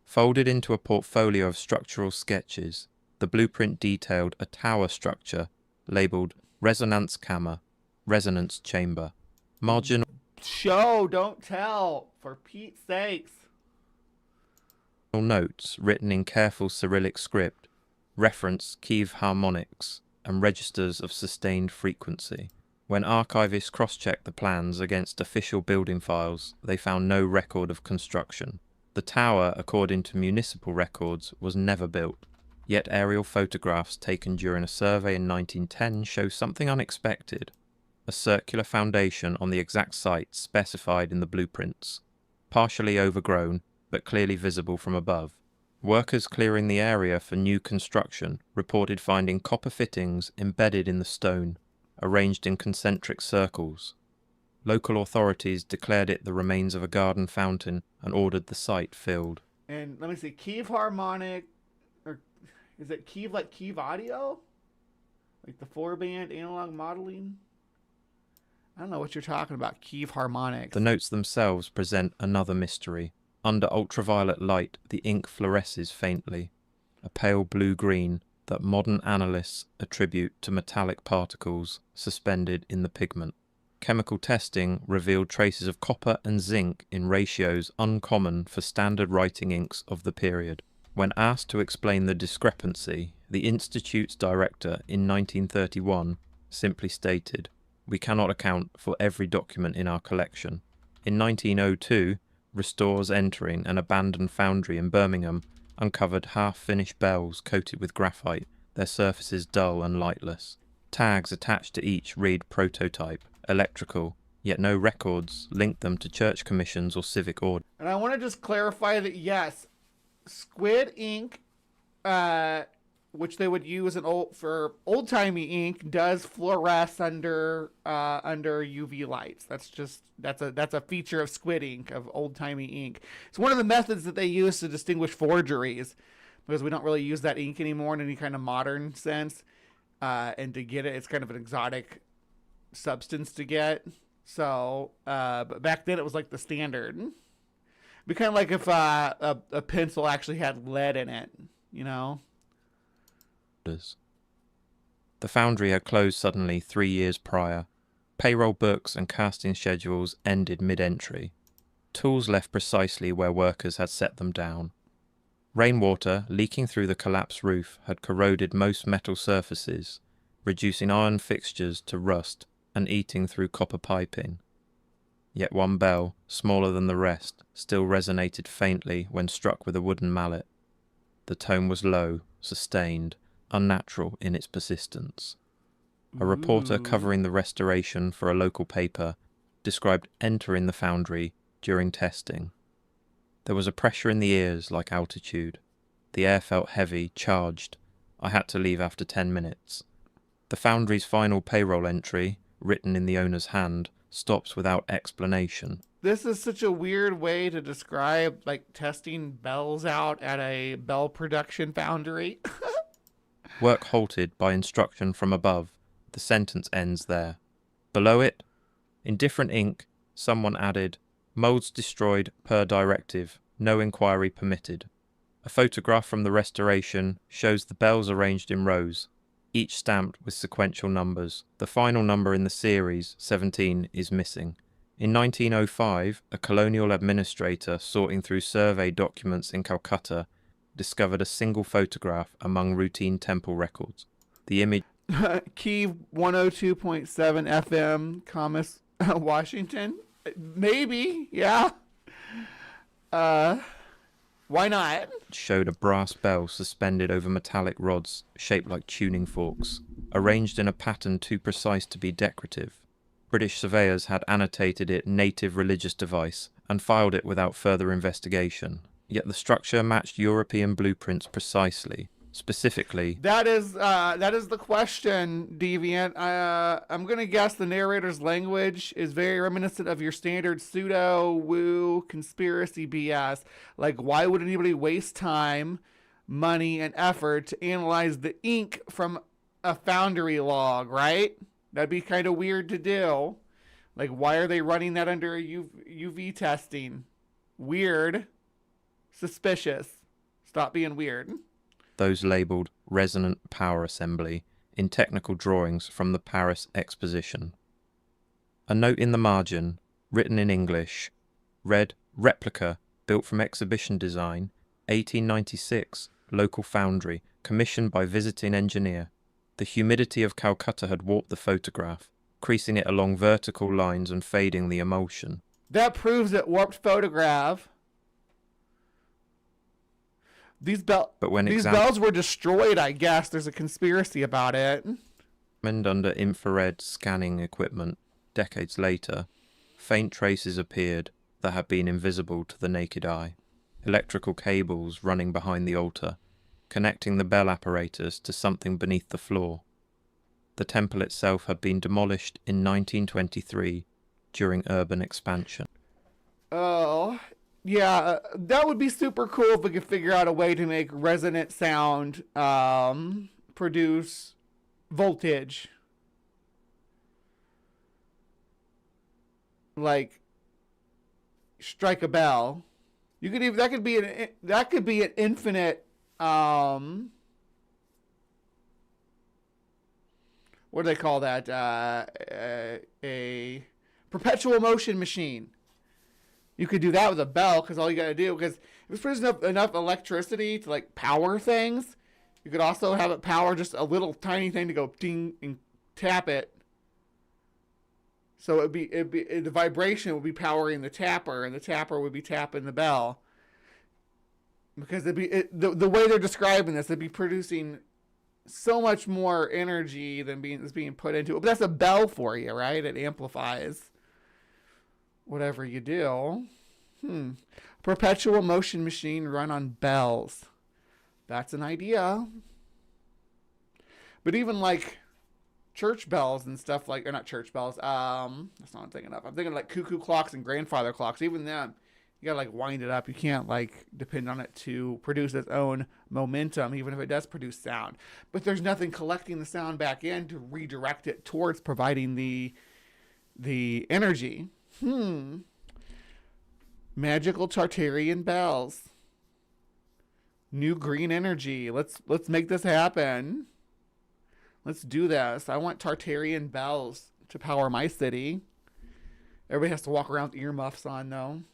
Folded into a portfolio of structural sketches, the blueprint detailed a tower structure labelled Resonanzkammer, Resonance Chamber. Marginal Show, don't tell, for Pete's sakes. Notes written in careful Cyrillic script reference Kiev harmonics and registers of sustained frequency. When archivists cross-checked the plans against official building files, they found no record of construction. The tower, according to municipal records, was never built. Yet aerial photographs taken during a survey in 1910 show something unexpected. A circular foundation on the exact site specified in the blueprints, partially overgrown but clearly visible from above. Workers clearing the area for new construction reported finding copper fittings embedded in the stone, arranged in concentric circles. Local authorities declared it the remains of a garden fountain and ordered the site filled. And let me see, Kiev harmonic, or is it Kiev like Kiev audio? Like the 4-band analog modeling? I don't know what you're talking about, Kiev harmonics. The notes themselves present another mystery. Under ultraviolet light, the ink fluoresces faintly, a pale blue-green that modern analysts attribute to metallic particles suspended in the pigment. Chemical testing revealed traces of copper and zinc in ratios uncommon for standard writing inks of the period. When asked to explain the discrepancy, the Institute's director in 1931 simply stated, "We cannot account for every document in our collection." In 1902, restorers entering an abandoned foundry in Birmingham uncovered half-finished bells coated with graphite, their surfaces dull and lightless. Tags attached to each read prototype, electrical, yet no records linked them to church commissions or civic order. And I want to just clarify that, yes, squid ink, which they would use for old-timey ink, does fluoresce under UV lights. That's a feature of squid ink, of old-timey ink. It's one of the methods that they use to distinguish forgeries, because we don't really use that ink anymore in any kind of modern sense. And to get it, it's kind of an exotic substance to get. So, but back then it was like the standard. It'd be kind of like if a pencil actually had lead in it, you know? The foundry had closed suddenly 3 years prior. Payroll books and casting schedules ended mid-entry. Tools left precisely where workers had set them down. Rainwater leaking through the collapsed roof had corroded most metal surfaces, reducing iron fixtures to rust and eating through copper piping. Yet one bell, smaller than the rest, still resonated faintly when struck with a wooden mallet. The tone was low, sustained, unnatural in its persistence. A reporter covering the restoration for a local paper described entering the foundry during testing. There was a pressure in the ears like altitude. The air felt heavy, charged. I had to leave after 10 minutes. The foundry's final payroll entry, written in the owner's hand, stops without explanation. This is such a weird way to describe, like, testing bells out at a bell production foundry. Work halted by instruction from above. The sentence ends there. Below it, in different ink, someone added, "Moulds destroyed per directive. No inquiry permitted." A photograph from the restoration shows the bells arranged in rows, each stamped with sequential numbers. The final number in the series, 17, is missing. In 1905, a colonial administrator sorting through survey documents in Calcutta discovered a single photograph among routine temple records. The image... Key 102.7 FM, Commerce, Washington. Maybe, yeah. Why not? Showed a brass bell suspended over metallic rods shaped like tuning forks, arranged in a pattern too precise to be decorative. British surveyors had annotated it native religious device and filed it without further investigation. Yet the structure matched European blueprints precisely. Specifically, that is the question, Deviant. I'm gonna guess the narrator's language is very reminiscent of your standard pseudo-woo conspiracy BS. Like, why would anybody waste time, money, and effort to analyze the ink from a foundry log, right? That'd be kind of weird to do. Like, why are they running that under a UV testing? Weird. Suspicious. Stop being weird. Those labelled Resonant Power Assembly in technical drawings from the Paris Exposition. A note in the margin, written in English, read, "Replica, built from exhibition design, 1896, local foundry, commissioned by visiting engineer." The humidity of Calcutta had warped the photograph, creasing it along vertical lines and fading the emulsion. That proves it warped photograph. These bells were destroyed, I guess. There's a conspiracy about it. And under infrared scanning equipment, decades later, faint traces appeared that had been invisible to the naked eye. Electrical cables running behind the altar, connecting the bell apparatus to something beneath the floor. The temple itself had been demolished in 1923 during urban expansion. Oh, yeah, that would be super cool if we could figure out a way to make resonant sound produce voltage. Like, strike a bell. You could even that could be an infinite what do they call that? A Perpetual motion machine. You could do that with a bell, because all you got to do, because if it's producing enough electricity to like power things, you could also have it power just a little tiny thing to go ding and tap it. So the vibration would be powering the tapper, and the tapper would be tapping the bell. Because the way they're describing this, it'd be producing so much more energy than is being put into it. But that's a bell for you, right? It amplifies whatever you do. Perpetual motion machine run on bells. That's an idea. But even like church bells and stuff like, or not church bells, that's not what I'm thinking of. I'm thinking like cuckoo clocks and grandfather clocks. Even them, you gotta like wind it up. You can't like depend on it to produce its own momentum, even if it does produce sound. But there's nothing collecting the sound back in to redirect it towards providing the energy. Magical Tartarian bells. New green energy. Let's make this happen. Let's do this. I want Tartarian bells to power my city. Everybody has to walk around with earmuffs on though.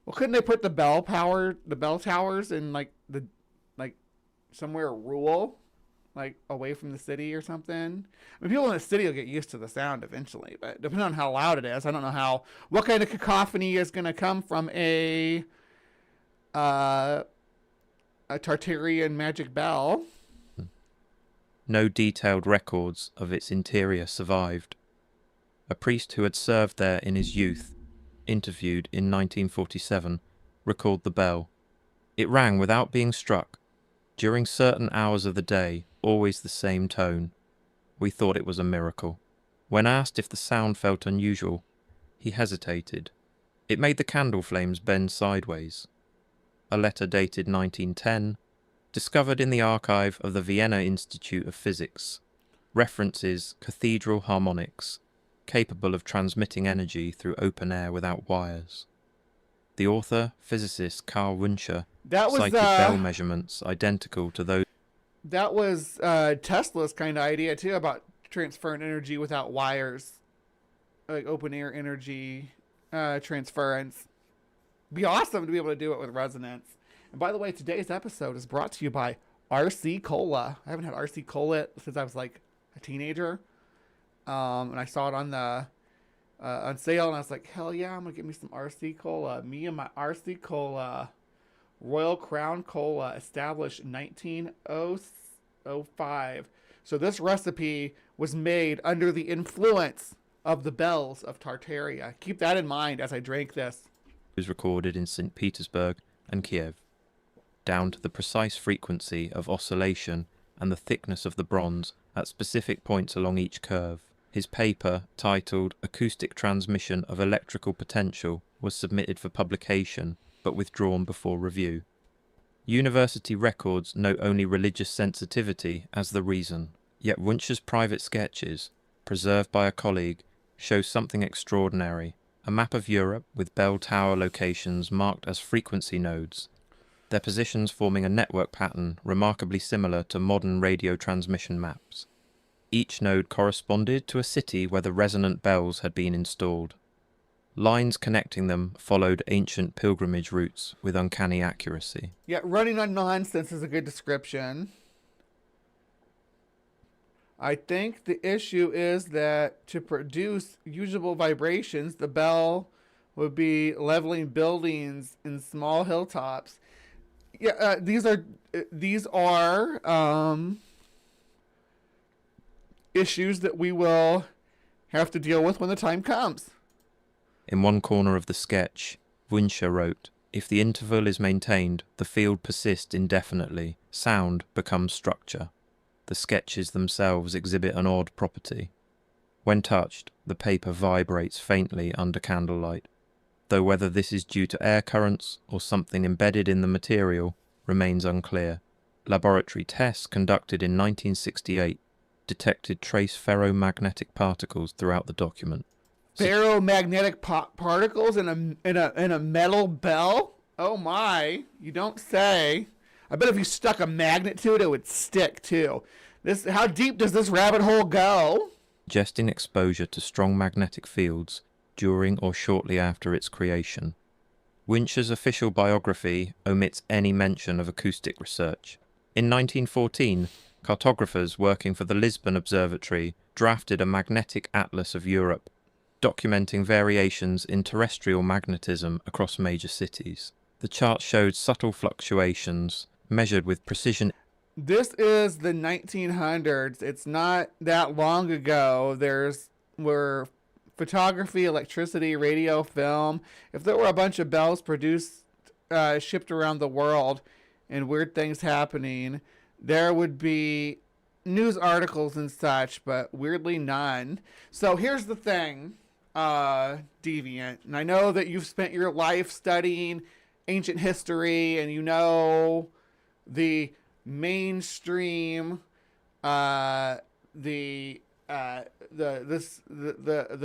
Well, couldn't they put the bell towers in like somewhere rural, like away from the city or something? I mean, people in the city will get used to the sound eventually, but depending on how loud it is, I don't know what kind of cacophony is going to come from a Tartarian magic bell. No detailed records of its interior survived. A priest who had served there in his youth, interviewed in 1947, recalled the bell. It rang without being struck. During certain hours of the day, always the same tone. We thought it was a miracle. When asked if the sound felt unusual, he hesitated. It made the candle flames bend sideways. A letter dated 1910, discovered in the archive of the Vienna Institute of Physics, references cathedral harmonics, capable of transmitting energy through open air without wires. The author, physicist Carl Wünscher, cited bell measurements identical to those. That was Tesla's kind of idea too, about transferring energy without wires, like open air energy transference. Be awesome to be able to do it with resonance. And by the way, today's episode is brought to you by RC Cola. I haven't had RC Cola since I was like a teenager. And I saw it on sale, and I was like, hell yeah, I'm gonna get me some RC Cola. Me and my RC Cola. Royal Crown Cola, established in 1905. So this recipe was made under the influence of the bells of Tartaria. Keep that in mind as I drink this. It was recorded in St. Petersburg and Kiev, down to the precise frequency of oscillation and the thickness of the bronze at specific points along each curve. His paper, titled Acoustic Transmission of Electrical Potential, was submitted for publication, but withdrawn before review. University records note only religious sensitivity as the reason, yet Wünscher's private sketches, preserved by a colleague, show something extraordinary: a map of Europe with bell tower locations marked as frequency nodes, their positions forming a network pattern remarkably similar to modern radio transmission maps. Each node corresponded to a city where the resonant bells had been installed. Lines connecting them followed ancient pilgrimage routes with uncanny accuracy. Yeah, running on nonsense is a good description. I think the issue is that to produce usable vibrations, the bell would be leveling buildings in small hilltops. Yeah, these are issues that we will have to deal with when the time comes. In one corner of the sketch, Wünscher wrote, "If the interval is maintained, the field persists indefinitely. Sound becomes structure." The sketches themselves exhibit an odd property. When touched, the paper vibrates faintly under candlelight, though whether this is due to air currents or something embedded in the material remains unclear. Laboratory tests conducted in 1968 detected trace ferromagnetic particles throughout the document. Ferromagnetic particles in a metal bell? Oh my, you don't say. I bet if you stuck a magnet to it, it would stick too. How deep does this rabbit hole go? Suggesting exposure to strong magnetic fields during or shortly after its creation. Winch's official biography omits any mention of acoustic research. In 1914, cartographers working for the Lisbon Observatory drafted a magnetic atlas of Europe, documenting variations in terrestrial magnetism across major cities. The chart showed subtle fluctuations, measured with precision. This is the 1900s. It's not that long ago. Were photography, electricity, radio, film. If there were a bunch of bells produced, shipped around the world, and weird things happening, there would be news articles and such, but weirdly none. So here's the thing, Deviant, and I know that you've spent your life studying ancient history, and you know the mainstream, the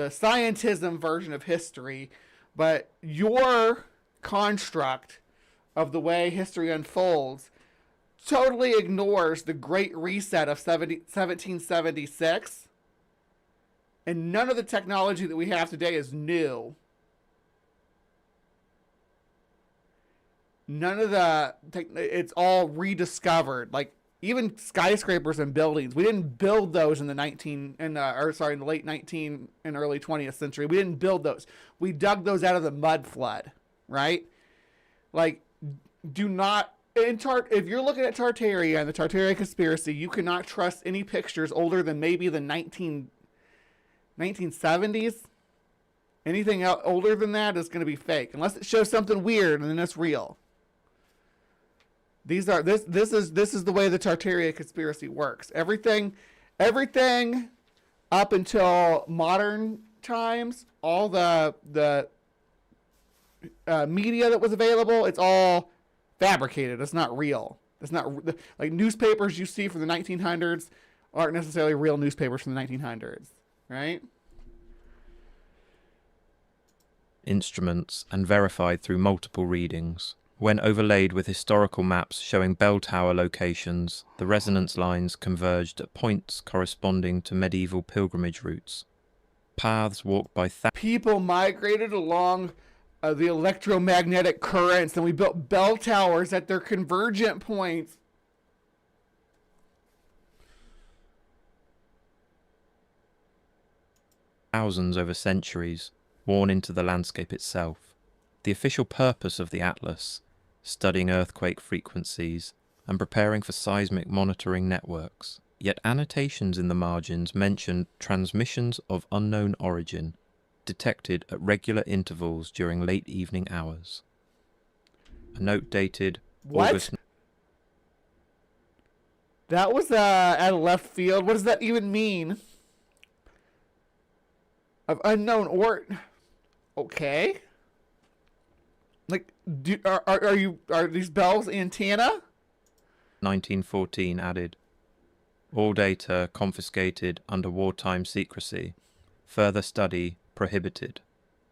scientism version of history, but your construct of the way history unfolds totally ignores the Great Reset of 1776, and none of the technology that we have today is new. None of it's all rediscovered. Like, even skyscrapers and buildings, we didn't build those in the late 19 and early 20th century. We didn't build those. We dug those out of the mud flood, right? Like, if you're looking at Tartaria and the Tartaria conspiracy, you cannot trust any pictures older than maybe the 1970s. Anything else older than that is going to be fake, unless it shows something weird and then it's real. This is the way the Tartaria conspiracy works. Everything up until modern times, all the media that was available, it's all fabricated. It's not real. It's not like newspapers you see from the 1900s aren't necessarily real newspapers from the 1900s, right? Instruments and verified through multiple readings. When overlaid with historical maps showing bell tower locations, the resonance lines converged at points corresponding to medieval pilgrimage routes. Paths walked by people migrated along the electromagnetic currents, and we built bell towers at their convergent points. Thousands over centuries, worn into the landscape itself. The official purpose of the atlas, studying earthquake frequencies and preparing for seismic monitoring networks. Yet annotations in the margins mention transmissions of unknown origin, detected at regular intervals during late evening hours. A note dated August. That was out of left field. What does that even mean? Of unknown okay. Like, are these bells antenna? 1914 added, all data confiscated under wartime secrecy. Further study prohibited.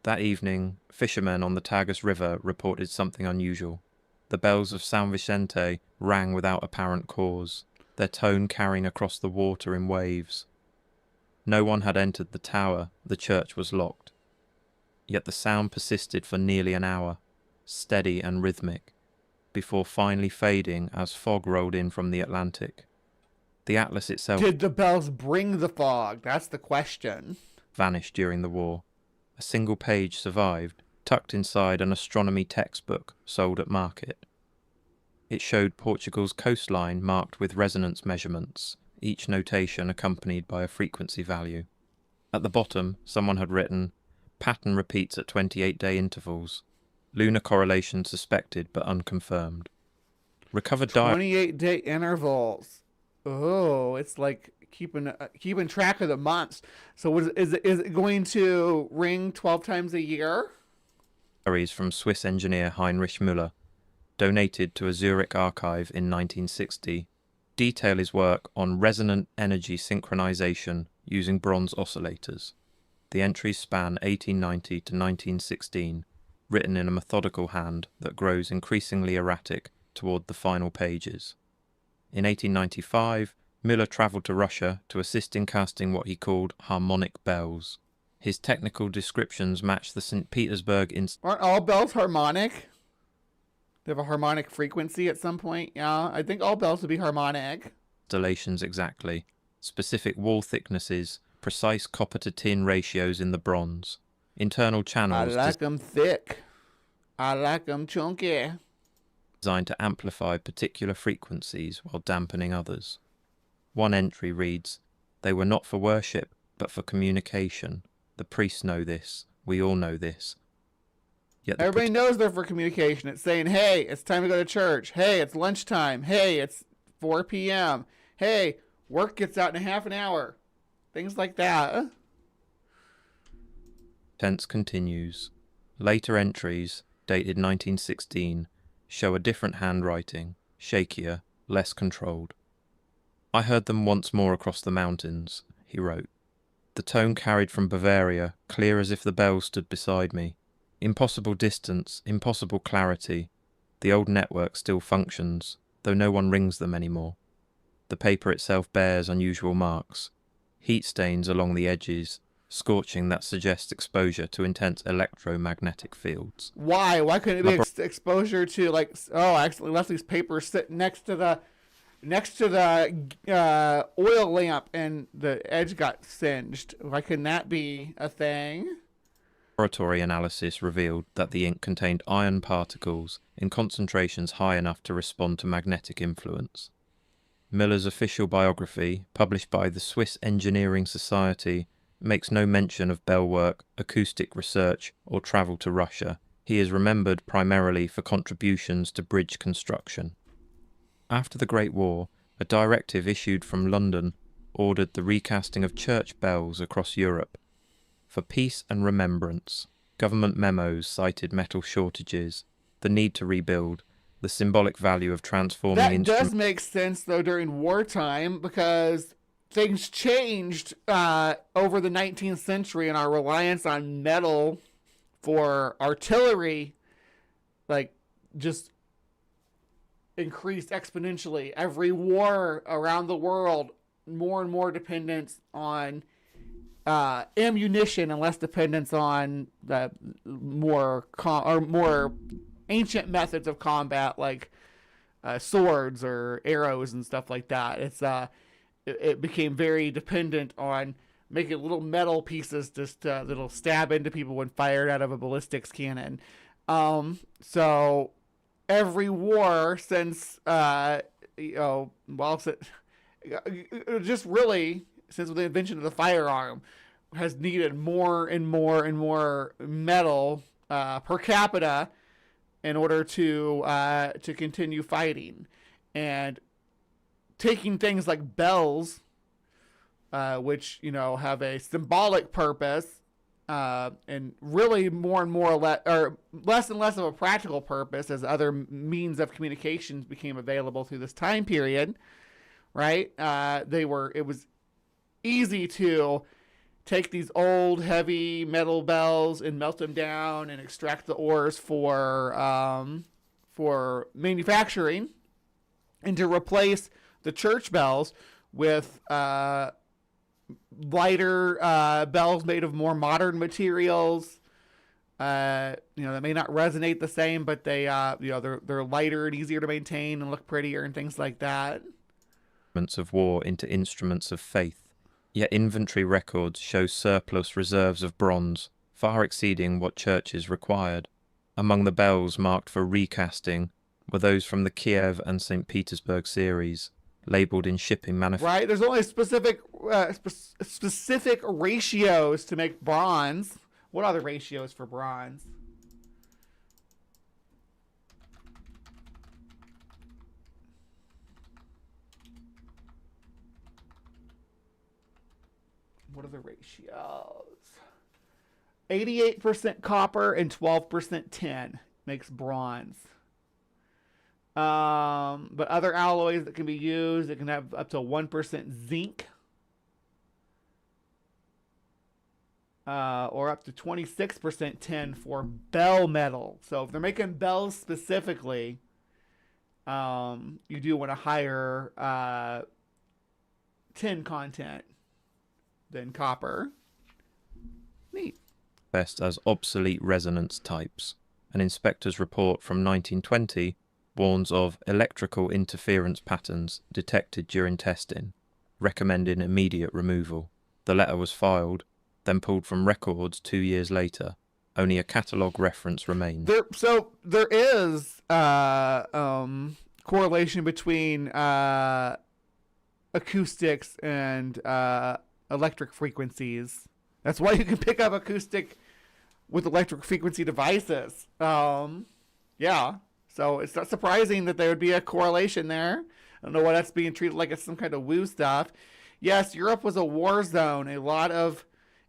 That evening, fishermen on the Tagus River reported something unusual. The bells of San Vicente rang without apparent cause, their tone carrying across the water in waves. No one had entered the tower, the church was locked. Yet the sound persisted for nearly an hour, steady and rhythmic, before finally fading as fog rolled in from the Atlantic. The atlas itself... Did the bells bring the fog? That's the question. ...vanished during the war. A single page survived, tucked inside an astronomy textbook sold at market. It showed Portugal's coastline marked with resonance measurements, each notation accompanied by a frequency value. At the bottom, someone had written, "Pattern repeats at 28-day intervals. Lunar correlation suspected but unconfirmed. Recovered 28-day intervals. Oh, it's like keeping track of the months. So is it going to ring 12 times a year? Diaries from Swiss engineer Heinrich Müller, donated to a Zurich archive in 1960, detail his work on resonant energy synchronization using bronze oscillators. The entries span 1890 to 1916, written in a methodical hand that grows increasingly erratic toward the final pages. In 1895, Müller travelled to Russia to assist in casting what he called harmonic bells. His technical descriptions match the St. Petersburg Aren't all bells harmonic? They have a harmonic frequency at some point. Yeah, I think all bells would be harmonic. installations exactly. Specific wall thicknesses, precise copper to tin ratios in the bronze. Internal I channels like them thick. I like them chunky. designed to amplify particular frequencies while dampening others. One entry reads, "They were not for worship, but for communication. The priests know this. We all know this." Yet Everybody knows they're for communication. It's saying, hey, it's time to go to church. Hey, it's lunchtime. Hey, it's 4 p.m. Hey, work gets out in half an hour. Things like that. Tense continues. Later entries, dated 1916, show a different handwriting, shakier, less controlled. "I heard them once more across the mountains," he wrote. "The tone carried from Bavaria, clear as if the bell stood beside me. Impossible distance, impossible clarity. The old network still functions, though no one rings them anymore. The paper itself bears unusual marks, heat stains along the edges, scorching that suggests exposure to intense electromagnetic fields." Why? Why couldn't it be exposure to, like, oh, I accidentally left these papers sitting next to the oil lamp and the edge got singed? Why couldn't that be a thing? Laboratory analysis revealed that the ink contained iron particles in concentrations high enough to respond to magnetic influence. Miller's official biography, published by the Swiss Engineering Society, makes no mention of bell work, acoustic research, or travel to Russia. He is remembered primarily for contributions to bridge construction. After the Great War, a directive issued from London ordered the recasting of church bells across Europe. For peace and remembrance, government memos cited metal shortages, the need to rebuild, the symbolic value of transforming That does make sense, though, during wartime, because things changed over the 19th century, and our reliance on metal for artillery, like, just increased exponentially. Every war around the world, more and more dependence on ammunition and less dependence on the more ancient methods of combat, like swords or arrows and stuff like that. It became very dependent on making little metal pieces just that'll stab into people when fired out of a ballistics cannon. So every war since just really since the invention of the firearm has needed more and more and more metal per capita in order to continue fighting. And taking things like bells, which have a symbolic purpose, and really more and more less and less of a practical purpose as other means of communications became available through this time period, right? It was easy to take these old heavy metal bells and melt them down and extract the ores for manufacturing, and to replace the church bells with lighter bells made of more modern materials. That may not resonate the same, but they're lighter and easier to maintain and look prettier and things like that. Of war into instruments of faith. Yet inventory records show surplus reserves of bronze, far exceeding what churches required. Among the bells marked for recasting were those from the Kiev and St. Petersburg series, labelled in shipping manufacturing. Right, there's only specific ratios to make bronze. What are the ratios for bronze? What are the ratios? 88% copper and 12% tin makes bronze. But other alloys that can be used, it can have up to 1% zinc. Or up to 26% tin for bell metal. So if they're making bells specifically, you do want a higher tin content than copper. manifest as obsolete resonance types. An inspector's report from 1920 warns of electrical interference patterns detected during testing, recommending immediate removal. The letter was filed, then pulled from records 2 years later. Only a catalogue reference remains. There is correlation between acoustics and electric frequencies. That's why you can pick up acoustic with electric frequency devices. Yeah. So it's not surprising that there would be a correlation there. I don't know why that's being treated like it's some kind of woo stuff. Yes, Europe was a war zone. A lot of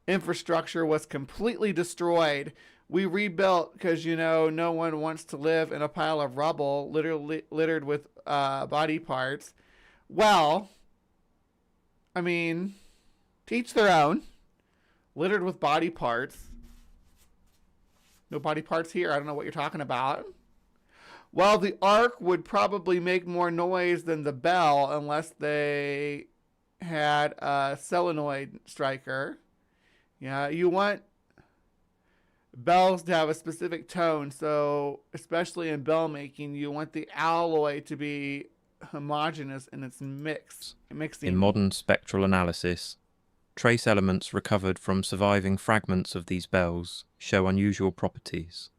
infrastructure was completely destroyed. We rebuilt because, no one wants to live in a pile of rubble literally littered with body parts. Well, I mean, to each their own. Littered with body parts. No body parts here. I don't know what you're talking about. Well, the ark would probably make more noise than the bell unless they had a solenoid striker. Yeah, you want bells to have a specific tone, so especially in bell making, you want the alloy to be homogeneous in its mixing. In modern spectral analysis, trace elements recovered from surviving fragments of these bells show unusual properties.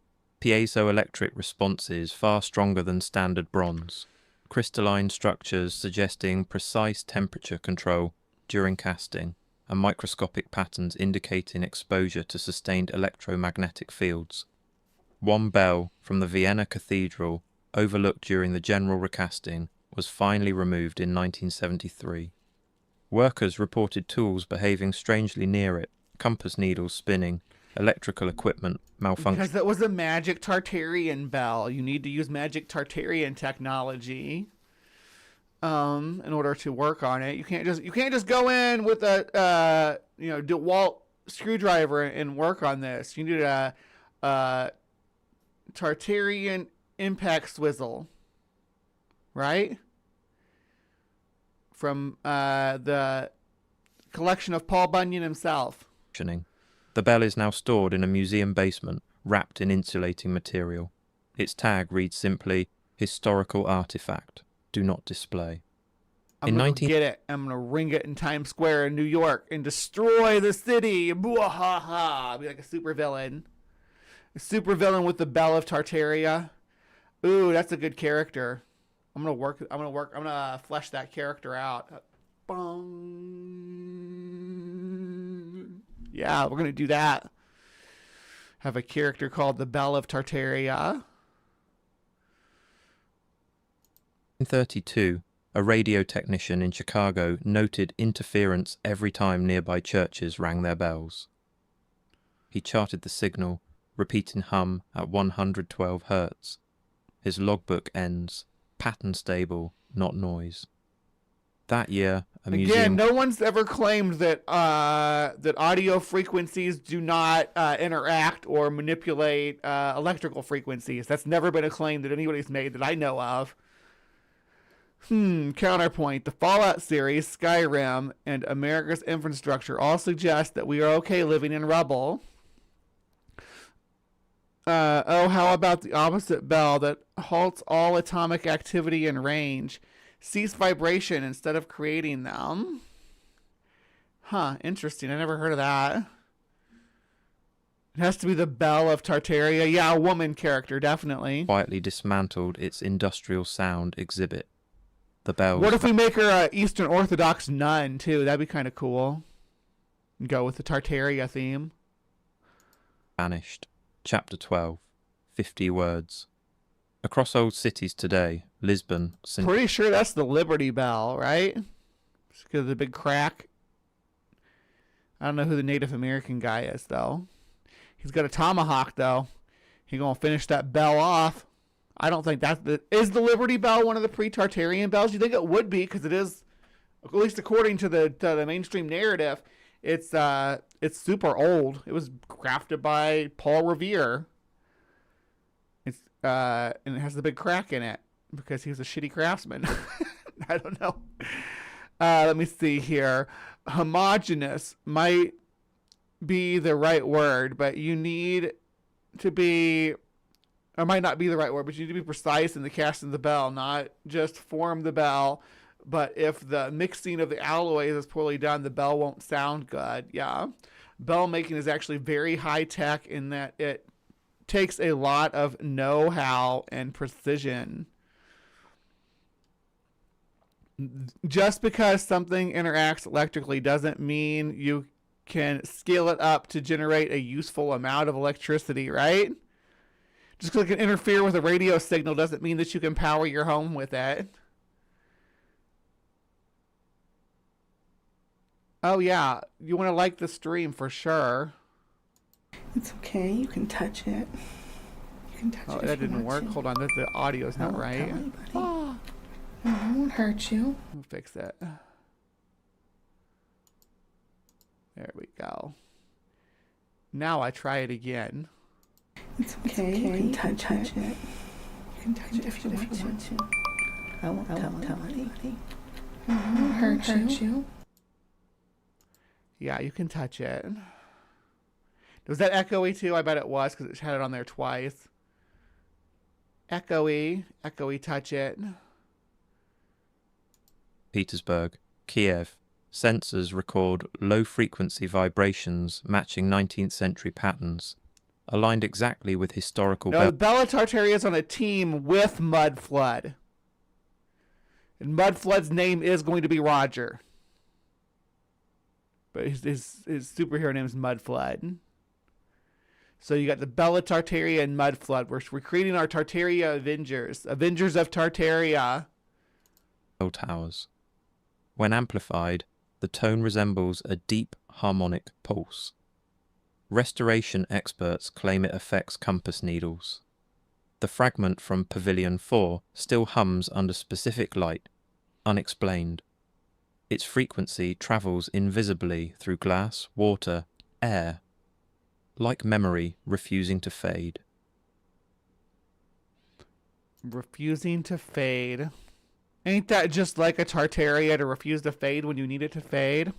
Piezoelectric responses far stronger than standard bronze. Crystalline structures suggesting precise temperature control during casting, and microscopic patterns indicating exposure to sustained electromagnetic fields. One bell from the Vienna Cathedral, overlooked during the general recasting, was finally removed in 1973. Workers reported tools behaving strangely near it, compass needles spinning, electrical equipment malfunctioning. Because it was a magic Tartarian bell. You need to use magic Tartarian technology in order to work on it. You can't just go in with a DeWalt screwdriver and work on this. You need a Tartarian impact swizzle, right? From the collection of Paul Bunyan himself. The bell is now stored in a museum basement, wrapped in insulating material. Its tag reads simply, "Historical artifact. Do not display." I'm going to get it. I'm going to ring it in Times Square in New York and destroy the city. Boo-ha-ha. Be like a supervillain. A supervillain with the Bell of Tartaria. Ooh, that's a good character. I'm going to flesh that character out. Bong. Yeah, we're going to do that. Have a character called the Bell of Tartaria. In 1932, a radio technician in Chicago noted interference every time nearby churches rang their bells. He charted the signal, repeating hum at 112 Hz. His logbook ends, pattern stable, not noise. That year, a museum... Again, no one's ever claimed that that audio frequencies do not interact or manipulate electrical frequencies. That's never been a claim that anybody's made that I know of. Counterpoint. The Fallout series, Skyrim, and America's infrastructure all suggest that we are okay living in rubble. How about the opposite bell that halts all atomic activity and range? Cease vibration instead of creating them. Interesting. I never heard of that. It has to be the Bell of Tartaria. Yeah, a woman character, definitely. Quietly dismantled its industrial sound exhibit. The bells... What if we make her an Eastern Orthodox nun, too? That'd be kind of cool. Go with the Tartaria theme. Vanished. Chapter 12. 50 words. Across old cities today, Lisbon... Pretty sure that's the Liberty Bell, right? Just because of the big crack. I don't know who the Native American guy is, though. He's got a tomahawk, though. He's going to finish that bell off. I don't think that's the... Is the Liberty Bell one of the pre-Tartarian bells? You think it would be, because it is, at least according to the mainstream narrative, it's super old. It was crafted by Paul Revere. And it has the big crack in it because he was a shitty craftsman. I don't know. Let me see here. Homogeneous might be the right word, but you need to be, or might not be the right word, but you need to be precise in the casting of the bell, not just form the bell. But if the mixing of the alloys is poorly done, the bell won't sound good. Yeah. Bell making is actually very high tech in that it takes a lot of know-how and precision. Just because something interacts electrically doesn't mean you can scale it up to generate a useful amount of electricity, right? Just because it can interfere with a radio signal doesn't mean that you can power your home with it. Oh yeah, you want to like the stream for sure. It's okay, you can touch it. You can touch it. Oh, that didn't work. Hold on, the audio's not right. Oh. No, it won't hurt you. We'll fix that. There we go. Now I try it again. It's okay, you can touch it. You can touch it if you want to. I won't tell anybody. It won't hurt you. Yeah, you can touch it. Was that echoey too? I bet it was because it had it on there twice. Echoey, touch it. Petersburg, Kiev. Sensors record low-frequency vibrations matching 19th century patterns, aligned exactly with historical... No, Bella Tartaria is on a team with Mudflood. And Mudflood's name is going to be Roger. But his superhero name is Mudflood. So you got the Bella Tartaria and Mudflood. We're creating our Tartaria Avengers. Avengers of Tartaria. Towers. When amplified, the tone resembles a deep harmonic pulse. Restoration experts claim it affects compass needles. The fragment from Pavilion 4 still hums under specific light, unexplained. Its frequency travels invisibly through glass, water, air, like memory refusing to fade. Refusing to fade. Ain't that just like a Tartaria to refuse to fade when you need it to fade?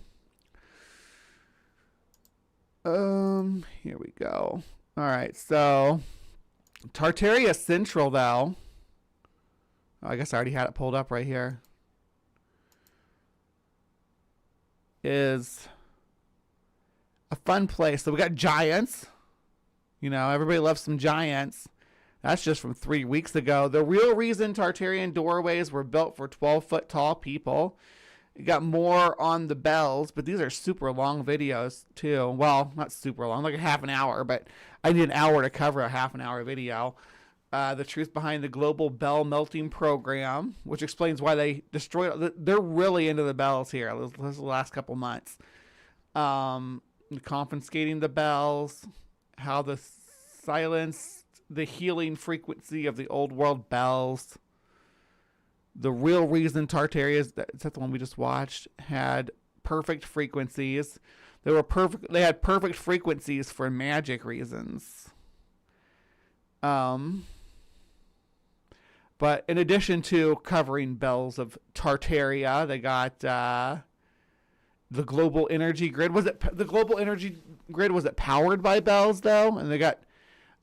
Here we go. Alright, so Tartaria Central, though. Oh, I guess I already had it pulled up right here. Is a fun place. So we got giants. You know, everybody loves some giants. That's just from 3 weeks ago. The real reason Tartarian doorways were built for 12-foot tall people. You got more on the bells, but these are super long videos too. Well, not super long, like a half an hour, but I need an hour to cover a half an hour video. The truth behind the global bell melting program, which explains why they destroyed. They're really into the bells here. This is the last couple months. Confiscating the bells, how the silence, the healing frequency of the old world bells. The real reason Tartaria, is that the one we just watched, had perfect frequencies. They were perfect. They had perfect frequencies for magic reasons. But in addition to covering bells of Tartaria, they got the global energy grid. Was it the global energy grid? Was it powered by bells though? And they got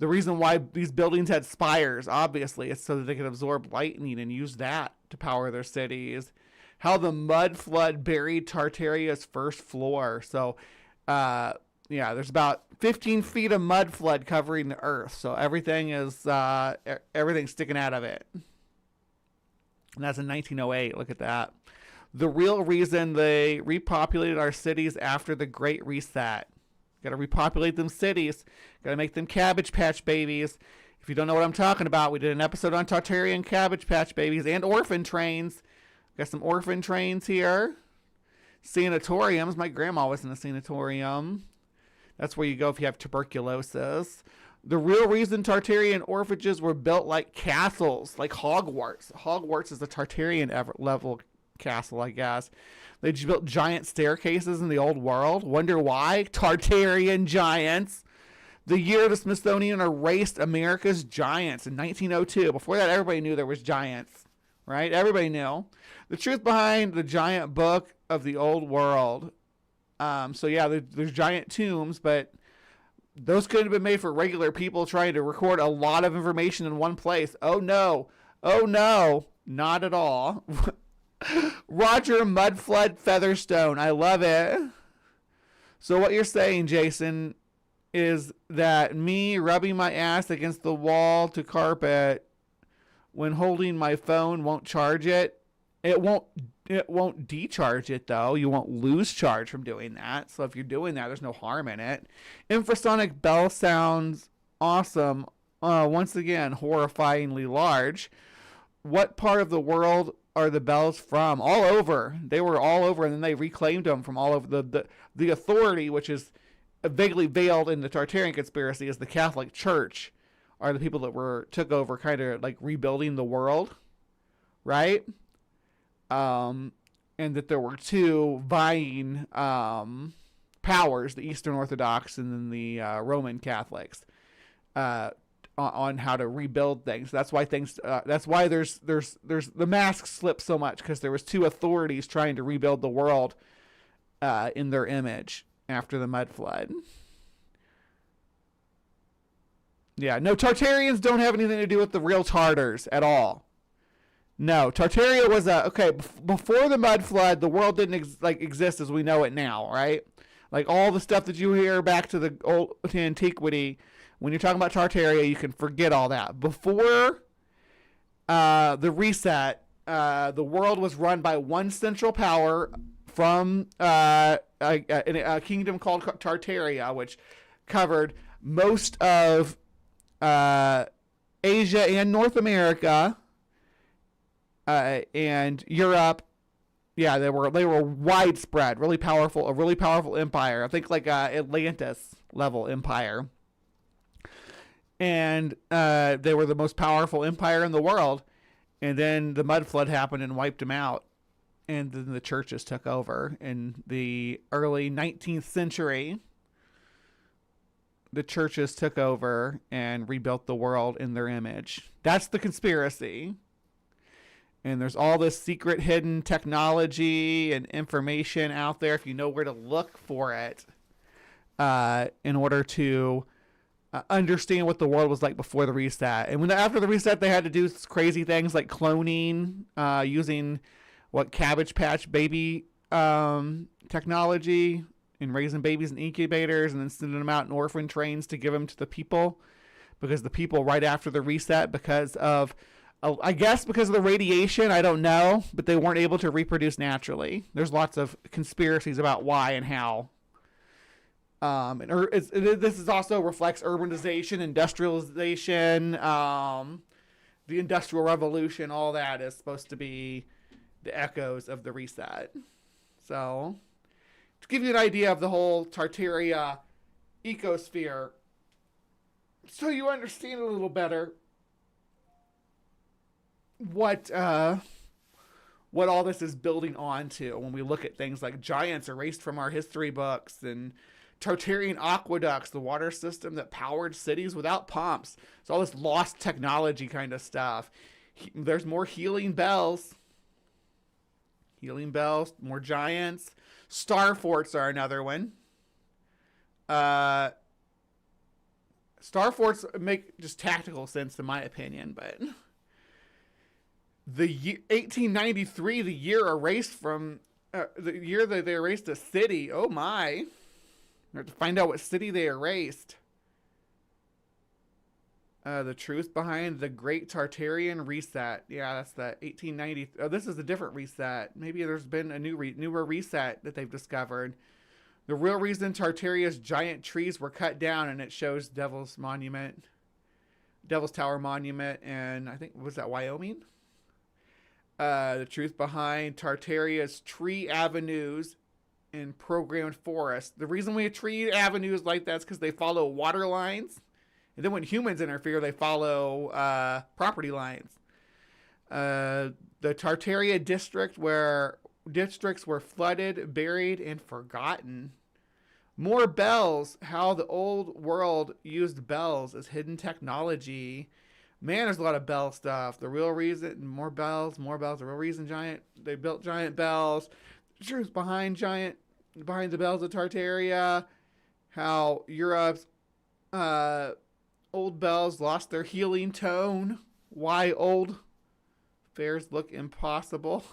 the reason why these buildings had spires. Obviously, it's so that they could absorb lightning and use that to power their cities. How the mud flood buried Tartaria's first floor. So, yeah, there's about 15 feet of mud flood covering the earth. So everything is everything's sticking out of it. And that's in 1908. Look at that. The real reason they repopulated our cities after the Great Reset. Got to repopulate them cities. Got to make them Cabbage Patch Babies. If you don't know what I'm talking about, we did an episode on Tartarian Cabbage Patch Babies and orphan trains. Got some orphan trains here. Sanatoriums. My grandma was in a sanatorium. That's where you go if you have tuberculosis. The real reason Tartarian orphanages were built like castles, like Hogwarts. Hogwarts is a Tartarian level castle, I guess. They just built giant staircases in the old world. Wonder why? Tartarian giants. The year the Smithsonian erased America's giants in 1902. Before that, everybody knew there was giants, right? Everybody knew. The truth behind the giant book of the old world. So yeah, there's giant tombs, but those couldn't have been made for regular people trying to record a lot of information in one place. Oh no, not at all. Roger Mudflood Featherstone, I love it. So what you're saying, Jason, is that me rubbing my ass against the wall to carpet when holding my phone won't charge it. It won't decharge it, though. You won't lose charge from doing that. So if you're doing that, there's no harm in it. Infrasonic bell sounds awesome. Once again, horrifyingly large. What part of the world are the bells from? All over. They were all over, and then they reclaimed them from all over. The authority, which is vaguely veiled in the Tartarian conspiracy, is the Catholic Church, are the people that took over, kind of like rebuilding the world, right? And that there were two vying powers, the Eastern Orthodox and then the Roman Catholics, on how to rebuild things. That's why that's why there's the mask slipped so much, because there was two authorities trying to rebuild the world in their image after the mud flood. Yeah, no, Tartarians don't have anything to do with the real Tartars at all. No, Tartaria was before the mud flood, the world didn't exist as we know it now, right? Like all the stuff that you hear back to the old to antiquity, when you're talking about Tartaria, you can forget all that. Before the reset, the world was run by one central power from a kingdom called Tartaria, which covered most of Asia and North America, and Europe. Yeah, they were widespread, a really powerful empire. I think like Atlantis level empire, and they were the most powerful empire in the world. And then the mud flood happened and wiped them out, and then the churches took over in the early 19th century. The churches took over and rebuilt the world in their image. That's the conspiracy. And there's all this secret hidden technology and information out there if you know where to look for it, in order to understand what the world was like before the reset. And after the reset, they had to do crazy things like cloning, using Cabbage Patch Baby technology, and raising babies in incubators and then sending them out in orphan trains to give them to the people, because the people right after the reset, because of the radiation, I don't know, but they weren't able to reproduce naturally. There's lots of conspiracies about why and how. This also reflects urbanization, industrialization, the Industrial Revolution. All that is supposed to be the echoes of the reset. So, to give you an idea of the whole Tartaria ecosphere, so you understand a little better what all this is building onto when we look at things like giants erased from our history books, and Tartarian aqueducts, the water system that powered cities without pumps. It's all this lost technology kind of stuff. There's more healing bells. More giants. Star forts are another one. Star forts make just tactical sense in my opinion, but the 1893, the year erased from the year that they erased a city. Oh my! We have to find out what city they erased. The truth behind the Great Tartarian Reset. Yeah, that's the 1890. Oh, this is a different reset. Maybe there's been a newer reset that they've discovered. The real reason Tartaria's giant trees were cut down, and it shows Devil's Tower Monument, and I think, was that Wyoming? The truth behind Tartaria's tree avenues in programmed forests. The reason we have tree avenues like that is because they follow water lines. And then when humans interfere, they follow property lines. The Tartaria districts were flooded, buried, and forgotten. More bells. How the old world used bells as hidden technology. Man, there's a lot of bell stuff. The real reason, more bells. The real reason they built giant bells. The truth behind giant behind the bells of Tartaria, how Europe's old bells lost their healing tone, why old fairs look impossible.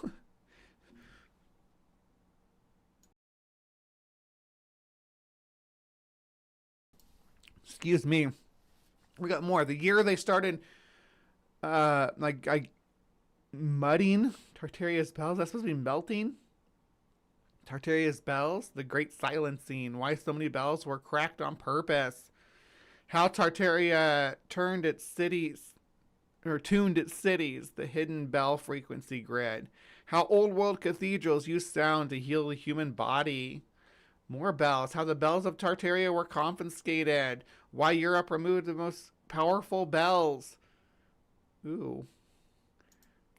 Excuse me. We got more. The year they started mudding Tartaria's bells. That's supposed to be melting. Tartaria's bells, the great silencing, why so many bells were cracked on purpose, how Tartaria tuned its cities, the hidden bell frequency grid, how old world cathedrals use sound to heal the human body, more bells, how the bells of Tartaria were confiscated, why Europe removed the most powerful bells. Ooh.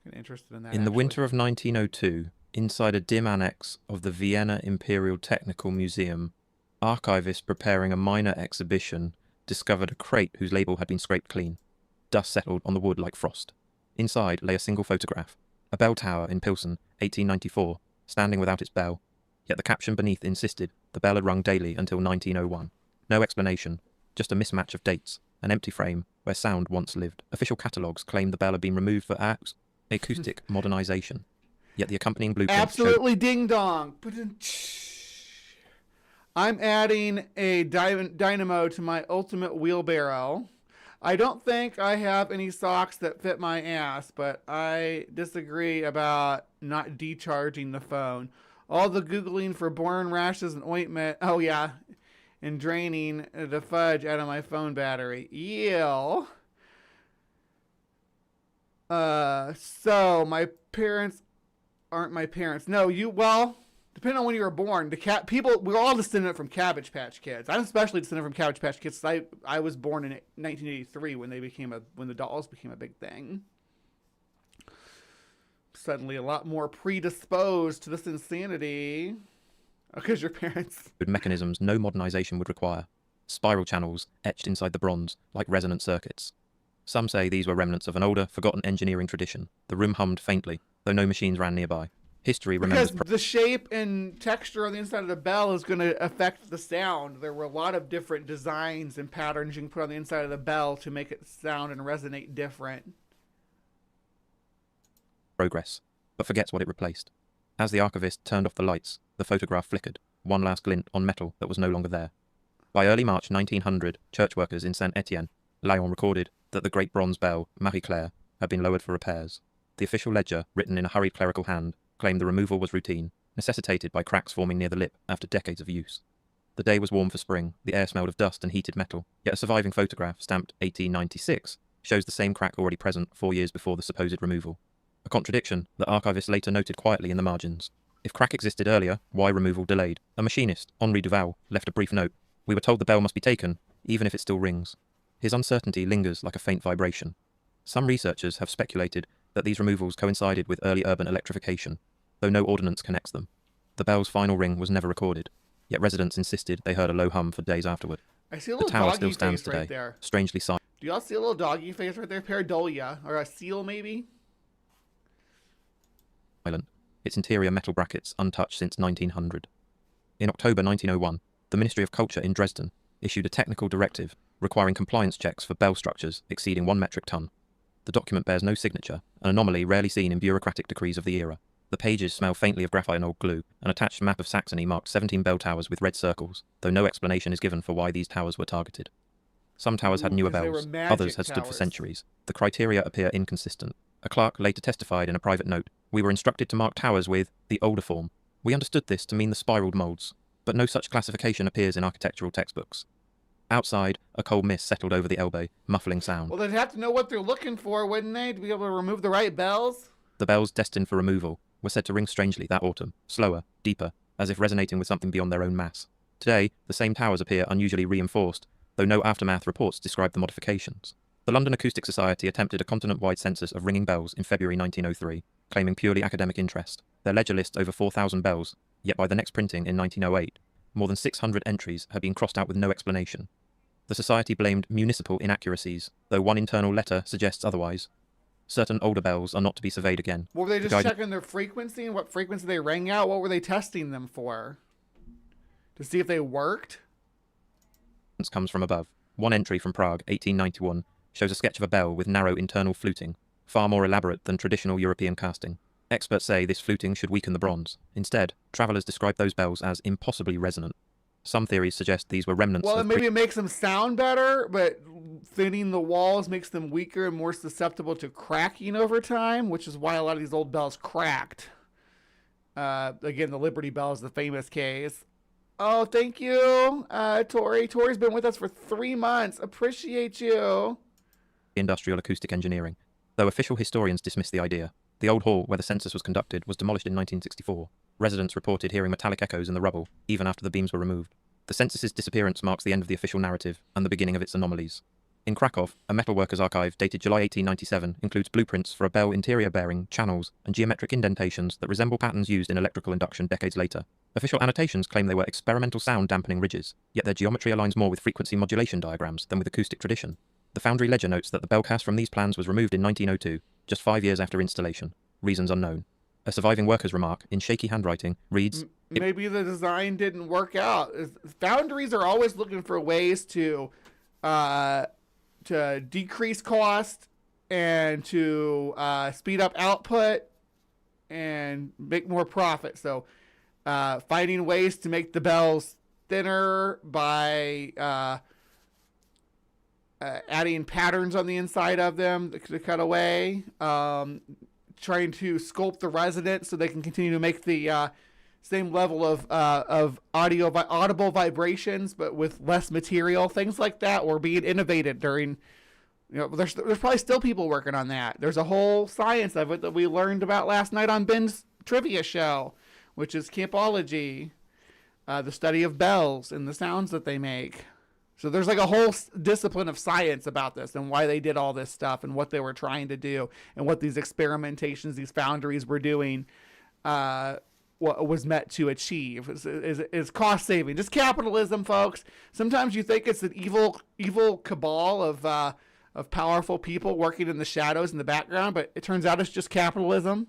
I'm interested in that. In the winter of 1902, inside a dim annex of the Vienna Imperial Technical Museum, archivists preparing a minor exhibition discovered a crate whose label had been scraped clean. Dust settled on the wood like frost. Inside lay a single photograph, a bell tower in Pilsen, 1894, standing without its bell, yet the caption beneath insisted the bell had rung daily until 1901. No explanation, just a mismatch of dates, an empty frame where sound once lived. Official catalogues claimed the bell had been removed for acoustic modernization. Yet the accompanying blueprint absolutely ding dong. I'm adding a dynamo to my ultimate wheelbarrow. I don't think I have any socks that fit my ass, but I disagree about not decharging the phone. All the Googling for burn rashes and ointment. Oh, yeah. And draining the fudge out of my phone battery. Ew. So my parents aren't my parents. No, depending on when you were born, we're all descended from Cabbage Patch Kids. I'm especially descended from Cabbage Patch Kids. I was born in 1983 when the dolls became a big thing. Suddenly a lot more predisposed to this insanity. Because your parents. mechanisms no modernization would require. Spiral channels etched inside the bronze like resonant circuits. Some say these were remnants of an older, forgotten engineering tradition. The room hummed faintly, though no machines ran nearby. History remembers... Because the shape and texture on the inside of the bell is going to affect the sound. There were a lot of different designs and patterns you can put on the inside of the bell to make it sound and resonate different. Progress, but forgets what it replaced. As the archivist turned off the lights, the photograph flickered, one last glint on metal that was no longer there. By early March 1900, church workers in Saint-Étienne, Lyon recorded that the great bronze bell, Marie-Claire, had been lowered for repairs. The official ledger, written in a hurried clerical hand, claimed the removal was routine, necessitated by cracks forming near the lip after decades of use. The day was warm for spring, the air smelled of dust and heated metal, yet a surviving photograph, stamped 1896, shows the same crack already present 4 years before the supposed removal. A contradiction that archivists later noted quietly in the margins. If crack existed earlier, why removal delayed? A machinist, Henri Duval, left a brief note. We were told the bell must be taken, even if it still rings. His uncertainty lingers like a faint vibration. Some researchers have speculated that these removals coincided with early urban electrification, though no ordinance connects them. The bell's final ring was never recorded, yet residents insisted they heard a low hum for days afterward. I see a The little tower doggy still stands face today, right there. strangely silent. Do y'all see a little doggy face right there? Pareidolia, or a seal maybe? Its interior metal brackets untouched since 1900. In October 1901, the Ministry of Culture in Dresden issued a technical directive requiring compliance checks for bell structures exceeding 1 metric ton. The document bears no signature, an anomaly rarely seen in bureaucratic decrees of the era. The pages smell faintly of graphite and old glue. An attached map of Saxony marked 17 bell towers with red circles, though no explanation is given for why these towers were targeted. Some towers had newer bells, others had stood for centuries. The criteria appear inconsistent. A clerk later testified in a private note, "We were instructed to mark towers with the older form. We understood this to mean the spiraled moulds, but no such classification appears in architectural textbooks." Outside, a cold mist settled over the Elbe, muffling sound. Well, they'd have to know what they're looking for, wouldn't they, to be able to remove the right bells? The bells destined for removal were said to ring strangely that autumn, slower, deeper, as if resonating with something beyond their own mass. Today, the same towers appear unusually reinforced, though no aftermath reports describe the modifications. The London Acoustic Society attempted a continent-wide census of ringing bells in February 1903, claiming purely academic interest. Their ledger lists over 4,000 bells, yet by the next printing in 1908, more than 600 entries had been crossed out with no explanation. The Society blamed municipal inaccuracies, though one internal letter suggests otherwise. Certain older bells are not to be surveyed again. Were they just checking their frequency and what frequency they rang out? What were they testing them for? to see if they worked. Comes from above. One entry from Prague, 1891, shows a sketch of a bell with narrow internal fluting, far more elaborate than traditional European casting. Experts say this fluting should weaken the bronze. Instead, travellers describe those bells as impossibly resonant. Some theories suggest these were remnants Well, of... maybe it makes them sound better, but thinning the walls makes them weaker and more susceptible to cracking over time, which is why a lot of these old bells cracked. Again, the Liberty Bell is the famous case. Oh, thank you, Tori. Tori's been with us for 3 months. Appreciate you. Industrial acoustic engineering. Though official historians dismiss the idea, the old hall where the census was conducted was demolished in 1964. Residents reported hearing metallic echoes in the rubble, even after the beams were removed. The census's disappearance marks the end of the official narrative and the beginning of its anomalies. In Krakow, a metalworker's archive dated July 1897 includes blueprints for a bell interior bearing, channels, and geometric indentations that resemble patterns used in electrical induction decades later. Official annotations claim they were experimental sound dampening ridges, yet their geometry aligns more with frequency modulation diagrams than with acoustic tradition. The Foundry Ledger notes that the bell cast from these plans was removed in 1902, just 5 years after installation. Reasons unknown. A surviving worker's remark, in shaky handwriting, reads... Maybe the design didn't work out. Foundries are always looking for ways to decrease cost and to speed up output and make more profit. So finding ways to make the bells thinner by adding patterns on the inside of them to cut away, trying to sculpt the resonance so they can continue to make the same level of audible vibrations, but with less material. Things like that were being innovated during. There's probably still people working on that. There's a whole science of it that we learned about last night on Ben's trivia show, which is campology, the study of bells and the sounds that they make. So there's like a whole discipline of science about this and why they did all this stuff and what they were trying to do and what these experimentations, these foundries were doing, what was meant to achieve is cost saving. Just capitalism, folks. Sometimes you think it's an evil cabal of powerful people working in the shadows in the background, but it turns out it's just capitalism.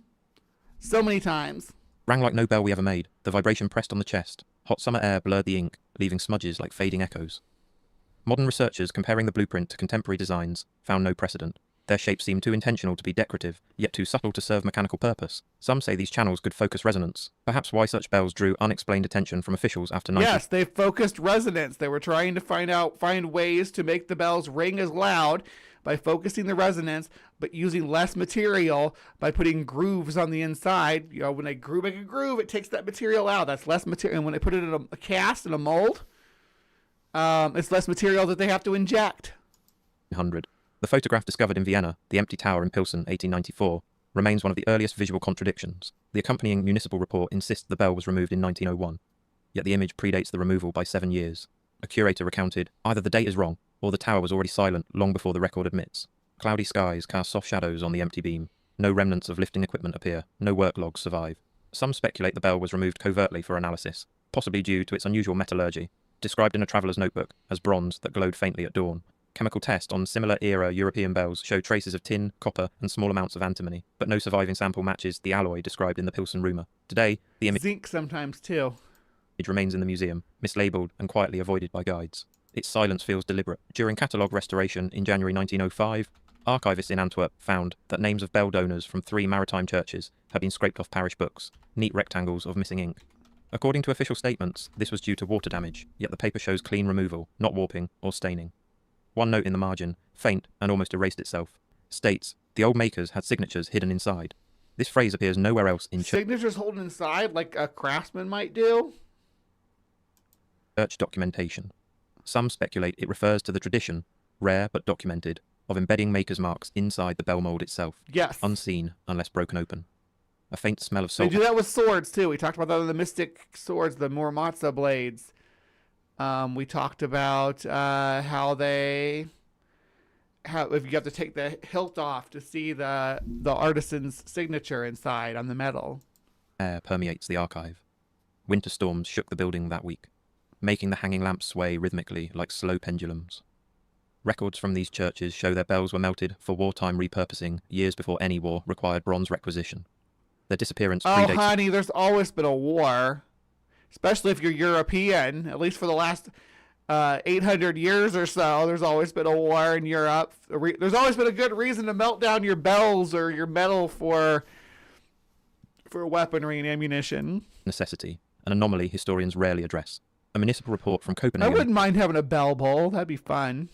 So many times. Rang like no bell we ever made. The vibration pressed on the chest. Hot summer air blurred the ink, leaving smudges like fading echoes. Modern researchers comparing the blueprint to contemporary designs found no precedent. Their shapes seem too intentional to be decorative, yet too subtle to serve mechanical purpose. Some say these channels could focus resonance. Perhaps why such bells drew unexplained attention from officials after 19... Yes, they focused resonance. They were trying to find ways to make the bells ring as loud by focusing the resonance, but using less material by putting grooves on the inside. When they make a groove, it takes that material out. That's less material. And when they put it in a cast, in a mold, it's less material that they have to inject. 100. The photograph discovered in Vienna, the empty tower in Pilsen, 1894, remains one of the earliest visual contradictions. The accompanying municipal report insists the bell was removed in 1901, yet the image predates the removal by 7 years. A curator recounted, either the date is wrong, or the tower was already silent long before the record admits. Cloudy skies cast soft shadows on the empty beam. No remnants of lifting equipment appear. No work logs survive. Some speculate the bell was removed covertly for analysis, possibly due to its unusual metallurgy, described in a traveller's notebook as bronze that glowed faintly at dawn. Chemical tests on similar era European bells show traces of tin, copper, and small amounts of antimony, but no surviving sample matches the alloy described in the Pilsen rumour. Today, the image zinc sometimes too. It remains in the museum, mislabelled and quietly avoided by guides. Its silence feels deliberate. During catalogue restoration in January 1905, archivists in Antwerp found that names of bell donors from 3 maritime churches had been scraped off parish books, neat rectangles of missing ink. According to official statements, this was due to water damage, yet the paper shows clean removal, not warping or staining. One note in the margin, faint and almost erased itself, states, the old makers had signatures hidden inside. This phrase appears nowhere else in signatures holding inside like a craftsman might do? Church documentation. Some speculate it refers to the tradition, rare but documented, of embedding maker's marks inside the bell mould itself. Yes. Unseen unless broken open. A faint smell of salt. They do that with swords too. We talked about that in the mystic swords, the Muramasa blades. We talked about how if you have to take the hilt off to see the artisan's signature inside on the metal. Air permeates the archive. Winter storms shook the building that week, making the hanging lamps sway rhythmically like slow pendulums. Records from these churches show their bells were melted for wartime repurposing years before any war required bronze requisition. Their disappearance predates... Oh, honey, there's always been a war. especially if you're European. At least for the last 800 years or so, there's always been a war in Europe. There's always been a good reason to melt down your bells or your metal for weaponry and ammunition. Necessity, an anomaly historians rarely address. A municipal report from I Copenhagen, wouldn't mind having a bell bowl. That'd be fun.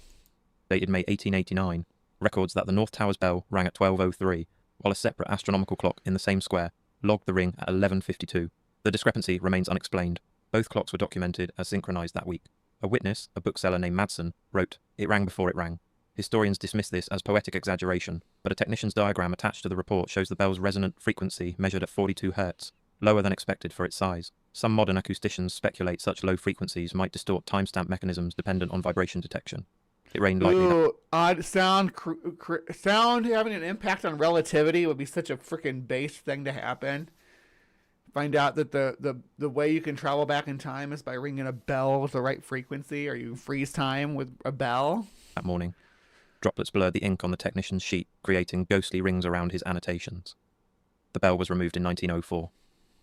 dated May 1889, records that the North Tower's bell rang at 12:03, while a separate astronomical clock in the same square logged the ring at 11:52. The discrepancy remains unexplained. Both clocks were documented as synchronized that week. A witness, a bookseller named Madsen, wrote, "It rang before it rang." Historians dismiss this as poetic exaggeration, but a technician's diagram attached to the report shows the bell's resonant frequency measured at 42 Hz, lower than expected for its size. Some modern acousticians speculate such low frequencies might distort timestamp mechanisms dependent on vibration detection. It rained lightly. Ooh, odd sound. Sound having an impact on relativity would be such a freaking base thing to happen. Find out that the way you can travel back in time is by ringing a bell with the right frequency, or you freeze time with a bell. That morning, droplets blurred the ink on the technician's sheet, creating ghostly rings around his annotations. The bell was removed in 1904.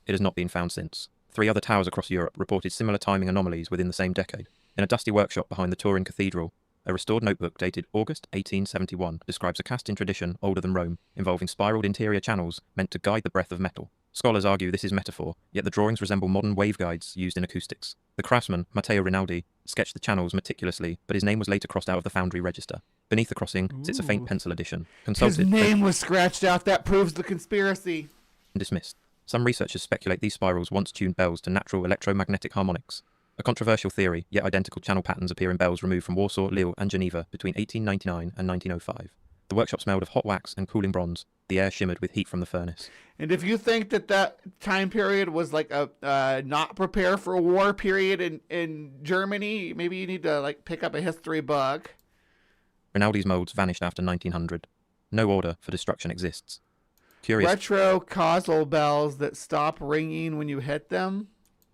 It has not been found since. 3 other towers across Europe reported similar timing anomalies within the same decade. In a dusty workshop behind the Turin Cathedral, a restored notebook dated August 1871 describes a cast-in tradition older than Rome, involving spiraled interior channels meant to guide the breath of metal. Scholars argue this is metaphor, yet the drawings resemble modern waveguides used in acoustics. The craftsman, Matteo Rinaldi, sketched the channels meticulously, but his name was later crossed out of the foundry register. Beneath the crossing sits a faint pencil addition. His name was scratched out. That proves the conspiracy. Dismissed. Some researchers speculate these spirals once tuned bells to natural electromagnetic harmonics. A controversial theory, yet identical channel patterns appear in bells removed from Warsaw, Lille, and Geneva between 1899 and 1905. The workshop smelled of hot wax and cooling bronze. The air shimmered with heat from the furnace. And if you think that time period was like a not prepare for a war period in Germany, maybe you need to pick up a history book. Rinaldi's molds vanished after 1900. No order for destruction exists. Curious. Retro causal bells that stop ringing when you hit them.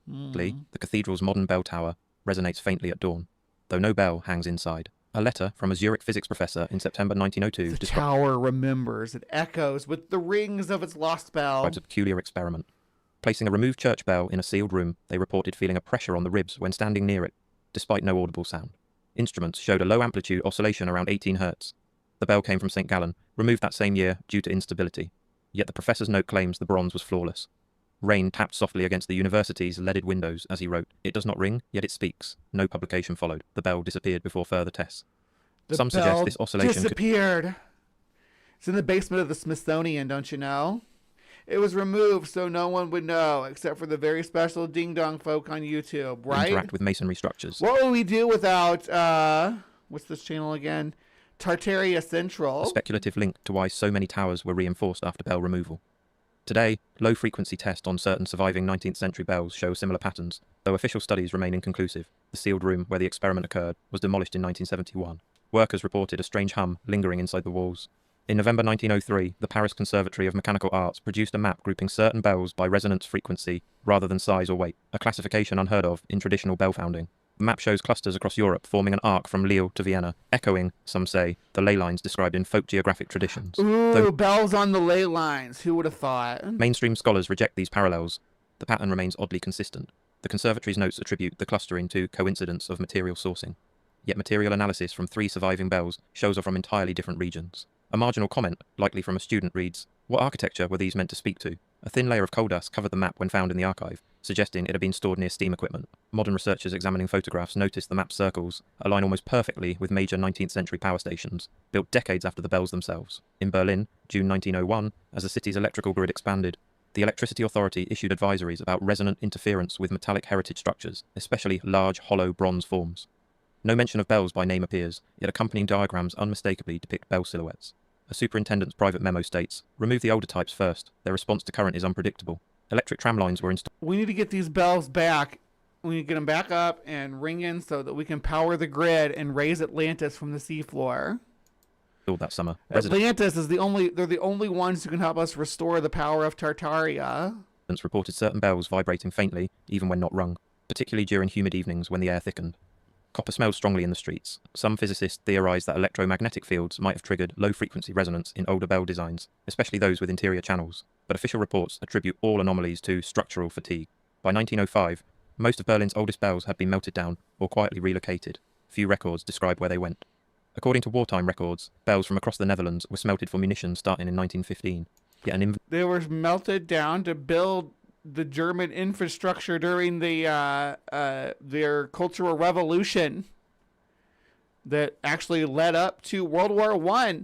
The cathedral's modern bell tower resonates faintly at dawn, though no bell hangs inside. A letter from a Zurich physics professor in September 1902 The tower remembers. It echoes with the rings of its lost bell. describes a peculiar experiment. Placing a removed church bell in a sealed room, they reported feeling a pressure on the ribs when standing near it, despite no audible sound. Instruments showed a low amplitude oscillation around 18 Hz. The bell came from St. Gallen, removed that same year due to instability. Yet the professor's note claims the bronze was flawless. Rain tapped softly against the university's leaded windows as he wrote, "It does not ring, yet it speaks." No publication followed. The bell disappeared before further tests. Some suggest this oscillation disappeared. It's in the basement of the Smithsonian, don't you know? It was removed so no one would know, except for the very special ding-dong folk on YouTube, right? Interact with masonry structures. What would we do without, what's this channel again? Tartaria Central. A speculative link to why so many towers were reinforced after bell removal. Today, low-frequency tests on certain surviving 19th century bells show similar patterns, though official studies remain inconclusive. The sealed room where the experiment occurred was demolished in 1971. Workers reported a strange hum lingering inside the walls. In November 1903, the Paris Conservatory of Mechanical Arts produced a map grouping certain bells by resonance frequency rather than size or weight, a classification unheard of in traditional bell founding. The map shows clusters across Europe forming an arc from Lille to Vienna, echoing, some say, the ley lines described in folk geographic traditions. Ooh, bells on the ley lines. Who would have thought? Mainstream scholars reject these parallels. The pattern remains oddly consistent. The conservatory's notes attribute the clustering to coincidence of material sourcing. Yet material analysis from 3 surviving bells shows are from entirely different regions. A marginal comment, likely from a student, reads, "What architecture were these meant to speak to?" A thin layer of coal dust covered the map when found in the archive, suggesting it had been stored near steam equipment. Modern researchers examining photographs noticed the map's circles align almost perfectly with major 19th century power stations, built decades after the bells themselves. In Berlin, June 1901, as the city's electrical grid expanded, the Electricity Authority issued advisories about resonant interference with metallic heritage structures, especially large, hollow bronze forms. No mention of bells by name appears, yet accompanying diagrams unmistakably depict bell silhouettes. A superintendent's private memo states, "Remove the older types first. Their response to current is unpredictable." Electric tram lines were installed. We need to get these bells back. We need to get them back up and ringing so that we can power the grid and raise Atlantis from the seafloor. That summer. Atlantis is they're the only ones who can help us restore the power of Tartaria. Residents reported certain bells vibrating faintly, even when not rung, particularly during humid evenings when the air thickened. Copper smelled strongly in the streets. Some physicists theorized that electromagnetic fields might have triggered low-frequency resonance in older bell designs, especially those with interior channels, but official reports attribute all anomalies to structural fatigue. By 1905, Most of Berlin's oldest bells had been melted down or quietly relocated. Few records describe where they went. According to wartime records, bells from across the Netherlands were smelted for munitions starting in 1915. Yet they were melted down to build the German infrastructure during the their Cultural Revolution that actually led up to World War I.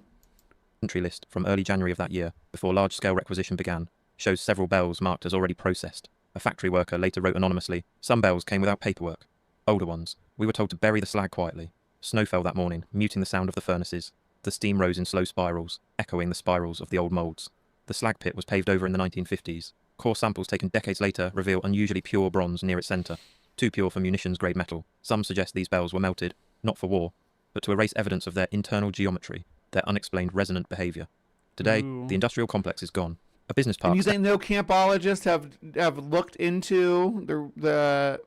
Entry list from early January of that year, before large-scale requisition began, shows several bells marked as already processed. A factory worker later wrote anonymously, "Some bells came without paperwork. Older ones, we were told to bury the slag quietly. Snow fell that morning, muting the sound of the furnaces. The steam rose in slow spirals, echoing the spirals of the old moulds. The slag pit was paved over in the 1950s. Core samples taken decades later reveal unusually pure bronze near its centre, too pure for munitions-grade metal. Some suggest these bells were melted, not for war, but to erase evidence of their internal geometry, their unexplained resonant behaviour. Today, the industrial complex is gone. A business park... And you think no campologists have looked into the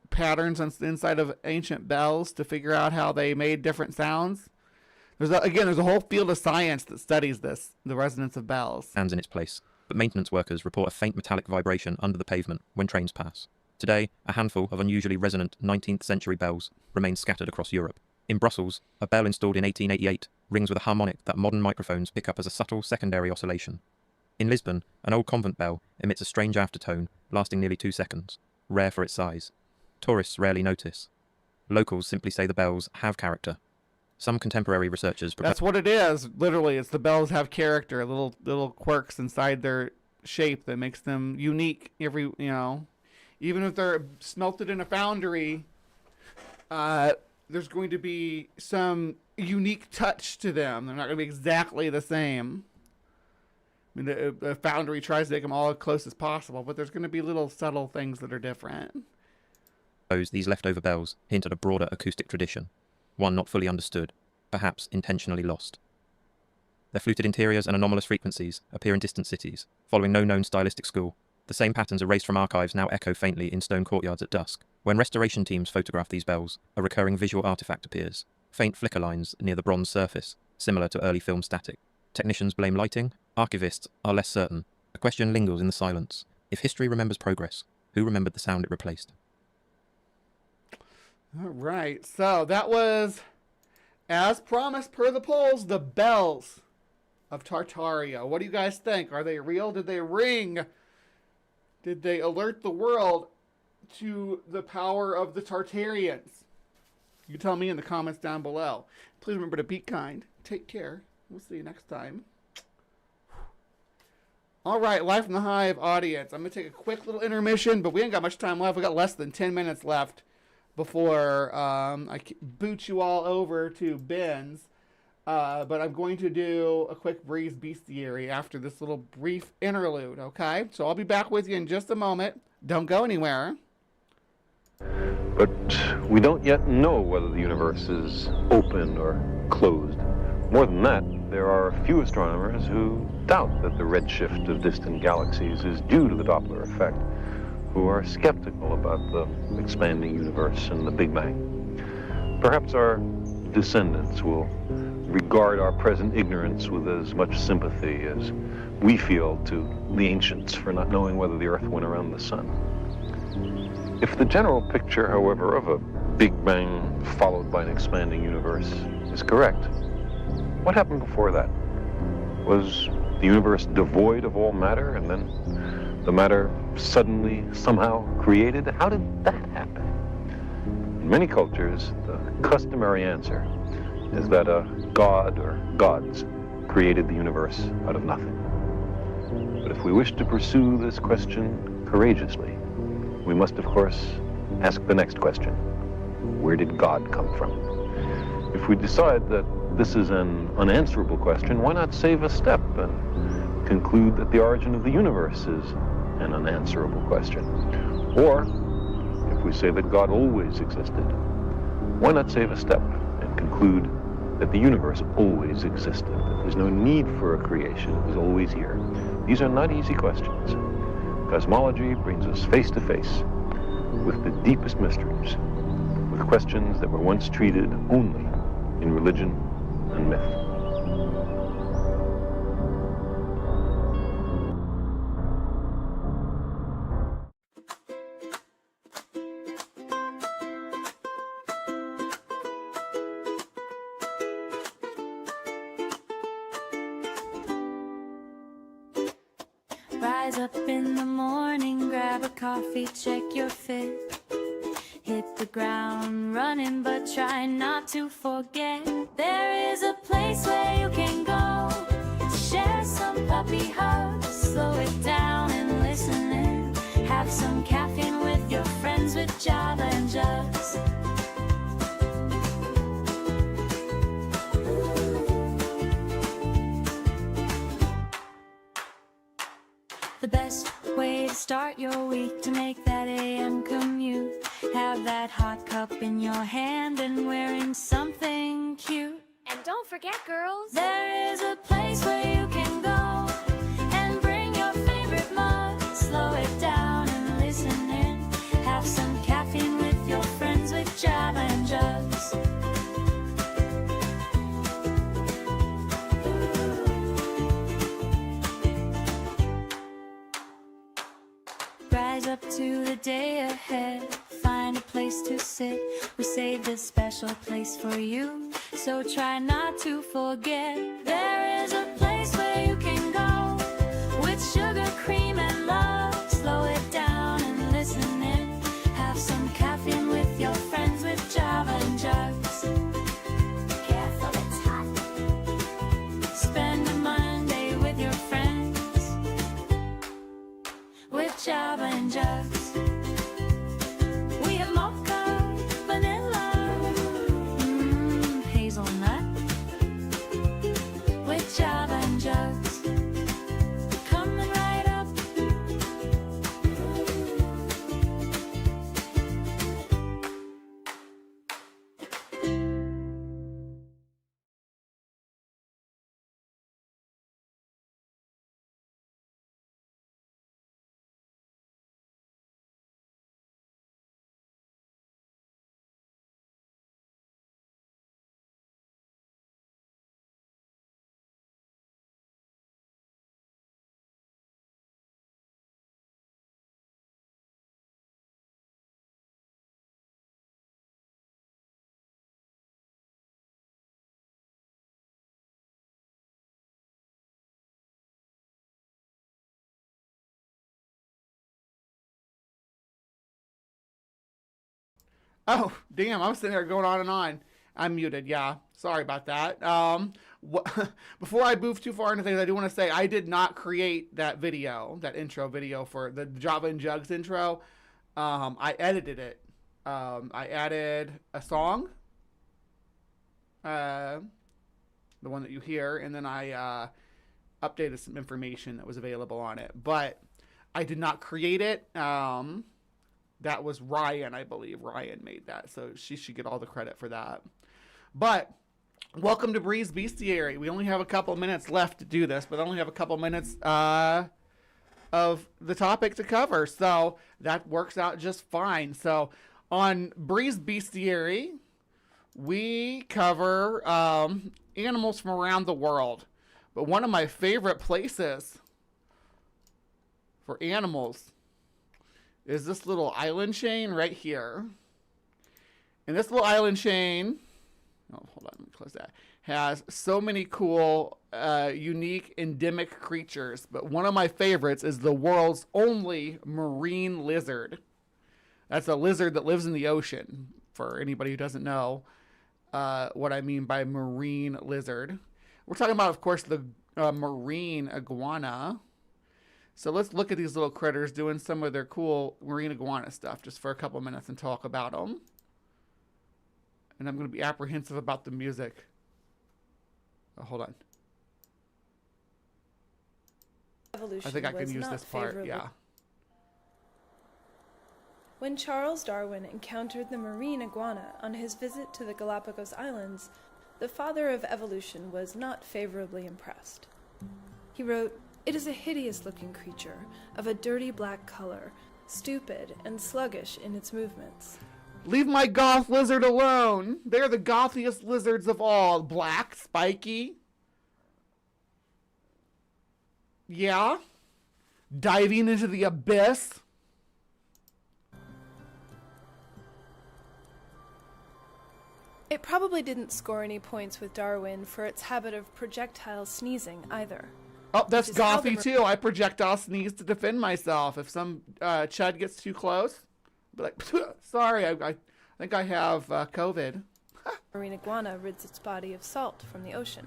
patterns inside of ancient bells to figure out how they made different sounds? There's a whole field of science that studies this, the resonance of bells. ...stands in its place, but maintenance workers report a faint metallic vibration under the pavement when trains pass. Today, a handful of unusually resonant 19th century bells remain scattered across Europe. In Brussels, a bell installed in 1888 rings with a harmonic that modern microphones pick up as a subtle secondary oscillation. In Lisbon, an old convent bell emits a strange aftertone lasting nearly 2 seconds, rare for its size. Tourists rarely notice. Locals simply say the bells have character. Some contemporary researchers... That's what it is. Literally, it's the bells have character, little quirks inside their shape that makes them unique. Even if they're smelted in a foundry, there's going to be some unique touch to them. They're not going to be exactly the same. I mean, the foundry tries to make them all as close as possible, but there's going to be little subtle things that are different. These leftover bells hint at a broader acoustic tradition, one not fully understood, perhaps intentionally lost. Their fluted interiors and anomalous frequencies appear in distant cities, following no known stylistic school. The same patterns erased from archives now echo faintly in stone courtyards at dusk. When restoration teams photograph these bells, a recurring visual artifact appears, faint flicker lines near the bronze surface, similar to early film static. Technicians blame lighting, archivists are less certain. A question lingers in the silence. If history remembers progress, who remembered the sound it replaced? All right, so that was, as promised per the polls, the bells of Tartaria. What do you guys think? Are they real? Did they ring? Did they alert the world to the power of the Tartarians? You tell me in the comments down below. Please remember to be kind. Take care. We'll see you next time. All right, live from the Hive audience. I'm going to take a quick little intermission, but we ain't got much time left. We got less than 10 minutes left before I boot you all over to Ben's. But I'm going to do a quick Breeze Bestiary after this little brief interlude, okay? So I'll be back with you in just a moment. Don't go anywhere. But we don't yet know whether the universe is open or closed. More than that, there are a few astronomers who doubt that the redshift of distant galaxies is due to the Doppler effect, who are skeptical about the expanding universe and the Big Bang. Perhaps our descendants will regard our present ignorance with as much sympathy as we feel to the ancients for not knowing whether the Earth went around the sun. If the general picture, however, of a Big Bang followed by an expanding universe is correct, what happened before that? Was the universe devoid of all matter and then the matter suddenly somehow created? How did that happen? In many cultures, the customary answer is that a god or gods created the universe out of nothing. But if we wish to pursue this question courageously, we must, of course, ask the next question. Where did God come from? If we decide that this is an unanswerable question, why not save a step and conclude that the origin of the universe is an unanswerable question? Or, if we say that God always existed, why not save a step and conclude that the universe always existed, that there's no need for a creation, it was always here? These are not easy questions. Cosmology brings us face to face with the deepest mysteries, with questions that were once treated only in religion and myth. Rise up in the morning, grab a coffee, check your fit. Hit the ground running, but try not to forget. There is a place where you can go to share some puppy hugs. Slow it down and listen in. Have some caffeine with your friends with Java and Jugs. The best way to start your week, to make that AM commute. Have that hot cup in your hand and wearing something cute. And don't forget, girls, there is a place where you can go and bring your favorite mug. Slow it down and listen in. Have some caffeine with your friends with Java and Jugs. Rise up to the day ahead, find a place to sit. We saved a special place for you, so try not to forget. There is a place where you can go with sugar, cream, and love. Slow it down and listen in. Have some caffeine with your friends with Java and Jugs. Careful, it's hot. Spend a Monday with your friends with Java and Jugs. We have mocha, vanilla, hazelnut with Java and Jugs. Coming right up. Oh, damn, I was sitting there going on and on. I'm muted, yeah. Sorry about that. Before I move too far into things, I do want to say I did not create that video, that intro video for the Java and Jugs intro. I edited it. I added a song, the one that you hear, and then I updated some information that was available on it. But I did not create it. That was Ryan, I believe. Ryan made that, so she should get all the credit for that. But welcome to Bree's Bestiary. We only have a couple minutes left to do this, but I only have a couple minutes of the topic to cover, so that works out just fine. So on Bree's Bestiary, we cover animals from around the world. But one of my favorite places for animals is this little island chain right here. And this little island chain, oh, hold on, let me close that, has so many cool, unique, endemic creatures. But one of my favorites is the world's only marine lizard. That's a lizard that lives in the ocean, for anybody who doesn't know what I mean by marine lizard. We're talking about, of course, the marine iguana. So let's look at these little critters doing some of their cool marine iguana stuff just for a couple minutes and talk about them. And I'm going to be apprehensive about the music. Oh, hold on. Evolution I think I can was use not this part, favorable. yeah. When Charles Darwin encountered the marine iguana on his visit to the Galapagos Islands, the father of evolution was not favorably impressed. He wrote, "It is a hideous-looking creature, of a dirty black color, stupid and sluggish in its movements." Leave my goth lizard alone. They're the gothiest lizards of all. Black, spiky. Yeah. Diving into the abyss. It probably didn't score any points with Darwin for its habit of projectile sneezing either. Oh, that's which is how the Gothy too. I projectile sneeze to defend myself. If some chud gets too close, I'll be like, sorry, I think I have COVID. marine iguana rids its body of salt from the ocean.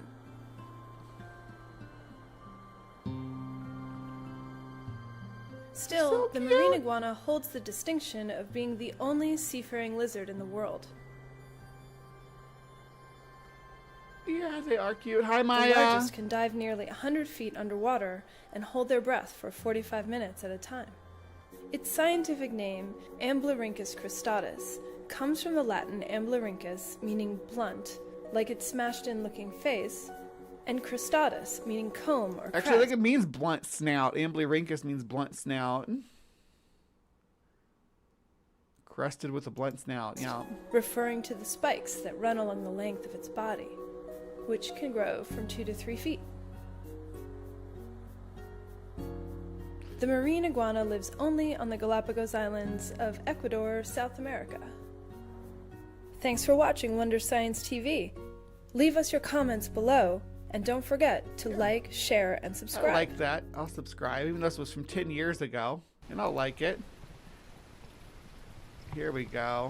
Still, the marine iguana holds the distinction of being the only seafaring lizard in the world. Yeah, they are cute. Hi, The Maya. largest can dive nearly 100 feet underwater and hold their breath for 45 minutes at a time. Its scientific name, Amblyrhynchus cristatus, comes from the Latin amblyrhynchus, meaning blunt, like its smashed-in looking face, and cristatus, meaning comb or crest. Actually, I think it means blunt snout. Amblyrhynchus means blunt snout. Crested with a blunt snout, yeah. Referring to the spikes that run along the length of its body, which can grow from 2 to 3 feet. The marine iguana lives only on the Galapagos Islands of Ecuador, South America. Thanks for watching Wonder Science TV. Leave us your comments below, and don't forget to like, share, and subscribe. I like that. I'll subscribe, even though this was from 10 years ago, and I'll like it. Here we go.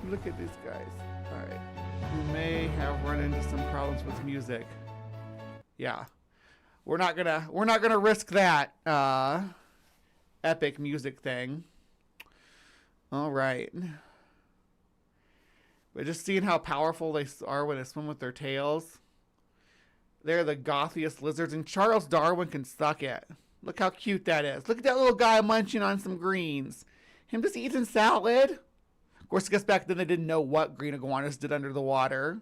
Look at these guys. All right. We may have run into some problems with music. Yeah. We're not gonna risk that epic music thing. All right. But just seeing how powerful they are when they swim with their tails. They're the gothiest lizards, and Charles Darwin can suck it. Look how cute that is. Look at that little guy munching on some greens. Him just eating salad. Of course, I guess back then they didn't know what green iguanas did under the water,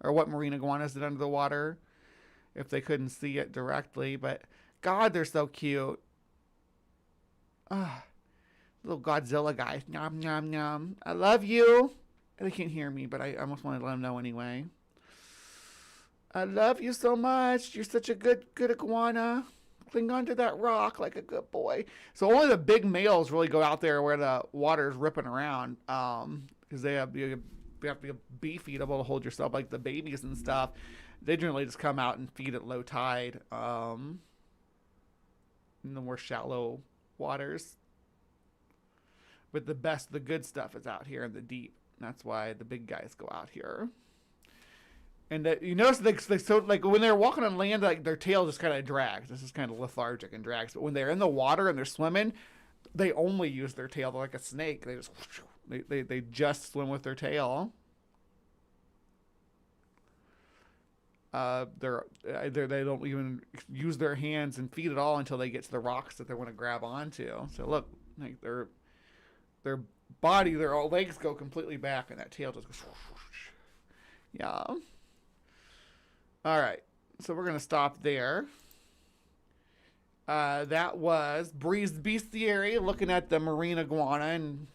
or what marine iguanas did under the water, if they couldn't see it directly. But God, they're so cute. Ah, little Godzilla guy. Nom nom nom. I love you. They can't hear me, but I almost wanted to let them know anyway. I love you so much. You're such a good iguana. Cling onto that rock like a good boy. So only the big males really go out there where the water's ripping around, because you have to be beefy to be able to hold yourself, like the babies and stuff. They generally just come out and feed at low tide, in the more shallow waters. But the good stuff is out here in the deep. That's why the big guys go out here. And you notice they so like when they're walking on land, like their tail just kind of drags. This is kind of lethargic and drags. But when they're in the water and they're swimming, they only use their tail. They're like a snake. They just they just swim with their tail. They don't even use their hands and feet at all until they get to the rocks that they want to grab onto. So look, like their body, their legs go completely back, and that tail just goes. Yeah. All right, so we're going to stop there. That was Bree's Bestiary, looking at the marine iguana and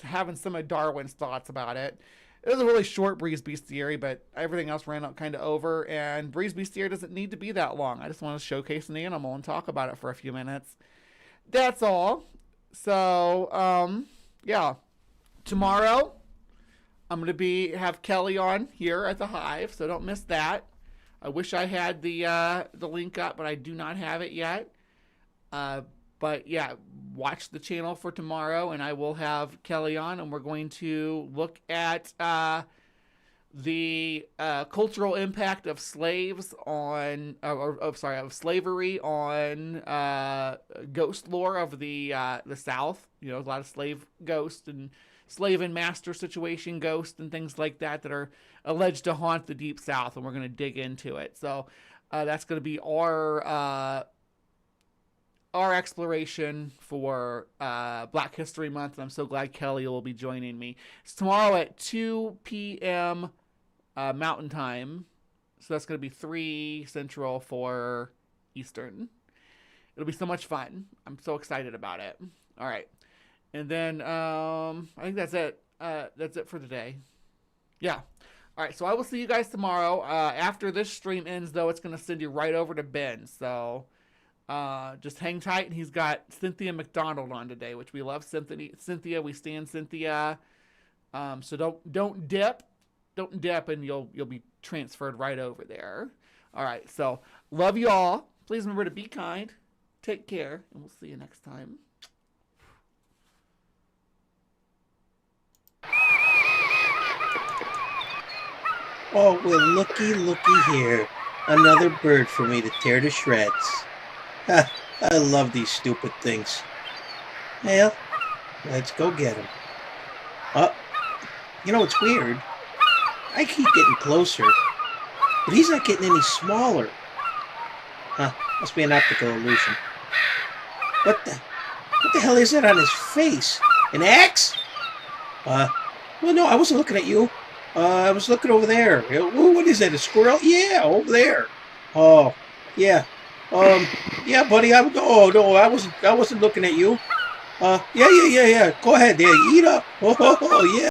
having some of Darwin's thoughts about it. It was a really short Bree's Bestiary, but everything else ran up kind of over, and Bree's Bestiary doesn't need to be that long. I just want to showcase an animal and talk about it for a few minutes. That's all. So, yeah. Tomorrow, I'm going to have Kelly on here at the Hive, so don't miss that. I wish I had the link up, but I do not have it yet. But yeah, watch the channel for tomorrow, and I will have Kelly on, and we're going to look at the cultural impact of slaves on, of slavery on ghost lore of the South. You know, a lot of slave ghosts and slave and master situation ghosts and things like that are alleged to haunt the Deep South, and we're going to dig into it. So that's going to be our exploration for Black History Month, and I'm so glad Kelly will be joining me. It's tomorrow at 2 p.m. Mountain Time, so that's going to be 3 Central, 4 Eastern. It'll be so much fun. I'm so excited about it. All right. And then I think that's it. That's it for today. Yeah. All right, so I will see you guys tomorrow. After this stream ends, though, it's going to send you right over to Ben. So just hang tight. And he's got Cynthia McDonald on today, which we love. Cynthia, we stand Cynthia. So don't dip. don't dip, and you'll be transferred right over there. All right, so love you all. Please remember to be kind. Take care, and we'll see you next time. Oh, well, looky here. Another bird for me to tear to shreds. Ha, I love these stupid things. Well, let's go get him. You know, it's weird. I keep getting closer, but he's not getting any smaller. Huh, must be an optical illusion. What the hell is that on his face? An axe? Well, no, I wasn't looking at you. I was looking over there. What is that, a squirrel? Yeah, over there. Oh, yeah. Yeah, buddy, oh, no, I wasn't looking at you. Yeah. Go ahead there, eat up. Oh, yeah.